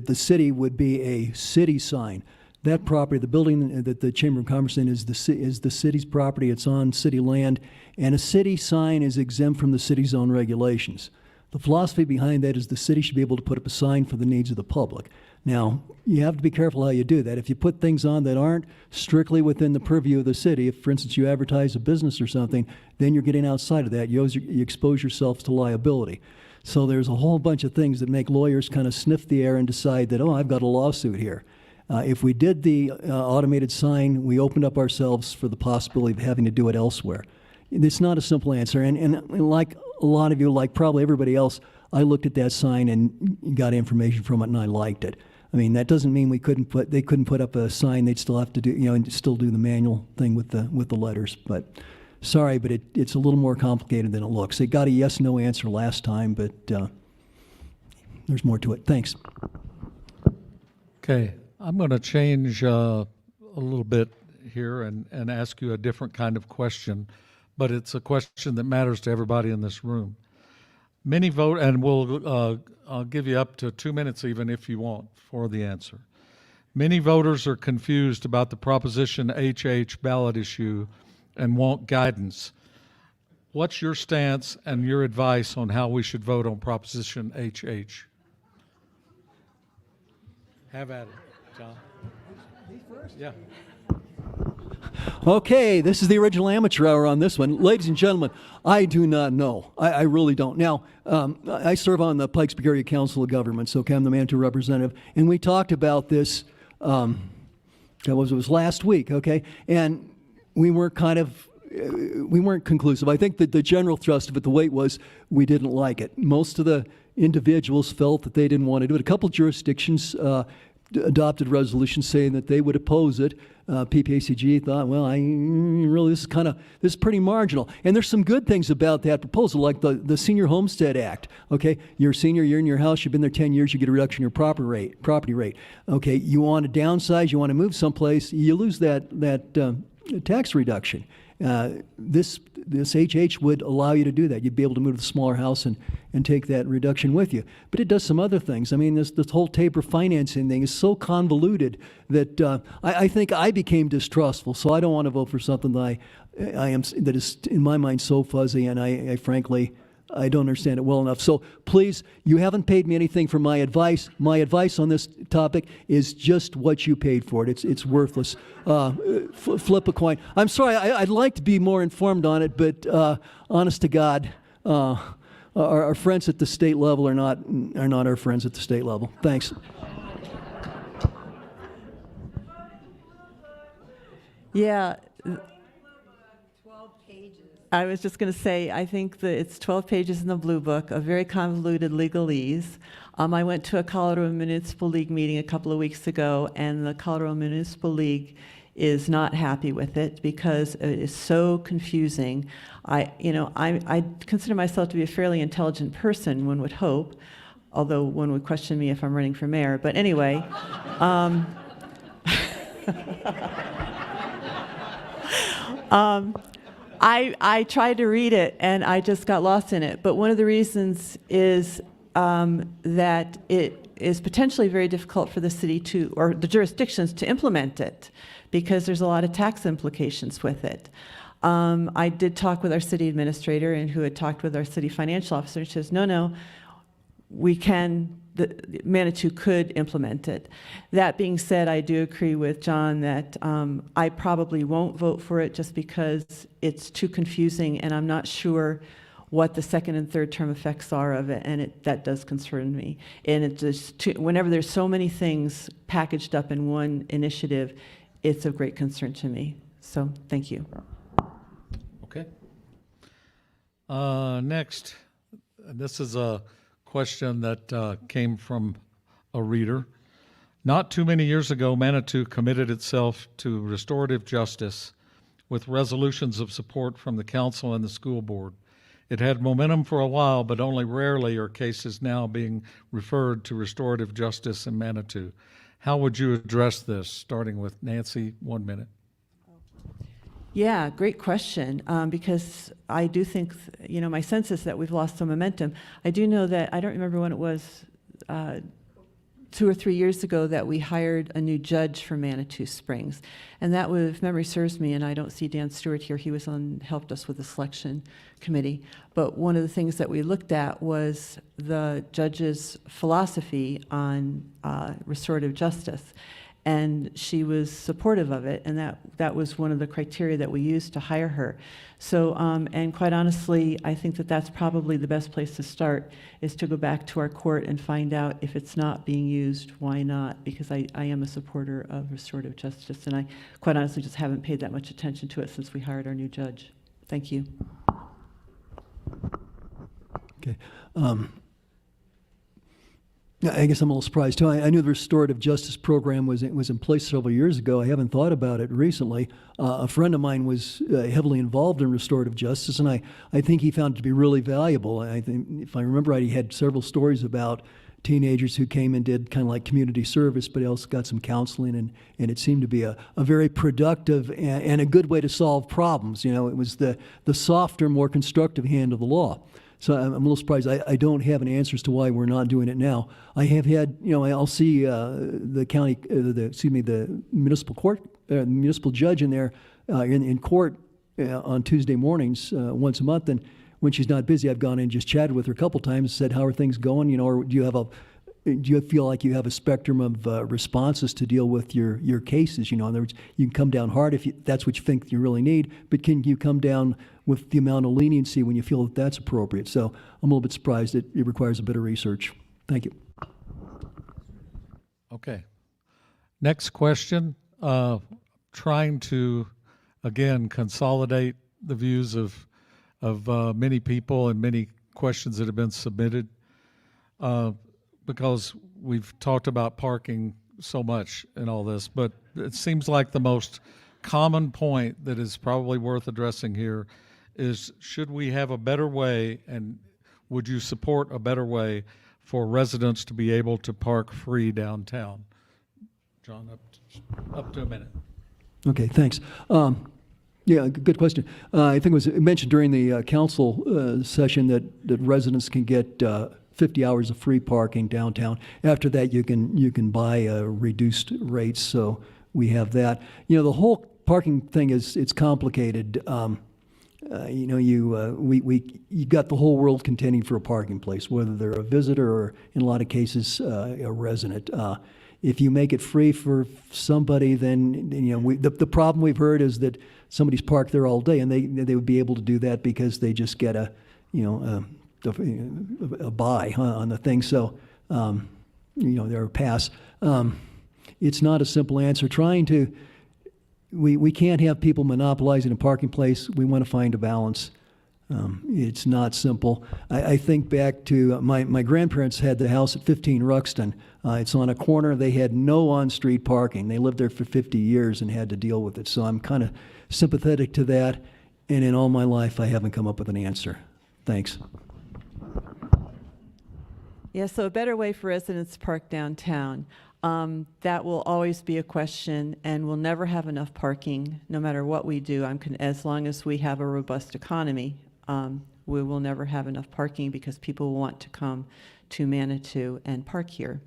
the city would be a city sign. That property, the building that the Chamber of Commerce in, is the city's property. It's on city land, and a city sign is exempt from the city's own regulations. The philosophy behind that is the city should be able to put up a sign for the needs of the public. Now, you have to be careful how you do that. If you put things on that aren't strictly within the purview of the city, if, for instance, you advertise a business or something, then you're getting outside of that. You expose yourself to liability. So there's a whole bunch of things that make lawyers kind of sniff the air and decide that, oh, I've got a lawsuit here. If we did the automated sign, we opened up ourselves for the possibility of having to do it elsewhere. It's not a simple answer. And like a lot of you, like probably everybody else, I looked at that sign and got information from it, and I liked it. I mean, that doesn't mean they couldn't put up a sign. They'd still have to do, and still do the manual thing with the letters. But sorry, but it's a little more complicated than it looks. It got a yes/no answer last time, but there's more to it. Thanks. Okay, I'm going to change a little bit here and ask you a different kind of question, but it's a question that matters to everybody in this room. Many vote, and I'll give you up to 2 minutes even if you want for the answer. Many voters are confused about the Proposition HH ballot issue and want guidance. What's your stance and your advice on how we should vote on Proposition HH? Have at it, John. Me first? Yeah. Okay, this is the original amateur hour on this one. Ladies and gentlemen, I do not know. I really don't. Now, I serve on the Pikes Peak Area Council of Governments, okay, I'm the Manitou representative, and we talked about this, it was last week, okay, and we weren't conclusive. I think that the general thrust of it, the way it was, we didn't like it. Most of the individuals felt that they didn't want to do it. A couple jurisdictions adopted resolutions saying that they would oppose it. PPACG thought, well, this is pretty marginal. And there's some good things about that proposal, like the Senior Homestead Act. Okay, you're a senior, you're in your house, you've been there 10 years, you get a reduction in your property rate. Okay, you want to downsize, you want to move someplace, you lose that tax reduction. This HH would allow you to do that. You'd be able to move to the smaller house and take that reduction with you. But it does some other things. I mean, this whole taper financing thing is so convoluted that I think I became distrustful. So I don't want to vote for something that that is in my mind so fuzzy, and I frankly I don't understand it well enough. So please, you haven't paid me anything for my advice. My advice on this topic is just what you paid for it. It's worthless. Flip a coin. I'm sorry, I'd like to be more informed on it, but honest to God, our friends at the state level are not our friends at the state level. Thanks. Yeah. I was just going to say, I think that it's 12 pages in the Blue Book, a very convoluted legalese. I went to a Colorado Municipal League meeting a couple of weeks ago, and the Colorado Municipal League is not happy with it because it is so confusing. I consider myself to be a fairly intelligent person, one would hope, although one would question me if I'm running for mayor. But anyway. I tried to read it and I just got lost in it. But one of the reasons is that it is potentially very difficult for the city or the jurisdictions to implement it because there's a lot of tax implications with it. I did talk with our city administrator and who had talked with our city financial officer. She says, no, we can, Manitou could implement it. That being said, I do agree with John that I probably won't vote for it just because it's too confusing and I'm not sure what the second and third term effects are of it, and that does concern me. And it just, whenever there's so many things packaged up in one initiative, it's of great concern to me. So, thank you. Okay. Next, this is a question that came from a reader. Not too many years ago, Manitou committed itself to restorative justice with resolutions of support from the council and the school board. It had momentum for a while, but only rarely are cases now being referred to restorative justice in Manitou. How would you address this? Starting with Nancy, 1 minute. Yeah, great question, because I do think, my sense is that we've lost some momentum. I do know that, I don't remember when it was, 2 or 3 years ago that we hired a new judge for Manitou Springs. And that was, if memory serves me, and I don't see Dan Stewart here, he helped us with the selection committee. But one of the things that we looked at was the judge's philosophy on restorative justice. And she was supportive of it, and that was one of the criteria that we used to hire her. So, and quite honestly, I think that that's probably the best place to start, is to go back to our court and find out if it's not being used, why not? Because I am a supporter of restorative justice, and I quite honestly just haven't paid that much attention to it since we hired our new judge. Thank you. Okay. I guess I'm a little surprised too. I knew the restorative justice program was in place several years ago. I haven't thought about it recently. A friend of mine was heavily involved in restorative justice, and I think he found it to be really valuable. I think, if I remember right, he had several stories about teenagers who came and did kind of like community service, but also got some counseling, and it seemed to be a very productive and a good way to solve problems. It was the softer, more constructive hand of the law. So I'm a little surprised. I don't have an answer as to why we're not doing it now. I have had, I'll see the county, the municipal court, municipal judge in there in court on Tuesday mornings once a month. And when she's not busy, I've gone in and just chatted with her a couple times, said, how are things going? Or do you feel like you have a spectrum of responses to deal with your cases? In other words, you can come down hard if that's what you think you really need, but can you come down with the amount of leniency when you feel that that's appropriate? So I'm a little bit surprised that it requires a bit of research. Thank you. Okay. Next question. Trying to, again, consolidate the views of many people and many questions that have been submitted. Because we've talked about parking so much in all this, but it seems like the most common point that is probably worth addressing here is, should we have a better way, and would you support a better way for residents to be able to park free downtown? John, up to a minute. Okay, thanks. Yeah, good question. I think it was mentioned during the council session that residents can get 50 hours of free parking downtown. After that, you can buy reduced rates. So we have that. The whole parking thing it's complicated. You got the whole world contending for a parking place, whether they're a visitor or, in a lot of cases, a resident. If you make it free for somebody, then the problem we've heard is that somebody's parked there all day, and they would be able to do that because they just get a buy on the thing. So they're a pass. It's not a simple answer. We can't have people monopolizing a parking place. We want to find a balance. It's not simple. I think back to my grandparents had the house at 15 Ruxton. It's on a corner. They had no on-street parking. They lived there for 50 years and had to deal with it. So I'm kind of sympathetic to that. And in all my life, I haven't come up with an answer. Thanks. Yeah, so a better way for residents to park downtown. That will always be a question, and we'll never have enough parking no matter what we do. As long as we have a robust economy, we will never have enough parking because people will want to come to Manitou and park here.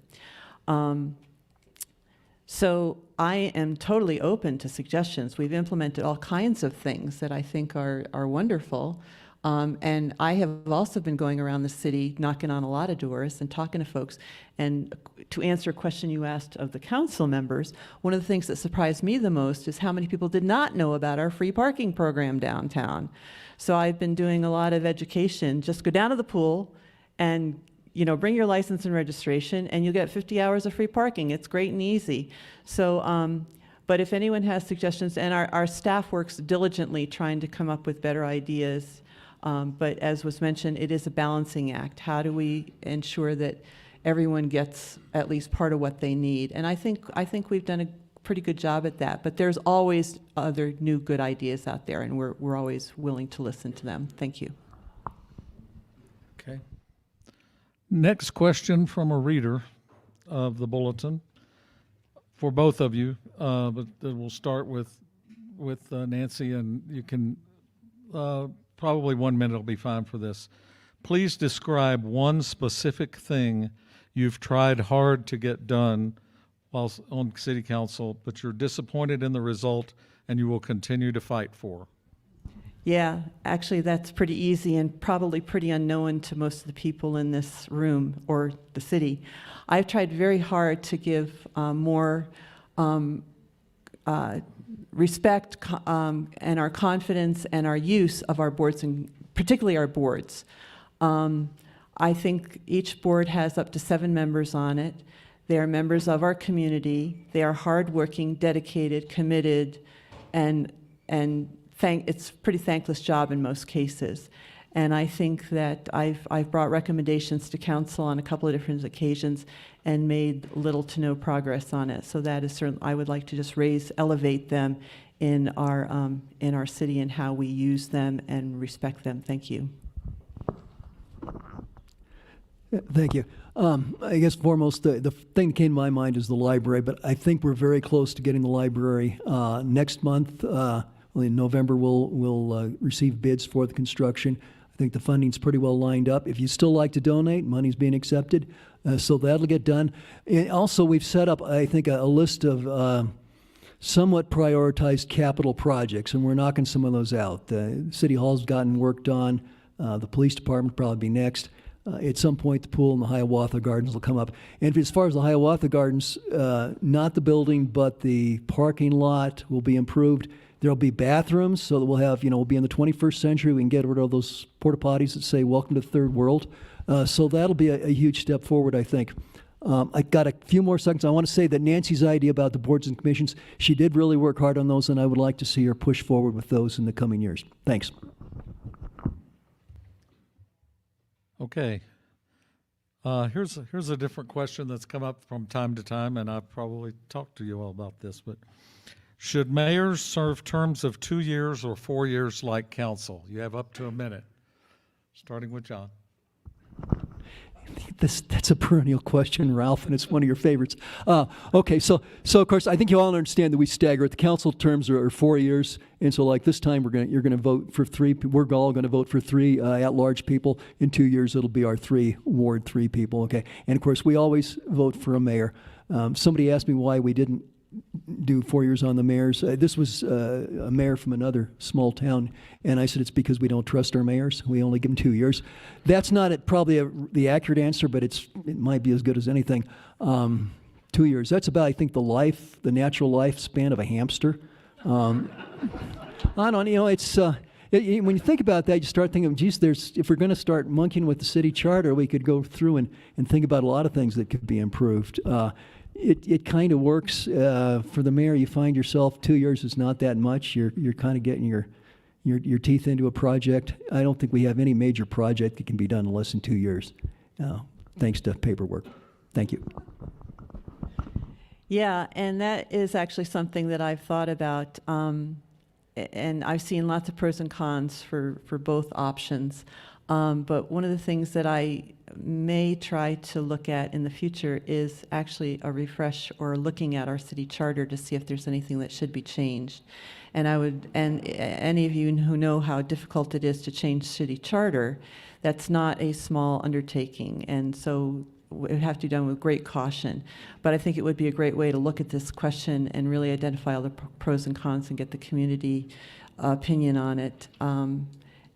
So I am totally open to suggestions. We've implemented all kinds of things that I think are wonderful. And I have also been going around the city, knocking on a lot of doors and talking to folks. And to answer a question you asked of the council members, one of the things that surprised me the most is how many people did not know about our free parking program downtown. So I've been doing a lot of education. Just go down to the pool and bring your license and registration, and you'll get 50 hours of free parking. It's great and easy. So, but if anyone has suggestions, and our staff works diligently trying to come up with better ideas. But as was mentioned, it is a balancing act. How do we ensure that everyone gets at least part of what they need? And I think we've done a pretty good job at that. But there's always other new good ideas out there, and we're always willing to listen to them. Thank you. Okay. Next question from a reader of the bulletin for both of you, but we'll start with Nancy, and you can probably 1 minute will be fine for this. Please describe one specific thing you've tried hard to get done while on City Council, but you're disappointed in the result and you will continue to fight for. Yeah, actually that's pretty easy and probably pretty unknown to most of the people in this room or the city. I've tried very hard to give more respect and our confidence and our use of our boards, and particularly our boards. I think each board has up to 7 members on it. They are members of our community. They are hardworking, dedicated, committed, and it's a pretty thankless job in most cases. And I think that I've brought recommendations to council on a couple of different occasions and made little to no progress on it. So that is certainly, I would like to just elevate them in our city and how we use them and respect them. Thank you. Thank you. I guess foremost, the thing that came to my mind is the library, but I think we're very close to getting the library. Next month, in November, we'll receive bids for the construction. I think the funding's pretty well lined up. If you still like to donate, money's being accepted, so that'll get done. And also, we've set up, I think, a list of somewhat prioritized capital projects, and we're knocking some of those out. The City Hall's gotten work done. The police department will probably be next. At some point, the pool and the Hiawatha Gardens will come up. And as far as the Hiawatha Gardens, not the building, but the parking lot will be improved. There'll be bathrooms, so that we'll have, we'll be in the 21st century. We can get rid of those porta potties that say, "Welcome to the third world." So that'll be a huge step forward, I think. I got a few more seconds. I want to say that Nancy's idea about the boards and commissions, she did really work hard on those, and I would like to see her push forward with those in the coming years. Thanks. Okay. Here's a different question that's come up from time to time, and I've probably talked to you all about this, but should mayors serve terms of 2 years or 4 years like council? You have up to a minute, starting with John. That's a perennial question, Ralph, and it's one of your favorites. Okay, so of course, I think you all understand that we stagger it. The council terms are 4 years, and so like this time, you're going to vote for 3. We're all going to vote for 3 at-large people. In 2 years, it'll be our 3 Ward 3 people. Okay, and of course, we always vote for a mayor. Somebody asked me why we didn't do 4 years on the mayors. This was a mayor from another small town, and I said it's because we don't trust our mayors. We only give them 2 years. That's not probably the accurate answer, but it might be as good as anything. 2 years. That's about, I think, the natural lifespan of a hamster. I don't. It's when you think about that, you start thinking, geez, if we're going to start monkeying with the city charter, we could go through and think about a lot of things that could be improved. It kind of works for the mayor. You find yourself 2 years is not that much. You're kind of getting your teeth into a project. I don't think we have any major project that can be done in less than 2 years, thanks to paperwork. Thank you. Yeah, and that is actually something that I've thought about, and I've seen lots of pros and cons for both options. But one of the things that I may try to look at in the future is actually a refresh or looking at our city charter to see if there's anything that should be changed. And any of you who know how difficult it is to change city charter, that's not a small undertaking. And so would have to be done with great caution. But I think it would be a great way to look at this question and really identify all the pros and cons and get the community opinion on it. And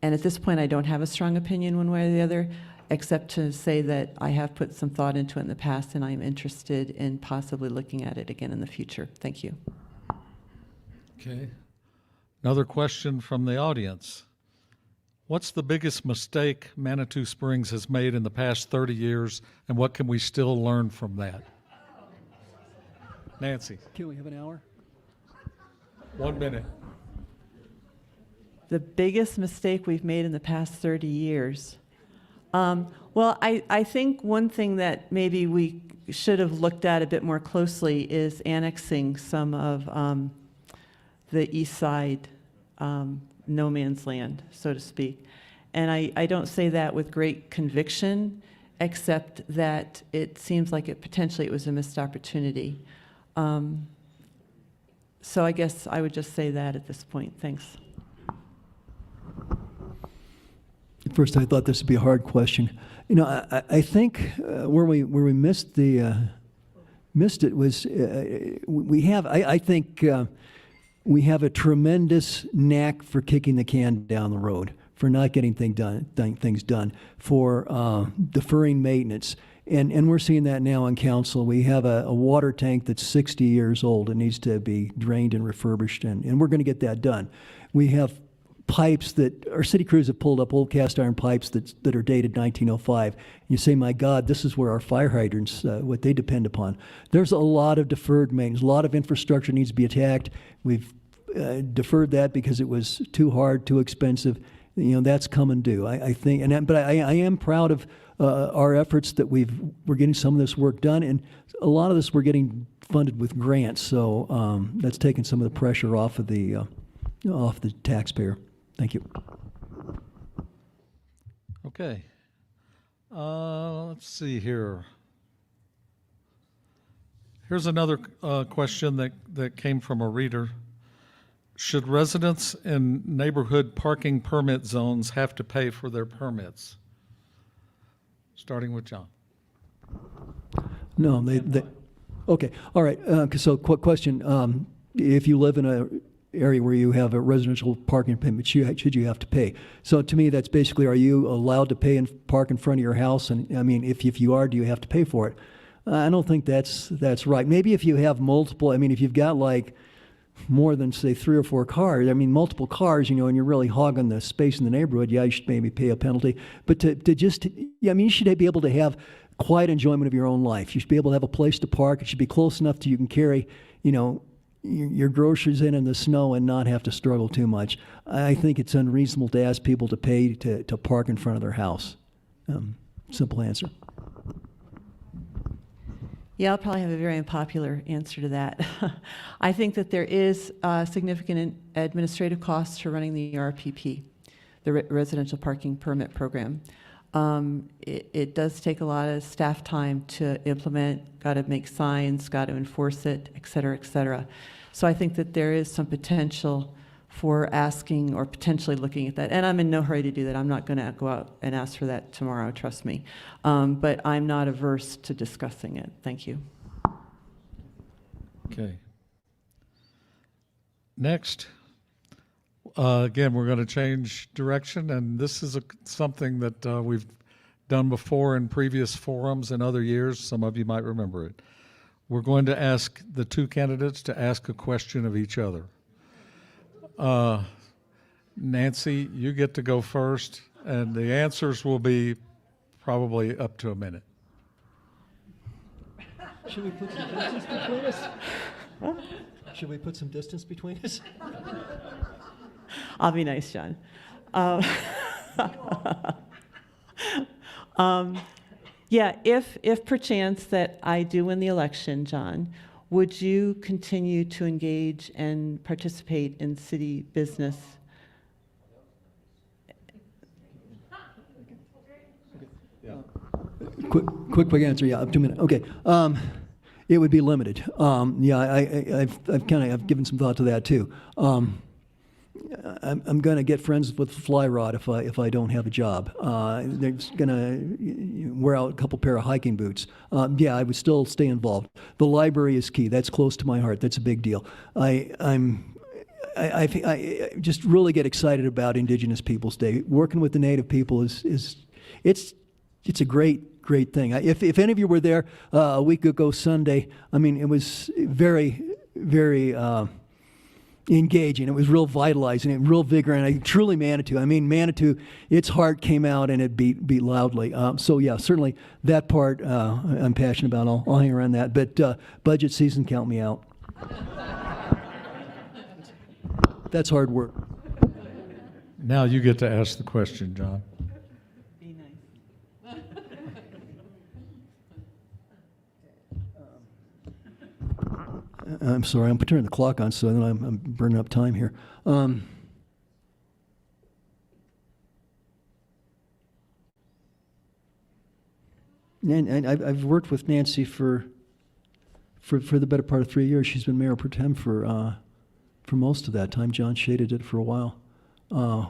at this point, I don't have a strong opinion one way or the other, except to say that I have put some thought into it in the past, and I'm interested in possibly looking at it again in the future. Thank you. Okay. Another question from the audience. What's the biggest mistake Manitou Springs has made in the past 30 years, and what can we still learn from that? Nancy. Can we have an hour? 1 minute. The biggest mistake we've made in the past 30 years. Well, I think one thing that maybe we should have looked at a bit more closely is annexing some of the east side no man's land, so to speak. And I don't say that with great conviction, except that it seems like it was a missed opportunity. So I guess I would just say that at this point. Thanks. At first, I thought this would be a hard question. You know, I think where we missed it was we have. I think we have a tremendous knack for kicking the can down the road, for not getting things done, for deferring maintenance. And we're seeing that now on council. We have a water tank that's 60 years old and needs to be drained and refurbished, and we're going to get that done. We have pipes that our city crews have pulled up, old cast iron pipes that are dated 1905. And you say, my God, this is where our fire hydrants, what they depend upon. There's a lot of deferred maintenance, a lot of infrastructure needs to be attacked. We've deferred that because it was too hard, too expensive. You know, that's coming due. I think, but I am proud of our efforts that we're getting some of this work done, and a lot of this we're getting funded with grants. So that's taken some of the pressure off of the taxpayer. Thank you. Okay. Let's see here. Here's another question that came from a reader. Should residents in neighborhood parking permit zones have to pay for their permits? Starting with John. No, they okay. All right. So, quick question. If you live in an area where you have a residential parking permit, should you have to pay? So, to me, that's basically, are you allowed to pay and park in front of your house? And I mean, if you are, do you have to pay for it? I don't think that's right. Maybe if you have multiple, I mean, if you've got like more than, say, 3 or 4 cars, I mean, multiple cars, you know, and you're really hogging the space in the neighborhood, yeah, you should maybe pay a penalty. But I mean, you should be able to have quiet enjoyment of your own life. You should be able to have a place to park. It should be close enough to you can carry, you know, your groceries in the snow and not have to struggle too much. I think it's unreasonable to ask people to pay to park in front of their house. Simple answer. Yeah, I'll probably have a very unpopular answer to that. I think that there is significant administrative costs for running the RPP, the Residential Parking Permit Program. It does take a lot of staff time to implement, got to make signs, got to enforce it, et cetera, et cetera. So I think that there is some potential for asking or potentially looking at that. And I'm in no hurry to do that. I'm not going to go out and ask for that tomorrow, trust me. But I'm not averse to discussing it. Thank you. Okay. Next, again, we're going to change direction, and this is something that we've done before in previous forums in other years. Some of you might remember it. We're going to ask the 2 candidates to ask a question of each other. Nancy, you get to go first, and the answers will be probably up to a minute. Should we put some distance between us? Should we put some distance between us? I'll be nice, John. Yeah, if perchance that I do win the election, John, would you continue to engage and participate in city business? Quick answer. Yeah, up to a minute. Okay. It would be limited. Yeah, I've given some thought to that too. I'm going to get friends with fly rod if I don't have a job. They're going to wear out a couple pair of hiking boots. Yeah, I would still stay involved. The library is key. That's close to my heart. That's a big deal. I just really get excited about Indigenous Peoples Day. Working with the Native people it's a great thing. If any of you were there a week ago Sunday, I mean, it was very, very engaging. It was real vitalizing and real vigor, and truly Manitou. I mean, Manitou, its heart came out and it beat loudly. So yeah, certainly that part I'm passionate about. I'll hang around that. But budget season, count me out. That's hard work. Now you get to ask the question, John. Be nice. I'm sorry, I'm turning the clock on, so then I'm burning up time here. And I've worked with Nancy for the better part of 3 years. She's been mayor pro tem for most of that time. John Shada did it for a while.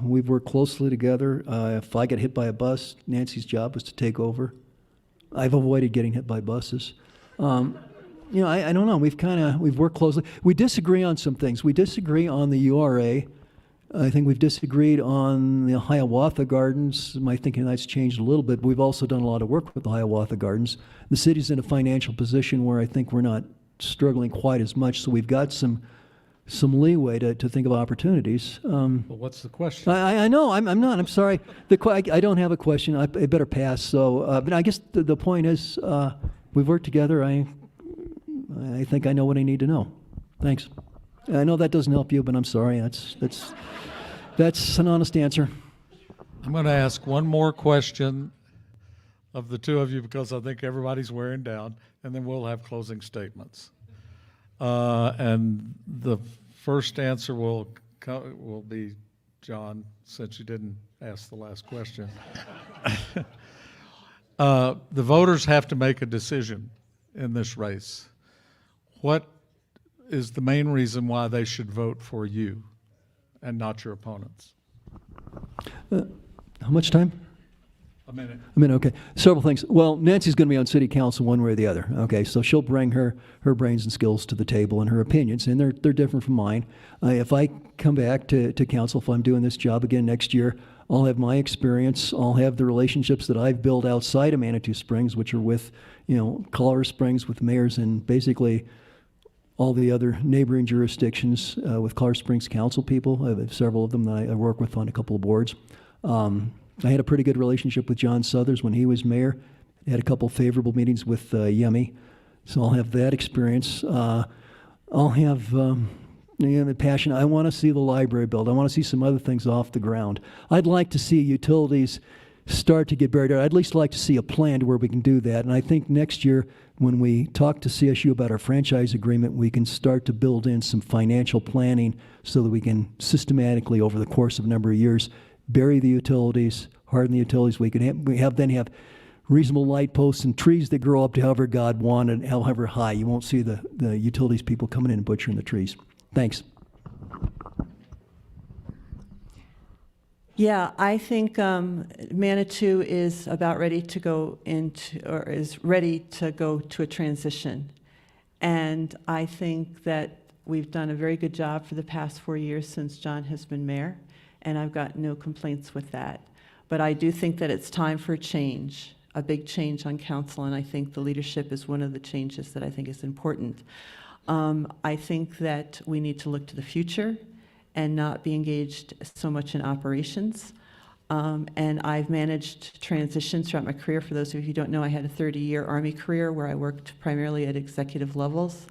We've worked closely together. If I get hit by a bus, Nancy's job was to take over. I've avoided getting hit by buses. You know, I don't know. We've worked closely. We disagree on some things. We disagree on the URA. I think we've disagreed on the Hiawatha Gardens. My thinking on that's changed a little bit, but we've also done a lot of work with the Hiawatha Gardens. The city's in a financial position where I think we're not struggling quite as much, so we've got some leeway to think of opportunities. Well, what's the question? I know. I'm not. I'm sorry. I don't have a question. I better pass. So, but I guess the point is, we've worked together. I think I know what I need to know. Thanks. I know that doesn't help you, but I'm sorry. That's an honest answer. I'm going to ask one more question of the two of you because I think everybody's wearing down, and then we'll have closing statements. And the first answer will be John, since you didn't ask the last question. The voters have to make a decision in this race. What is the main reason why they should vote for you and not your opponents? How much time? A minute. A minute, okay. Several things. Well, Nancy's going to be on city council one way or the other, okay? So she'll bring her brains and skills to the table and her opinions, and they're different from mine. If I come back to council, if I'm doing this job again next year, I'll have my experience. I'll have the relationships that I've built outside of Manitou Springs, which are with, Colorado Springs, with mayors, and basically all the other neighboring jurisdictions with Colorado Springs council people. I have several of them that I work with on a couple of boards. I had a pretty good relationship with John Suthers when he was mayor. I had a couple favorable meetings with Yemi, so I'll have that experience. I'll have the passion. I want to see the library built. I want to see some other things off the ground. I'd like to see utilities start to get buried. I'd at least like to see a plan to where we can do that. And I think next year, when we talk to CSU about our franchise agreement, we can start to build in some financial planning so that we can systematically, over the course of a number of years, bury the utilities, harden the utilities. We can have reasonable light posts and trees that grow up to however God wanted, however high. You won't see the utilities people coming in and butchering the trees. Thanks. Yeah, I think Manitou is about ready to go to a transition. And I think that we've done a very good job for the past 4 years since John has been mayor, and I've got no complaints with that. But I do think that it's time for a change, a big change on council, and I think the leadership is one of the changes that I think is important. I think that we need to look to the future and not be engaged so much in operations. And I've managed transitions throughout my career. For those of you who don't know, I had a 30-year Army career where I worked primarily at executive levels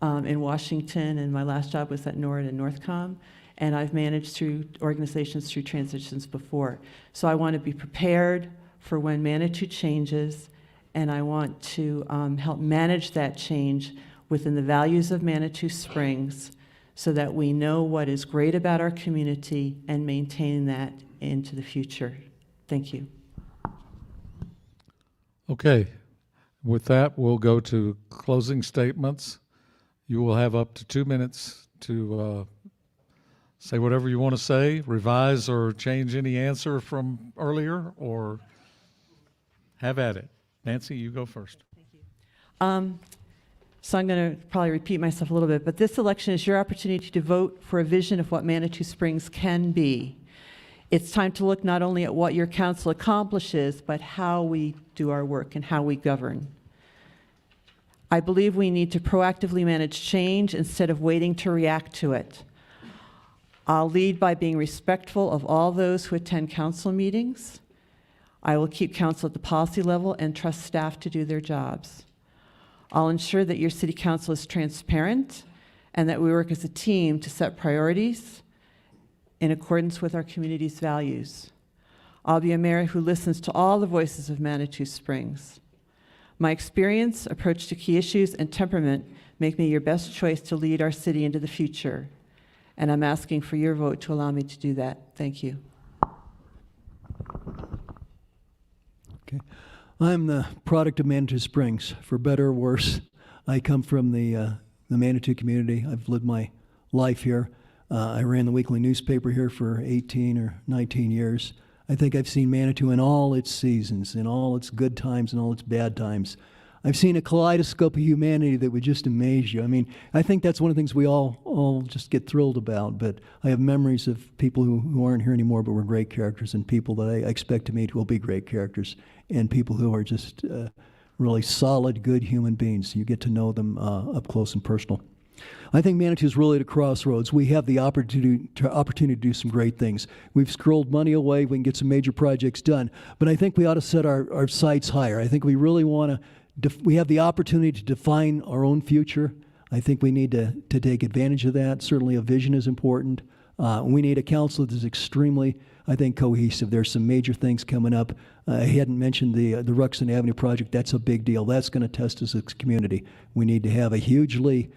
in Washington, and my last job was at NORAD and Northcom. And I've managed through organizations through transitions before. So I want to be prepared for when Manitou changes, and I want to help manage that change within the values of Manitou Springs, so that we know what is great about our community and maintain that into the future. Thank you. Okay. With that, we'll go to closing statements. You will have up to 2 minutes to say whatever you want to say, revise or change any answer from earlier, or have at it. Nancy, you go first. So I'm going to probably repeat myself a little bit, but this election is your opportunity to vote for a vision of what Manitou Springs can be. It's time to look not only at what your council accomplishes, but how we do our work and how we govern. I believe we need to proactively manage change instead of waiting to react to it. I'll lead by being respectful of all those who attend council meetings. I will keep council at the policy level and trust staff to do their jobs. I'll ensure that your city council is transparent and that we work as a team to set priorities in accordance with our community's values. I'll be a mayor who listens to all the voices of Manitou Springs. My experience, approach to key issues, and temperament make me your best choice to lead our city into the future. And I'm asking for your vote to allow me to do that. Thank you. Okay. I'm the product of Manitou Springs, for better or worse. I come from the Manitou community. I've lived my life here. I ran the weekly newspaper here for 18 or 19 years. I think I've seen Manitou in all its seasons, in all its good times and all its bad times. I've seen a kaleidoscope of humanity that would just amaze you. I mean, I think that's one of the things we all just get thrilled about, but I have memories of people who aren't here anymore but were great characters, and people that I expect to meet who will be great characters, and people who are just really solid, good human beings. You get to know them up close and personal. I think Manitou is really at a crossroads. We have the opportunity to do some great things. We've squirreled money away. We can get some major projects done. But I think we ought to set our sights higher. I think we really want to, we have the opportunity to define our own future. I think we need to take advantage of that. Certainly a vision is important. We need a council that is extremely, I think, cohesive. There's some major things coming up. I hadn't mentioned the Ruxton Avenue project. That's a big deal. That's going to test us as a community. We need to have a hugely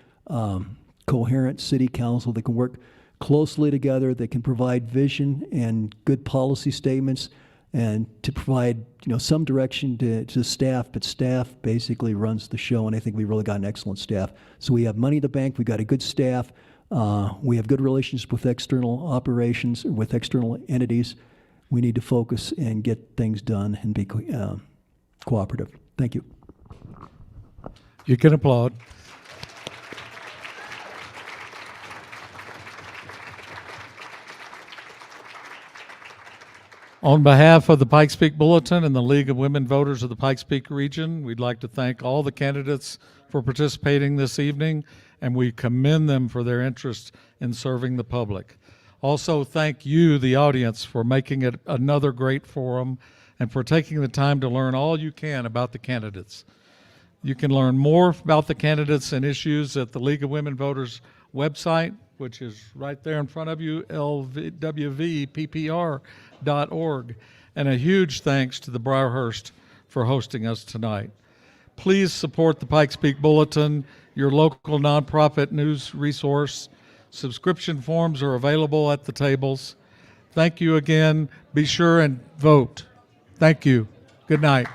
coherent city council that can work closely together, that can provide vision and good policy statements, and to provide some direction to staff. But staff basically runs the show, and I think we've really got an excellent staff. So we have money in the bank. We've got a good staff. We have good relations with external operations, with external entities. We need to focus and get things done and be cooperative. Thank you. You can applaud. On behalf of the Pikes Peak Bulletin and the League of Women Voters of the Pikes Peak region, we'd like to thank all the candidates for participating this evening, and we commend them for their interest in serving the public. Also, thank you, the audience, for making it another great forum and for taking the time to learn all you can about the candidates. You can learn more about the candidates and issues at the League of Women Voters website, which is right there in front of you, lwvppr.org. And a huge thanks to the Briarhurst for hosting us tonight. Please support the Pikes Peak Bulletin, your local nonprofit news resource. Subscription forms are available at the tables. Thank you again. Be sure and vote. Thank you. Good night.